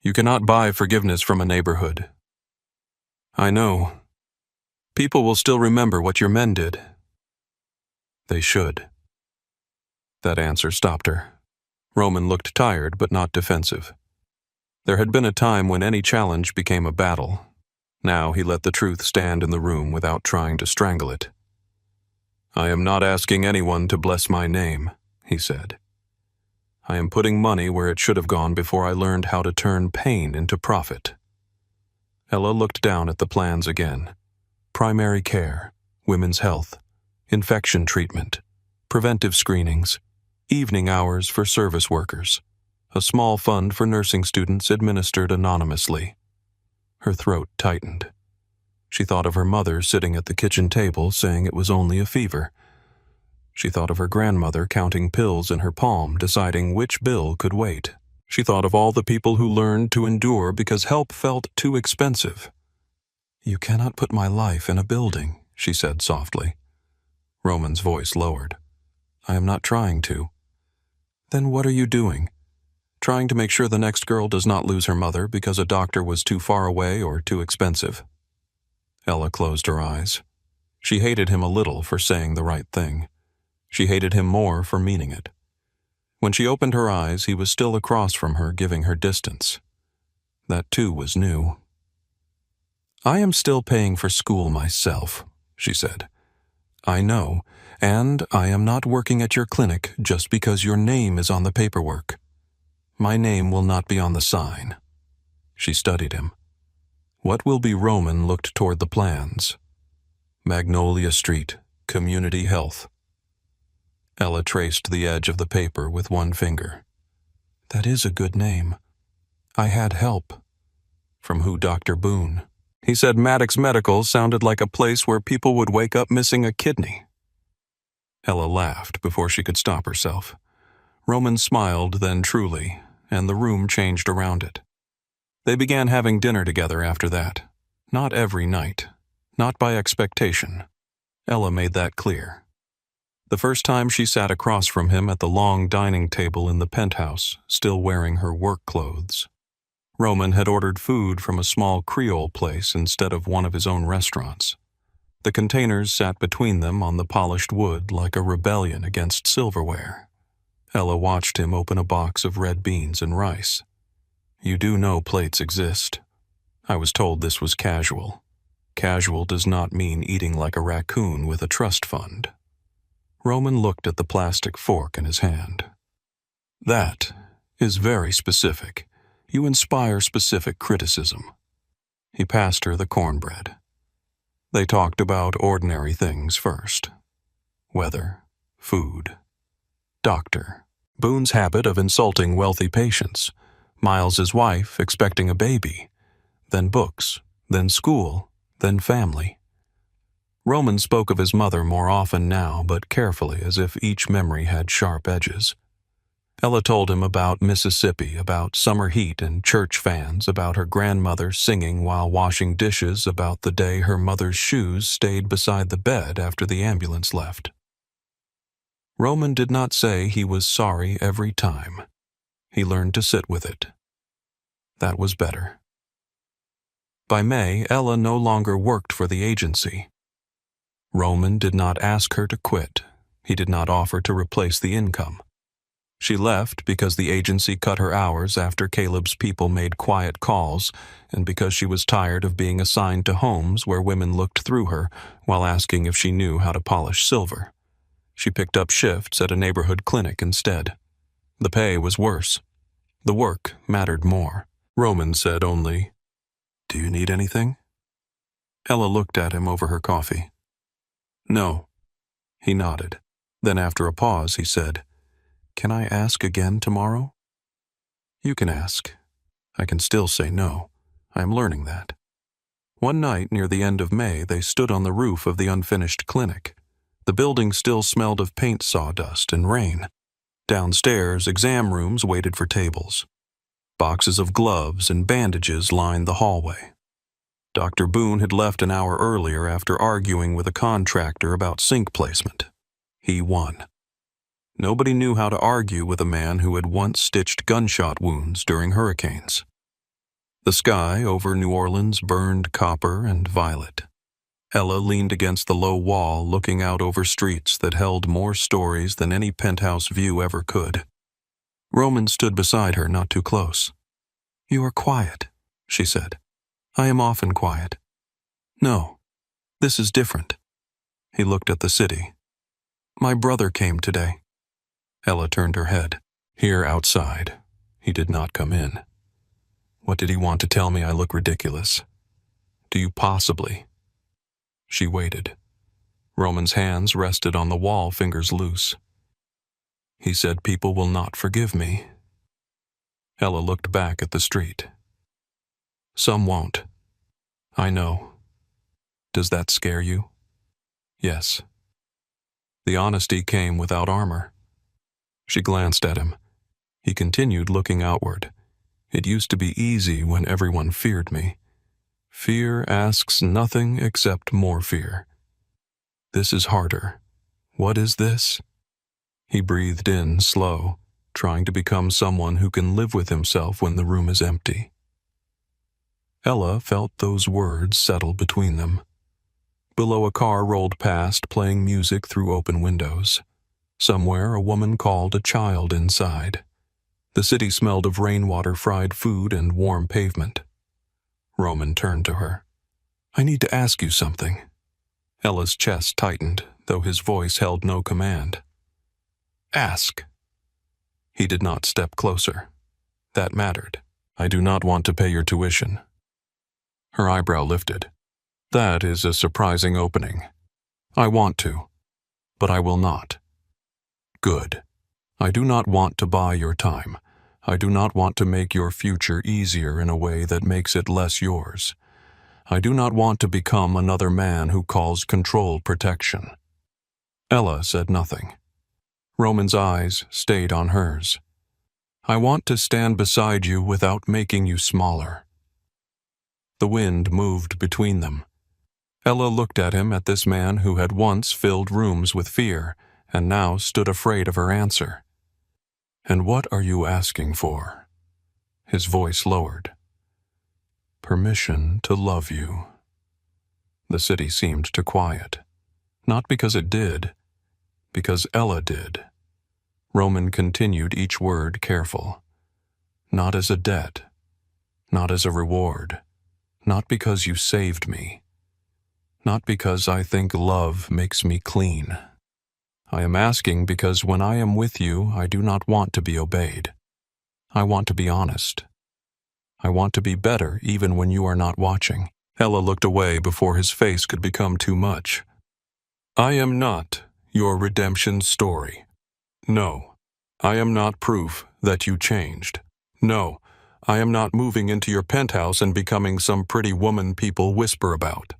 A: You cannot buy forgiveness from a neighborhood." "I know. People will still remember what your men did." "They should." That answer stopped her. Roman looked tired but not defensive. There had been a time when any challenge became a battle. Now he let the truth stand in the room without trying to strangle it. "I am not asking anyone to bless my name," he said. "I am putting money where it should have gone before I learned how to turn pain into profit." Ella looked down at the plans again. Primary care, women's health, infection treatment, preventive screenings, evening hours for service workers, a small fund for nursing students administered anonymously. Her throat tightened. She thought of her mother sitting at the kitchen table saying it was only a fever. She thought of her grandmother counting pills in her palm, deciding which bill could wait. She thought of all the people who learned to endure because help felt too expensive. "You cannot put my life in a building," she said softly. Roman's voice lowered. "I am not trying to." "Then what are you doing? Trying to make sure the next girl does not lose her mother because a doctor was too far away or too expensive?" Ella closed her eyes. She hated him a little for saying the right thing. She hated him more for meaning it. When she opened her eyes, he was still across from her, giving her distance. That too was new. "I am still paying for school myself," she said. "I know, and I am not working at your clinic just because your name is on the paperwork. My name will not be on the sign." She studied him. What will be Roman looked toward the plans. Magnolia Street, Community Health. Ella traced the edge of the paper with one finger. "That is a good name. I had help." "From who? Dr. Boone?" "He said Maddox Medical sounded like a place where people would wake up missing a kidney." Ella laughed before she could stop herself. Roman smiled then truly, and the room changed around it. They began having dinner together after that. Not every night. Not by expectation. Ella made that clear. The first time she sat across from him at the long dining table in the penthouse, still wearing her work clothes. Roman had ordered food from a small Creole place instead of one of his own restaurants. The containers sat between them on the polished wood like a rebellion against silverware. Ella watched him open a box of red beans and rice. "You do know plates exist. I was told this was casual. Casual does not mean eating like a raccoon with a trust fund." Roman looked at the plastic fork in his hand. "That is very specific. You inspire specific criticism." He passed her the cornbread. They talked about ordinary things first. Weather, food, doctor, Boone's habit of insulting wealthy patients, Miles's wife expecting a baby, then books, then school, then family. Roman spoke of his mother more often now, but carefully, as if each memory had sharp edges. Ella told him about Mississippi, about summer heat and church fans, about her grandmother singing while washing dishes, about the day her mother's shoes stayed beside the bed after the ambulance left. Roman did not say he was sorry every time. He learned to sit with it. That was better. By May, Ella no longer worked for the agency. Roman did not ask her to quit. He did not offer to replace the income. She left because the agency cut her hours after Caleb's people made quiet calls, and because she was tired of being assigned to homes where women looked through her while asking if she knew how to polish silver. She picked up shifts at a neighborhood clinic instead. The pay was worse. The work mattered more. Roman said only, "Do you need anything?" Ella looked at him over her coffee. "No." He nodded. Then after a pause he said, "Can I ask again tomorrow?" "You can ask. I can still say no. I am learning that." One night near the end of May, they stood on the roof of the unfinished clinic. The building still smelled of paint sawdust and rain. Downstairs, exam rooms waited for tables. Boxes of gloves and bandages lined the hallway. Dr. Boone had left an hour earlier after arguing with a contractor about sink placement. He won. Nobody knew how to argue with a man who had once stitched gunshot wounds during hurricanes. The sky over New Orleans burned copper and violet. Ella leaned against the low wall, looking out over streets that held more stories than any penthouse view ever could. Roman stood beside her, not too close. "You are quiet," she said. "I am often quiet." "No, this is different." He looked at the city. "My brother came today." Ella turned her head. "Here outside. He did not come in." "What did he want to tell me I look ridiculous?" "Do you possibly?" She waited. Roman's hands rested on the wall, fingers loose. "He said people will not forgive me." Ella looked back at the street. "Some won't. I know. Does that scare you? Yes. The honesty came without armor. She glanced at him. He continued looking outward. It used to be easy when everyone feared me. Fear asks nothing except more fear. This is harder. What is this? He breathed in, slow, trying to become someone who can live with himself when the room is empty. Ella felt those words settle between them. Below, a car rolled past, playing music through open windows. Somewhere, a woman called a child inside. The city smelled of rainwater, fried food, and warm pavement. Roman turned to her. I need to ask you something. Ella's chest tightened, though his voice held no command. Ask. He did not step closer. That mattered. I do not want to pay your tuition. Her eyebrow lifted. That is a surprising opening. I want to, but I will not. Good. I do not want to buy your time. I do not want to make your future easier in a way that makes it less yours. I do not want to become another man who calls control protection. Ella said nothing. Roman's eyes stayed on hers. I want to stand beside you without making you smaller. The wind moved between them. Ella looked at him, at this man who had once filled rooms with fear and now stood afraid of her answer. And what are you asking for? His voice lowered. Permission to love you. The city seemed to quiet. Not because it did, because Ella did. Roman continued each word careful. Not as a debt. Not as a reward. Not because you saved me. Not because I think love makes me clean. I am asking because when I am with you, I do not want to be obeyed. I want to be honest. I want to be better even when you are not watching. Ella looked away before his face could become too much. I am not your redemption story. No, I am not proof that you changed. No, I am not moving into your penthouse and becoming some pretty woman people whisper about.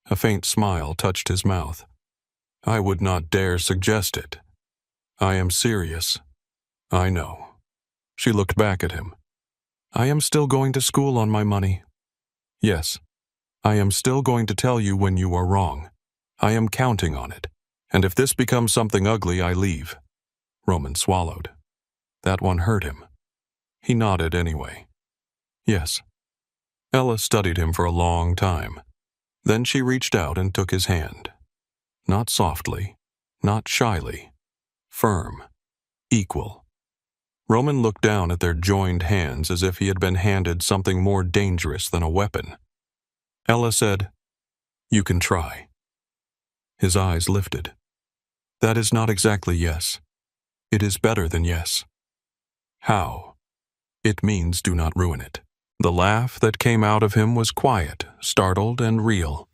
A: A faint smile touched his mouth. I would not dare suggest it. I am serious. I know. She looked back at him. I am still going to school on my money. Yes, I am still going to tell you when you are wrong. I am counting on it. And if this becomes something ugly, I leave. Roman swallowed. That one hurt him. He nodded anyway. Yes. Ella studied him for a long time. Then she reached out and took his hand. Not softly, not shyly. Firm. Equal. Roman looked down at their joined hands as if he had been handed something more dangerous than a weapon. Ella said, You can try. His eyes lifted. That is not exactly yes. It is better than yes. How? It means do not ruin it. The laugh that came out of him was quiet, startled, and real.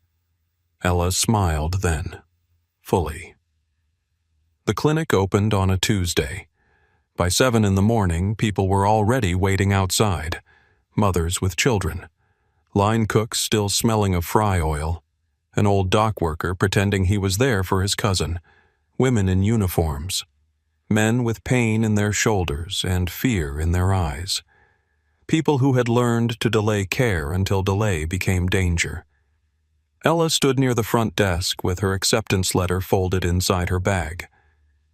A: Ella smiled then, fully. The clinic opened on a Tuesday. By 7 in the morning, people were already waiting outside, mothers with children, line cooks still smelling of fry oil, an old dock worker pretending he was there for his cousin, women in uniforms, men with pain in their shoulders and fear in their eyes. People who had learned to delay care until delay became danger. Ella stood near the front desk with her acceptance letter folded inside her bag.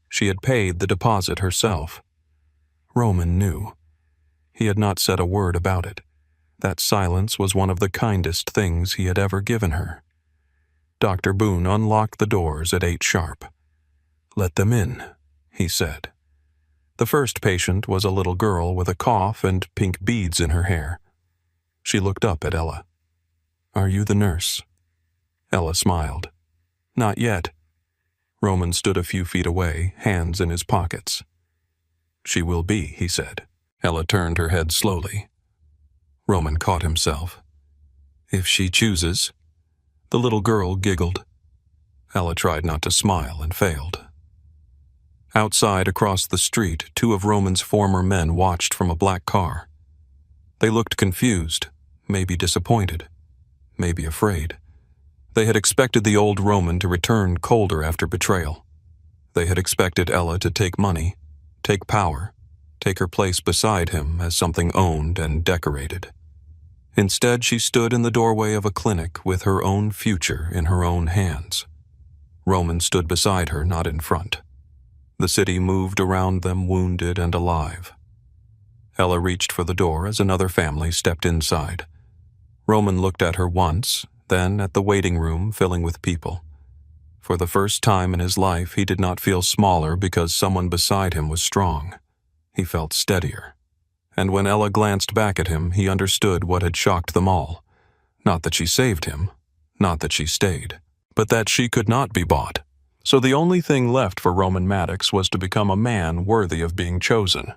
A: She had paid the deposit herself. Roman knew. He had not said a word about it. That silence was one of the kindest things he had ever given her. Dr. Boone unlocked the doors at 8 sharp. Let them in, he said. The first patient was a little girl with a cough and pink beads in her hair. She looked up at Ella. Are you the nurse? Ella smiled. Not yet. Roman stood a few feet away, hands in his pockets. She will be, he said. Ella turned her head slowly. Roman caught himself. If she chooses. The little girl giggled. Ella tried not to smile and failed. Outside, across the street, 2 of Roman's former men watched from a black car. They looked confused, maybe disappointed, maybe afraid. They had expected the old Roman to return colder after betrayal. They had expected Ella to take money, take power, take her place beside him as something owned and decorated. Instead, she stood in the doorway of a clinic with her own future in her own hands. Roman stood beside her, not in front. The city moved around them, wounded and alive. Ella reached for the door as another family stepped inside. Roman looked at her once, then at the waiting room filling with people. For the first time in his life, he did not feel smaller because someone beside him was strong. He felt steadier. And when Ella glanced back at him, he understood what had shocked them all. Not that she saved him, not that she stayed, but that she could not be bought. So the only thing left for Roman Maddox was to become a man worthy of being chosen.